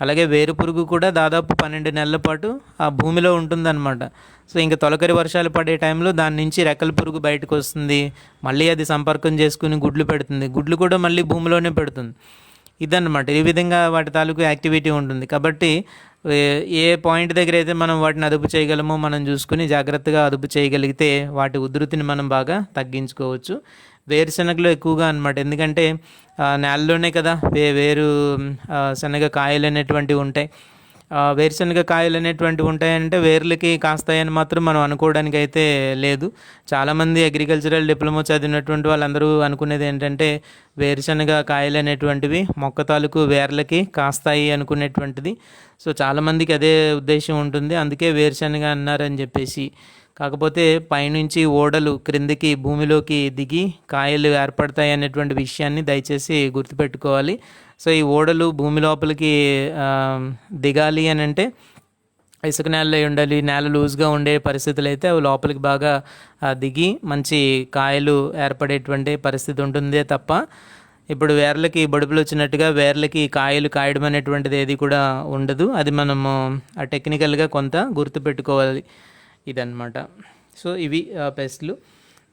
అలాగే వేరు పురుగు కూడా దాదాపు 12 నెలల పాటు ఆ భూమిలో ఉంటుందన్నమాట. సో ఇంకా తొలకరి వర్షాలు పడే టైంలో దాని నుంచి రెక్కల పురుగు బయటకు వస్తుంది. మళ్ళీ అది సంపర్కం చేసుకుని గుడ్లు పెడుతుంది. గుడ్లు కూడా మళ్ళీ భూమిలోనే పెడుతుంది. ఇదన్నమాట. ఈ విధంగా వాటి తాలూకు యాక్టివిటీ ఉంటుంది. కాబట్టి ఏ పాయింట్ దగ్గర అయితే మనం వాటిని అదుపు చేయగలమో మనం చూసుకుని జాగ్రత్తగా అదుపు చేయగలిగితే వాటి ఉధృతిని మనం బాగా తగ్గించుకోవచ్చు. వేరుశనగలో ఎక్కువగా అనమాట. ఎందుకంటే నేలలోనే కదా వేరు శనగ కాయలు అనేటువంటివి ఉంటాయి. వేరుశనగ కాయలు అనేటువంటివి ఉంటాయంటే వేర్లకి కాస్తాయని మాత్రం మనం అనుకోవడానికి అయితే లేదు. చాలామంది అగ్రికల్చరల్ డిప్లొమా చదివినటువంటి వాళ్ళందరూ అనుకునేది ఏంటంటే వేరుశనగ కాయలు అనేటువంటివి మొక్క తాలూకు వేర్లకి కాస్తాయి అనుకునేటువంటిది. సో చాలామందికి అదే ఉద్దేశం ఉంటుంది, అందుకే వేరుశనగ అన్నారని చెప్పేసి. కాకపోతే పైనుంచి ఓడలు క్రిందికి భూమిలోకి దిగి కాయలు ఏర్పడతాయి అనేటువంటి విషయాన్ని దయచేసి గుర్తుపెట్టుకోవాలి. సో ఈ ఓడలు భూమి లోపలికి దిగాలి అని అంటే ఇసుక నేలలో ఉండాలి. నేల లూజ్గా ఉండే పరిస్థితులు అయితే అవి లోపలికి బాగా దిగి మంచి కాయలు ఏర్పడేటువంటి పరిస్థితి ఉంటుందే తప్ప ఇప్పుడు వేర్లకి బొడుపులు వచ్చినట్టుగా వేర్లకి కాయలు కాయడం అనేటువంటిది ఏది కూడా ఉండదు. అది మనము టెక్నికల్గా కొంత గుర్తుపెట్టుకోవాలి. ఇదన్నమాట. సో ఇవి పెస్ట్లు.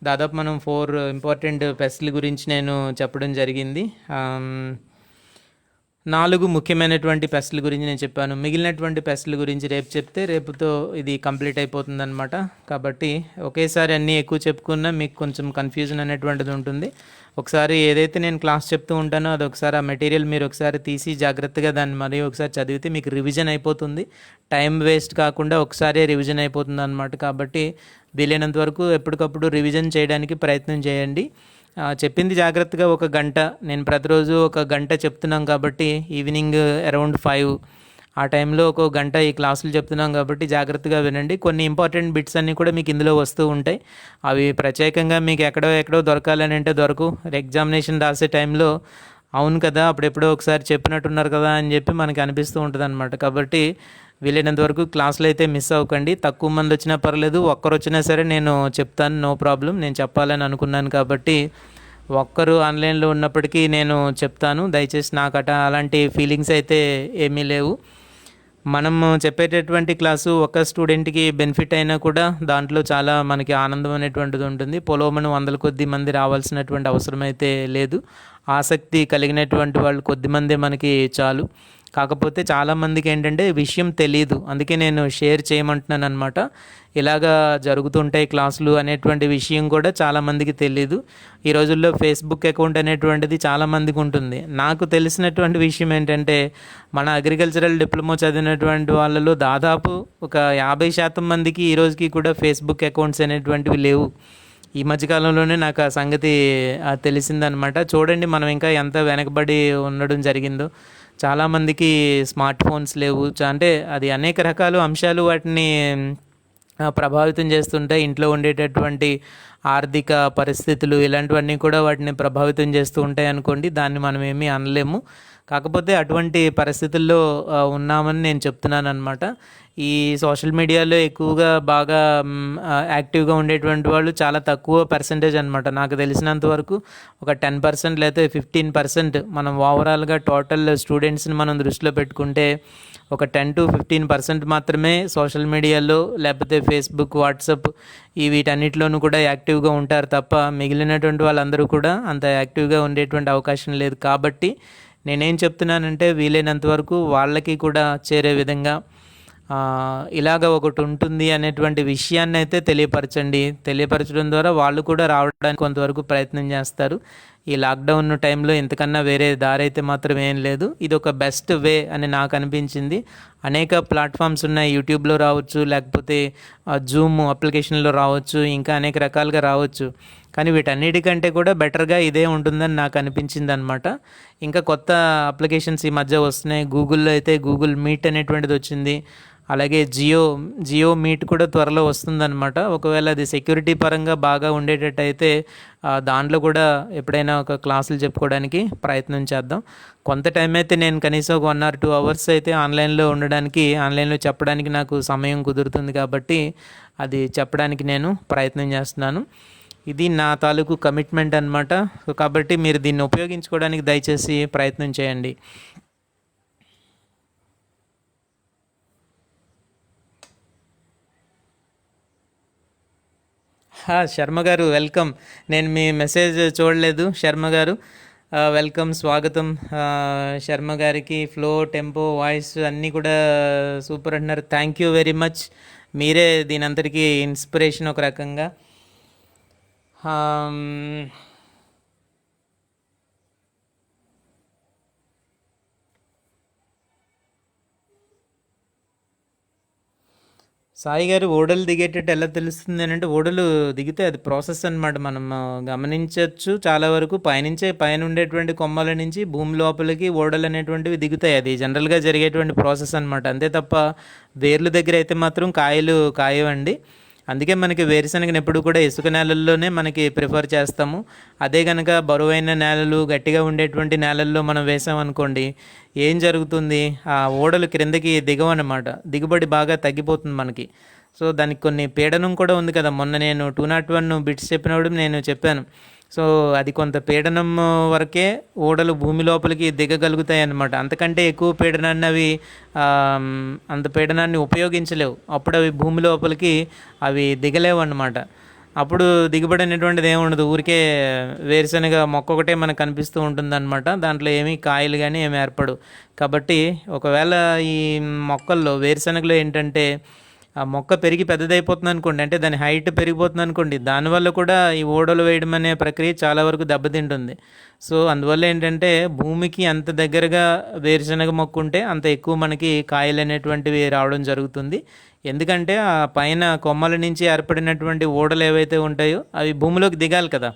దాదాపు మనం 4 ఇంపార్టెంట్ పెస్ట్ల గురించి నేను చెప్పడం జరిగింది. 4 ముఖ్యమైనటువంటి పెస్ట్ల గురించి నేను చెప్పాను. మిగిలినటువంటి పెస్ట్ల గురించి రేపు చెప్తే రేపుతో ఇది కంప్లీట్ అయిపోతుందన్నమాట. కాబట్టి ఒకేసారి అన్నీ ఎక్కువ చెప్పుకున్నా మీకు కొంచెం కన్ఫ్యూజన్ అనేటువంటిది ఉంటుంది. ఒకసారి ఏదైతే నేను క్లాస్ చెప్తూ ఉంటానో అది ఒకసారి ఆ మెటీరియల్ మీరు ఒకసారి తీసి జాగ్రత్తగా దాన్ని మరియు ఒకసారి చదివితే మీకు రివిజన్ అయిపోతుంది. టైం వేస్ట్ కాకుండా ఒకసారి రివిజన్ అయిపోతుంది అన్నమాట. కాబట్టి వీలైనంత వరకు ఎప్పటికప్పుడు రివిజన్ చేయడానికి ప్రయత్నం చేయండి. చెప్పింది జాగ్రత్తగా ఒక గంట, నేను ప్రతిరోజు ఒక గంట చెప్తున్నాం కాబట్టి ఈవినింగ్ అరౌండ్ 5 ఆ టైంలో ఒక గంట ఈ క్లాసులు చెప్తున్నాం కాబట్టి జాగ్రత్తగా వినండి. కొన్ని ఇంపార్టెంట్ బిట్స్ అన్నీ కూడా మీకు ఇందులో వస్తూ ఉంటాయి. అవి ప్రత్యేకంగా మీకు ఎక్కడో దొరకాలని అంటే దొరకవు. ఎగ్జామినేషన్ రాసే టైంలో అవును కదా అప్పుడెప్పుడో ఒకసారి చెప్పినట్టున్నారు కదా అని చెప్పి మనకి అనిపిస్తూ ఉంటుంది అనమాట. కాబట్టి వీలైనంత వరకు క్లాసులు అయితే మిస్ అవ్వకండి. తక్కువ మంది వచ్చినా పర్లేదు, ఒక్కరు వచ్చినా సరే నేను చెప్తాను, నో ప్రాబ్లం. నేను చెప్పాలని అనుకున్నాను కాబట్టి ఒక్కరు ఆన్లైన్లో ఉన్నప్పటికీ నేను చెప్తాను. దయచేసి నాకు అలాంటి ఫీలింగ్స్ అయితే ఏమీ లేవు. మనం చెప్పేటటువంటి క్లాసు ఒక స్టూడెంట్కి బెనిఫిట్ అయినా కూడా దాంట్లో చాలా మనకి ఆనందం అనేటువంటిది ఉంటుంది. పొలోమను 100 కొద్ది మంది రావాల్సినటువంటి అవసరం అయితే లేదు. ఆసక్తి కలిగినటువంటి వాళ్ళు కొద్దిమందే మనకి చాలు. కాకపోతే చాలామందికి ఏంటంటే విషయం తెలియదు, అందుకే నేను షేర్ చేయమంటున్నాను అనమాట. ఇలాగా జరుగుతుంటాయి క్లాసులు అనేటువంటి విషయం కూడా చాలామందికి తెలియదు. ఈ రోజుల్లో ఫేస్బుక్ అకౌంట్ అనేటువంటిది చాలామందికి ఉంటుంది. నాకు తెలిసినటువంటి విషయం ఏంటంటే మన అగ్రికల్చరల్ డిప్లొమా చదివినటువంటి వాళ్ళలో దాదాపు ఒక 50% మందికి ఈ రోజుకి కూడా ఫేస్బుక్ అకౌంట్స్ అనేటువంటివి లేవు. ఈ మధ్యకాలంలోనే నాకు ఆ సంగతి తెలిసిందనమాట. చూడండి మనం ఇంకా ఎంత వెనకబడి ఉండడం జరిగిందో. చాలామందికి స్మార్ట్ ఫోన్స్ లేవు. అంటే అది అనేక రకాల అంశాలు వాటిని ప్రభావితం చేస్తుంటాయి. ఇంట్లో ఉండేటటువంటి ఆర్థిక పరిస్థితులు ఇలాంటివన్నీ కూడా వాటిని ప్రభావితం చేస్తూ ఉంటాయి అనుకోండి. దాన్ని మనం ఏమీ అనలేము. కాకపోతే అటువంటి పరిస్థితుల్లో ఉన్నామని నేను చెప్తున్నాను అనమాట. ఈ సోషల్ మీడియాలో ఎక్కువగా బాగా యాక్టివ్గా ఉండేటువంటి వాళ్ళు చాలా తక్కువ పర్సెంటేజ్ అనమాట. నాకు తెలిసినంత వరకు ఒక 10% లేదా 15% మనం ఓవరాల్గా టోటల్ స్టూడెంట్స్ని మనం దృష్టిలో పెట్టుకుంటే ఒక 10 to 15% మాత్రమే సోషల్ మీడియాలో లేకపోతే ఫేస్బుక్, వాట్సాప్ వీటన్నిటిలోనూ కూడా యాక్టివ్గా ఉంటారు తప్ప మిగిలినటువంటి వాళ్ళందరూ కూడా అంత యాక్టివ్గా ఉండేటువంటి అవకాశం లేదు. కాబట్టి నేనేం చెప్తున్నానంటే వీలైనంత వరకు వాళ్ళకి కూడా చేరే విధంగా ఇలాగ ఒకటి ఉంటుంది అనేటువంటి విషయాన్ని అయితే తెలియపరచండి. తెలియపరచడం ద్వారా వాళ్ళు కూడా రావడానికి కొంతవరకు ప్రయత్నం చేస్తారు. ఈ లాక్డౌన్ టైంలో ఇంతకన్నా వేరే దారి అయితే మాత్రం ఏం లేదు. ఇది ఒక బెస్ట్ వే అని నాకు అనిపించింది. అనేక ప్లాట్ఫామ్స్ ఉన్నాయి, యూట్యూబ్లో రావచ్చు, లేకపోతే జూమ్ అప్లికేషన్లో రావచ్చు, ఇంకా అనేక రకాలుగా రావచ్చు. కానీ వీటన్నిటికంటే కూడా బెటర్గా ఇదే ఉంటుందని నాకు అనిపించింది అనమాట. ఇంకా కొత్త అప్లికేషన్స్ ఈ మధ్య వస్తున్నాయి. గూగుల్లో అయితే గూగుల్ మీట్ అనేటువంటిది వచ్చింది. అలాగే జియో మీట్ కూడా త్వరలో వస్తుందన్నమాట. ఒకవేళ అది సెక్యూరిటీ పరంగా బాగా ఉండేటట్టు అయితే దాంట్లో కూడా ఎప్పుడైనా ఒక క్లాసులు చెప్పుకోవడానికి ప్రయత్నం చేద్దాం. కొంత టైం అయితే నేను కనీసం ఒక 1 or 2 hours అయితే ఆన్లైన్లో చెప్పడానికి నాకు సమయం కుదురుతుంది కాబట్టి అది చెప్పడానికి నేను ప్రయత్నం చేస్తున్నాను. ఇది నా తాలూకు కమిట్మెంట్ అనమాట. కాబట్టి మీరు దీన్ని ఉపయోగించుకోవడానికి దయచేసి ప్రయత్నం చేయండి. శర్మ గారు వెల్కమ్. నేను మీ మెసేజ్ చూడలేదు శర్మ గారు. వెల్కమ్, స్వాగతం. శర్మ గారికి ఫ్లో, టెంపో, వాయిస్ అన్నీ కూడా సూపర్ అంటున్నారు. Thank you very much. మీరే దీని అంతటికీ ఇన్స్పిరేషన్ ఒక రకంగా. సాయి గారు, ఓడలు దిగేటట్టు ఎలా తెలుస్తుంది అని అంటే ఓడలు దిగితే అది ప్రాసెస్ అనమాట. మనం గమనించవచ్చు చాలా వరకు. పైన ఉండేటువంటి కొమ్మల నుంచి భూమి లోపలికి ఓడలు అనేటువంటివి దిగుతాయి. అది జనరల్గా జరిగేటువంటి ప్రాసెస్ అనమాట. అంతే తప్ప వేర్లు దగ్గర అయితే మాత్రం కాయలు కాయవండి. అందుకే మనకి వేరుశనగను ఎప్పుడు కూడా ఇసుక నేలల్లోనే మనకి ప్రిఫర్ చేస్తాము. అదే కనుక బరువైన నేలలు, గట్టిగా ఉండేటువంటి నేలల్లో మనం వేసామనుకోండి, ఏం జరుగుతుంది, ఆ ఓడలు క్రిందకి దిగవన్నమాట. దిగుబడి బాగా తగ్గిపోతుంది మనకి. సో దానికి కొన్ని పీడనం కూడా ఉంది కదా. మొన్న నేను 201 బిట్స్ చెప్పినప్పుడు నేను చెప్పాను. సో అది కొంత పీడనం వరకే ఓడలు భూమి లోపలికి దిగగలుగుతాయి అన్నమాట. అంతకంటే ఎక్కువ పీడనాన్ని అవి అంత పీడనాన్ని ఉపయోగించలేవు. అప్పుడు అవి భూమి లోపలికి అవి దిగలేవు అన్నమాట. అప్పుడు దిగుబడి అనేటువంటిది ఏమి ఉండదు. ఊరికే వేరుశనగ మొక్క ఒకటే మనకు కనిపిస్తూ ఉంటుందన్నమాట. దాంట్లో ఏమీ కాయలు కానీ ఏమి ఏర్పడవు. కాబట్టి ఒకవేళ ఈ మొక్కల్లో వేరుశనగలో ఏంటంటే ఆ మొక్క పెరిగి పెద్దదైపోతుంది అనుకోండి, అంటే దాని హైట్ పెరిగిపోతుంది అనుకోండి, దానివల్ల కూడా ఈ ఓడలు వేయడం అనే ప్రక్రియ చాలా వరకు దెబ్బతింటుంది. సో అందువల్ల ఏంటంటే భూమికి అంత దగ్గరగా వేరుశనగ మొక్క ఉంటే అంత ఎక్కువ మనకి కాయలు అనేటువంటివి రావడం జరుగుతుంది. ఎందుకంటే ఆ పైన కొమ్మల నుంచి ఏర్పడినటువంటి ఓడలు ఏవైతే ఉంటాయో అవి భూమిలోకి దిగాలి కదా.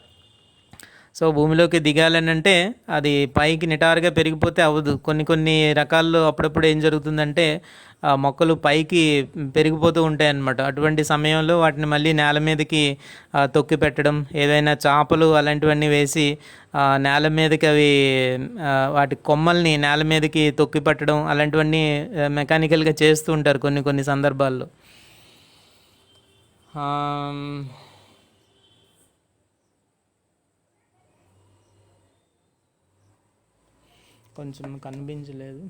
సో భూమిలోకి దిగాలని అంటే అది పైకి నిటారుగా పెరిగిపోతే అవ్వదు. కొన్ని కొన్ని రకాల్లో అప్పుడప్పుడు ఏం జరుగుతుందంటే మొక్కలు పైకి పెరిగిపోతూ ఉంటాయి అన్నమాట. అటువంటి సమయంలో వాటిని మళ్ళీ నేల మీదకి తొక్కి పెట్టడం, ఏదైనా చాపలు అలాంటివన్నీ వేసి నేల మీదకి అవి వాటి కొమ్మల్ని నేల మీదకి తొక్కి పెట్టడం అలాంటివన్నీ మెకానికల్గా చేస్తూ ఉంటారు కొన్ని కొన్ని సందర్భాల్లో. కొంచెం కనిపించలేదు.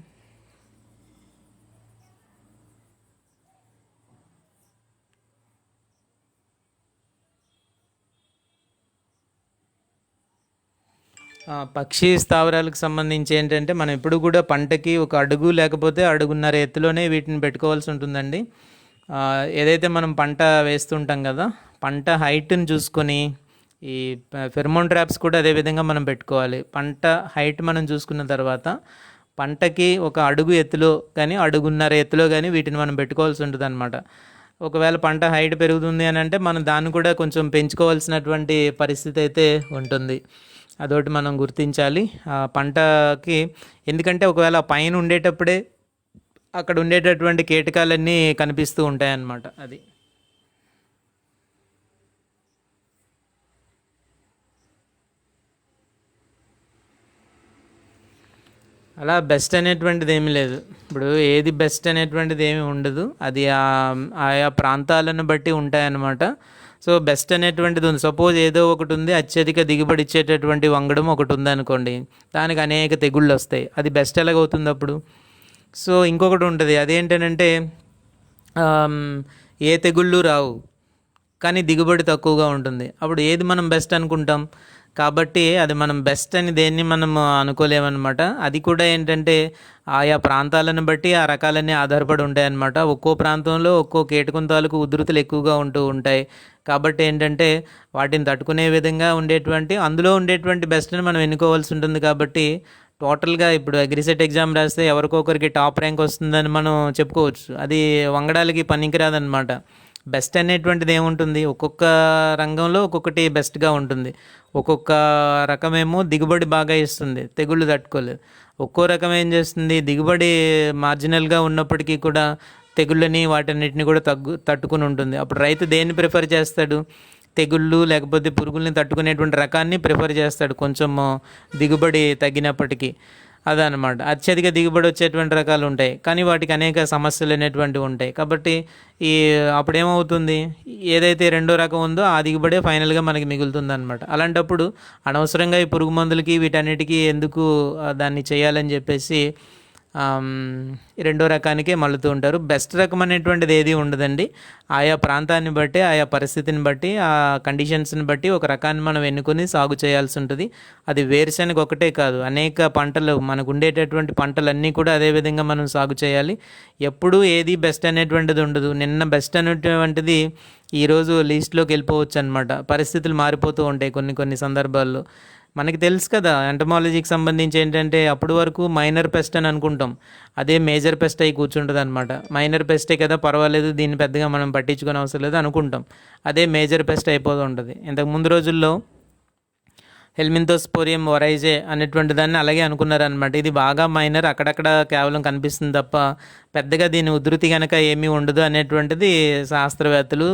పక్షి స్థావరాలకు సంబంధించి ఏంటంటే మనం ఎప్పుడు కూడా పంటకి ఒక అడుగు లేకపోతే అడుగున్నర ఎత్తులోనే వీటిని పెట్టుకోవాల్సి ఉంటుందండి. ఏదైతే మనం పంట వేస్తుంటాం కదా, పంట హైట్ని చూసుకొని ఈ ఫెర్మోన్ ట్రాప్స్ కూడా అదేవిధంగా మనం పెట్టుకోవాలి. పంట హైట్ మనం చూసుకున్న తర్వాత పంటకి ఒక అడుగు ఎత్తులో కానీ అడుగున్నర ఎత్తులో కానీ వీటిని మనం పెట్టుకోవాల్సి ఉంటుంది అనమాట. ఒకవేళ పంట హైట్ పెరుగుతుంది అని అంటే మనం దాన్ని కూడా కొంచెం పెంచుకోవాల్సినటువంటి పరిస్థితి అయితే ఉంటుంది. అదొకటి మనం గుర్తించాలి పంటకి. ఎందుకంటే ఒకవేళ పైన ఉండేటప్పుడే అక్కడ ఉండేటటువంటి కీటకాలన్నీ కనిపిస్తూ ఉంటాయి అన్నమాట. అది అలా బెస్ట్ అనేటువంటిది ఏమీ లేదు. ఇప్పుడు ఏది బెస్ట్ అనేటువంటిది ఏమీ ఉండదు. అది ఆయా ప్రాంతాలను బట్టి ఉంటాయన్నమాట. సో బెస్ట్ అనేటువంటిది ఉంది. సపోజ్ ఏదో ఒకటి ఉంది, అత్యధిక దిగుబడి ఇచ్చేటటువంటి వంగడం ఒకటి ఉంది అనుకోండి, దానికి అనేక తెగుళ్ళు వస్తాయి. అది బెస్ట్ ఎలాగవుతుంది అప్పుడు? సో ఇంకొకటి ఉంటుంది, అదేంటంటే ఏ తెగుళ్ళు రావు కానీ దిగుబడి తక్కువగా ఉంటుంది. అప్పుడు ఏది మనం బెస్ట్ అనుకుంటాం? కాబట్టి అది మనం బెస్ట్ అని దేన్ని మనం అనుకోలేమన్నమాట. అది కూడా ఏంటంటే ఆయా ప్రాంతాలను బట్టి ఆ రకాలన్నీ ఆధారపడి ఉంటాయన్నమాట. ఒక్కో ప్రాంతంలో ఒక్కో కీటకం తాలూకు ఉధృతులు ఎక్కువగా ఉంటూ ఉంటాయి. కాబట్టి ఏంటంటే వాటిని తట్టుకునే విధంగా ఉండేటువంటి అందులో ఉండేటువంటి బెస్ట్ని మనం ఎన్నుకోవాల్సి ఉంటుంది. కాబట్టి టోటల్గా ఇప్పుడు అగ్రిసెట్ ఎగ్జామ్ రాస్తే ఎవరికొకరికి టాప్ ర్యాంక్ వస్తుందని మనం చెప్పుకోవచ్చు. అది వంగడాలకి పనికిరాదనమాట. బెస్ట్ అనేటువంటిది ఏముంటుంది, ఒక్కొక్క రంగంలో ఒక్కొక్కటి బెస్ట్గా ఉంటుంది. ఒక్కొక్క రకమేమో దిగుబడి బాగా ఇస్తుంది, తెగుళ్ళు తట్టుకోలేదు. ఒక్కో రకం ఏం చేస్తుంది, దిగుబడి మార్జినల్గా ఉన్నప్పటికీ కూడా తెగుళ్ళని వాటన్నిటిని కూడా తట్టుకుని ఉంటుంది. అప్పుడు రైతు దేన్ని ప్రిఫర్ చేస్తాడు? తెగుళ్ళు లేకపోతే పురుగుల్ని తట్టుకునేటువంటి రకాన్ని ప్రిఫర్ చేస్తాడు, కొంచెం దిగుబడి తగ్గినప్పటికీ. అదనమాట. అత్యధిక దిగుబడి వచ్చేటువంటి రకాలు ఉంటాయి, కానీ వాటికి అనేక సమస్యలు అనేటువంటివి ఉంటాయి. కాబట్టి అప్పుడేమవుతుంది, ఏదైతే రెండో రకం ఉందో ఆ దిగుబడే ఫైనల్గా మనకి మిగులుతుంది అనమాట. అలాంటప్పుడు అనవసరంగా ఈ పురుగు మందులకి వీటన్నిటికీ ఎందుకు దాన్ని చేయాలని చెప్పేసి రెండో రకానికే మళ్ళుతూ ఉంటారు. బెస్ట్ రకం అనేటువంటిది ఏది ఉండదండి. ఆయా ప్రాంతాన్ని బట్టి, ఆయా పరిస్థితిని బట్టి, ఆ కండిషన్స్ని బట్టి ఒక రకాన్ని మనం ఎన్నుకొని సాగు చేయాల్సి ఉంటుంది. అది వేరుశనగ ఒకటే కాదు, అనేక పంటలు మనకు ఉండేటటువంటి పంటలన్నీ కూడా అదేవిధంగా మనం సాగు చేయాలి. ఎప్పుడూ ఏది బెస్ట్ అనేటువంటిది ఉండదు. నిన్న బెస్ట్ అనేటువంటిది ఈరోజు లీస్ట్లోకి వెళ్ళిపోవచ్చు అనమాట. పరిస్థితులు మారిపోతూ ఉంటాయి కొన్ని కొన్ని సందర్భాల్లో. మనకి తెలుసు కదా, ఎంటమాలజీకి సంబంధించి ఏంటంటే అప్పటి వరకు మైనర్ పెస్ట్ అని అనుకుంటాం, అదే మేజర్ పెస్ట్ అయి కూర్చుంటుంది అనమాట. మైనర్ పెస్టే కదా, పర్వాలేదు, దీన్ని పెద్దగా మనం పట్టించుకునే అవసరం లేదు అనుకుంటాం. అదే మేజర్ పెస్ట్ అయిపోతూ ఉంటుంది. ఇంతకు ముందు రోజుల్లో హెల్మింతోస్పోరియం ఒరైజే అనేటువంటి దాన్ని అలాగే అనుకున్నారనమాట. ఇది బాగా మైనర్, అక్కడక్కడ కేవలం కనిపిస్తుంది తప్ప పెద్దగా దీని ఉధృతి కనుక ఏమీ ఉండదు అనేటువంటిది శాస్త్రవేత్తలు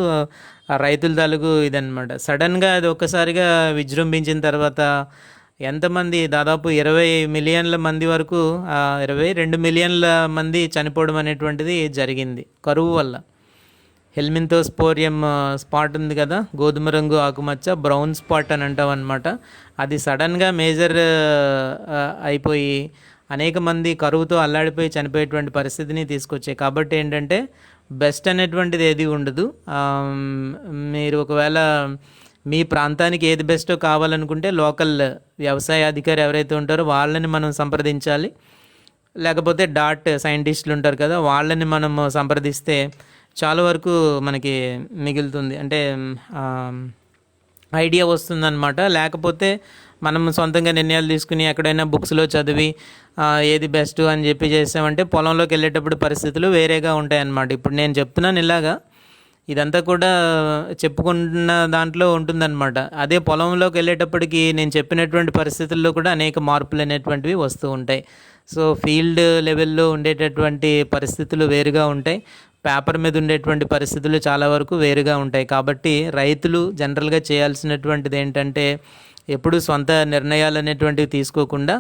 రైతుల తాలూకు ఇదనమాట. సడన్గా అది ఒక్కసారిగా విజృంభించిన తర్వాత ఎంతమంది, దాదాపు 20 మిలియన్ల మంది వరకు 22 మిలియన్ల మంది చనిపోవడం అనేటువంటిది జరిగింది కరువు వల్ల. హెల్మింతోస్పోరియం స్పాట్ ఉంది కదా, గోధుమ రంగు ఆకుమచ్చ, బ్రౌన్ స్పాట్ అని అంటాం అనమాట. అది సడన్గా మేజర్ అయిపోయి అనేక మంది కరువుతో అల్లాడిపోయి చనిపోయేటువంటి పరిస్థితిని తీసుకొచ్చాయి. కాబట్టి ఏంటంటే బెస్ట్ అనేటువంటిది ఏది ఉండదు. మీరు ఒకవేళ మీ ప్రాంతానికి ఏది బెస్టో కావాలనుకుంటే లోకల్ వ్యవసాయ అధికారి ఎవరైతే ఉంటారో వాళ్ళని మనం సంప్రదించాలి. లేకపోతే డాట్ సైంటిస్టులు ఉంటారు కదా, వాళ్ళని మనం సంప్రదిస్తే చాలా వరకు మనకి మిగులుతుంది, అంటే ఐడియా వస్తుందన్నమాట. లేకపోతే మనం సొంతంగా నిర్ణయాలు తీసుకుని ఎక్కడైనా బుక్స్లో చదివి ఏది బెస్ట్ అని చెప్పి చేసామంటే పొలంలోకి వెళ్ళేటప్పుడు పరిస్థితులు వేరేగా ఉంటాయన్నమాట. ఇప్పుడు నేను చెప్తున్నాను ఇలాగా, ఇదంతా కూడా చెప్పుకున్న దాంట్లో ఉంటుందన్నమాట. అదే పొలంలోకి వెళ్ళేటప్పటికి నేను చెప్పినటువంటి పరిస్థితుల్లో కూడా అనేక మార్పులు అనేటువంటివి వస్తూ ఉంటాయి. సో ఫీల్డ్ లెవెల్లో ఉండేటటువంటి పరిస్థితులు వేరుగా ఉంటాయి, పేపర్ మీద ఉండేటువంటి పరిస్థితులు చాలా వరకు వేరుగా ఉంటాయి. కాబట్టి రైతులు జనరల్గా చేయాల్సినటువంటిది ఏంటంటే ఎప్పుడు సొంత నిర్ణయాలు అనేటువంటివి తీసుకోకుండా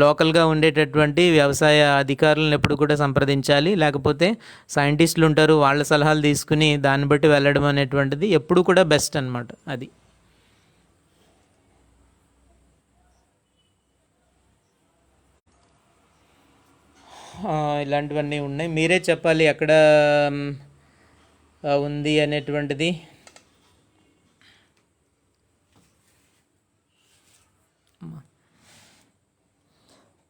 లోకల్గా ఉండేటటువంటి వ్యవసాయ అధికారులను ఎప్పుడు కూడా సంప్రదించాలి. లేకపోతే సైంటిస్టులు ఉంటారు, వాళ్ళ సలహాలు తీసుకుని దాన్ని బట్టి వెళ్ళడం అనేటువంటిది ఎప్పుడు కూడా బెస్ట్ అన్నమాట. అది ఇలాంటివన్నీ ఉన్నాయి. మీరే చెప్పాలి ఎక్కడ ఉంది అనేటువంటిది.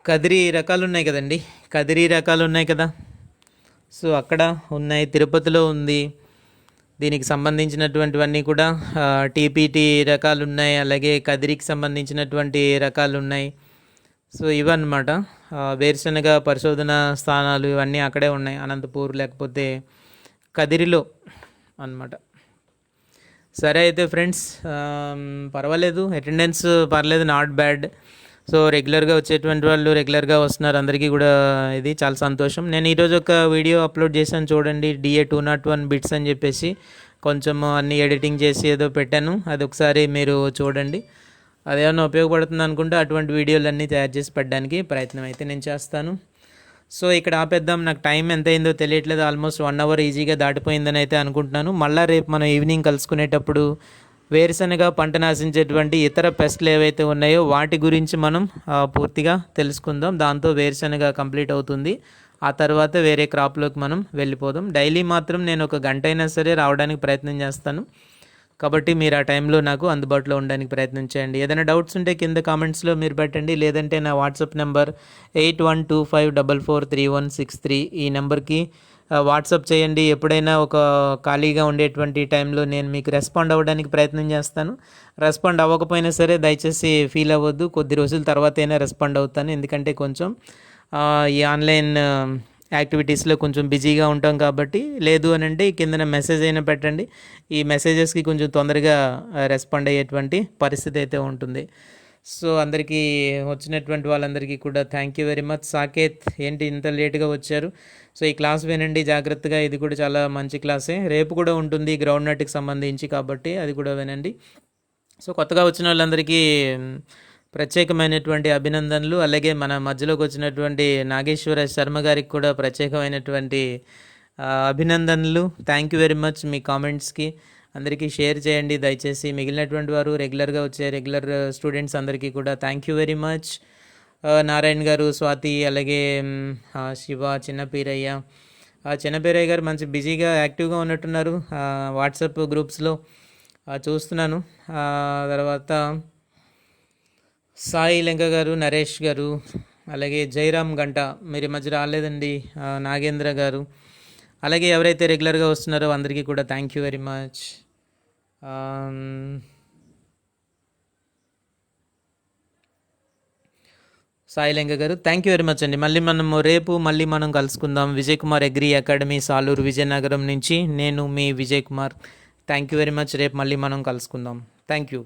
కదిరి రకాలు ఉన్నాయి కదండి, కదిరి రకాలు ఉన్నాయి కదా, సో అక్కడ ఉన్నాయి, తిరుపతిలో ఉంది. దీనికి సంబంధించినటువంటివన్నీ కూడా టీపీటీ రకాలు ఉన్నాయి, అలాగే కదిరికి సంబంధించినటువంటి రకాలు ఉన్నాయి. సో ఇవన్నమాట వేరుశనగ పరిశోధన స్థానాలు ఇవన్నీ అక్కడే ఉన్నాయి, అనంతపూర్ లేకపోతే కదిరిలో అన్నమాట. సరే అయితే ఫ్రెండ్స్, పర్వాలేదు, అటెండెన్స్ పర్లేదు, నాట్ బ్యాడ్. సో రెగ్యులర్గా వచ్చేటువంటి వాళ్ళు రెగ్యులర్గా వస్తున్నారు, అందరికీ కూడా ఇది చాలా సంతోషం. నేను ఈరోజు ఒక వీడియో అప్లోడ్ చేశాను చూడండి, DA 201 బిట్స్ అని చెప్పేసి, కొంచెం అన్ని ఎడిటింగ్ చేసి ఏదో పెట్టాను, అది ఒకసారి మీరు చూడండి. అదేమన్నా ఉపయోగపడుతుంది అనుకుంటే అటువంటి వీడియోలన్నీ తయారు చేసి పెట్టడానికి ప్రయత్నం అయితే నేను చేస్తాను. సో ఇక్కడ ఆపేద్దాం, నాకు టైం ఎంత అయిందో తెలియట్లేదు, ఆల్మోస్ట్ 1 అవర్ ఈజీగా దాటిపోయిందని అయితే అనుకుంటున్నాను. మళ్ళీ రేపు మనం ఈవినింగ్ కలుసుకునేటప్పుడు వేరుశనగ పంటను ఆశించేటువంటి ఇతర పెస్ట్లు ఏవైతే ఉన్నాయో వాటి గురించి మనం పూర్తిగా తెలుసుకుందాం. దాంతో వేరుశనగ కంప్లీట్ అవుతుంది, ఆ తర్వాత వేరే క్రాప్లోకి మనం వెళ్ళిపోదాం. డైలీ మాత్రం నేను ఒక గంట అయినా సరే రావడానికి ప్రయత్నం చేస్తాను. కాబట్టి మీరు ఆ టైంలో నాకు అందుబాటులో ఉండడానికి ప్రయత్నం చేయండి. ఏదైనా డౌట్స్ ఉంటే కింద కామెంట్స్లో మీరు పెట్టండి, లేదంటే నా వాట్సాప్ నెంబర్ 8125443163 ఈ నెంబర్కి వాట్సాప్ చేయండి. ఎప్పుడైనా ఒక ఖాళీగా ఉండేటువంటి టైంలో నేను మీకు రెస్పాండ్ అవ్వడానికి ప్రయత్నం చేస్తాను. రెస్పాండ్ అవ్వకపోయినా సరే దయచేసి ఫీల్ అవ్వద్దు, కొద్ది రోజుల తర్వాత అయినా రెస్పాండ్ అవుతాను. ఎందుకంటే కొంచెం ఈ ఆన్లైన్ యాక్టివిటీస్లో కొంచెం బిజీగా ఉంటాం కాబట్టి. లేదు అని అంటే కింద మెసేజ్ అయినా పెట్టండి, ఈ మెసేజెస్కి కొంచెం తొందరగా రెస్పాండ్ అయ్యేటువంటి పరిస్థితి అయితే ఉంటుంది. సో అందరికీ వచ్చినటువంటి వాళ్ళందరికీ కూడా thank you very much. Saket ఏంటి ఇంత లేట్గా వచ్చారు? సో ఈ క్లాస్ వినండి జాగ్రత్తగా, ఇది కూడా చాలా మంచి క్లాసే. రేపు కూడా ఉంటుంది గ్రౌండ్ నట్కి సంబంధించి, కాబట్టి అది కూడా వినండి. సో కొత్తగా వచ్చిన వాళ్ళందరికీ ప్రత్యేకమైనటువంటి అభినందనలు. అలాగే మన మధ్యలోకి వచ్చినటువంటి నాగేశ్వర శర్మ గారికి కూడా ప్రత్యేకమైనటువంటి అభినందనలు. థ్యాంక్ యూ వెరీ మచ్ మీ కామెంట్స్కి. అందరికీ షేర్ చేయండి దయచేసి. మిగిలినటువంటి వారు రెగ్యులర్గా వచ్చే రెగ్యులర్ స్టూడెంట్స్ అందరికీ కూడా thank you very much. Narayana గారు, స్వాతి, అలాగే శివ, చిన్నపీరయ్య. చిన్నపీరయ్య గారు మంచి బిజీగా యాక్టివ్గా ఉన్నట్టున్నారు వాట్సాప్ గ్రూప్స్లో చూస్తున్నాను. తర్వాత సాయి లెంక గారు, నరేష్ గారు, అలాగే జైరామ్ గంట మీరు ఈ మధ్య రాలేదండి, నాగేంద్ర గారు, అలాగే ఎవరైతే రెగ్యులర్గా వస్తున్నారో అందరికీ కూడా thank you very much. Sai Lenka గారు థ్యాంక్ యూ వెరీ మచ్ అండి. రేపు మనం కలుసుకుందాం. విజయ్ కుమార్ అగ్రి అకాడమీ, సాలూరు, విజయనగరం నుంచి నేను మీ Vijay Kumar. Thank you very much. రేపు మళ్ళీ మనం కలుసుకుందాం. Thank you.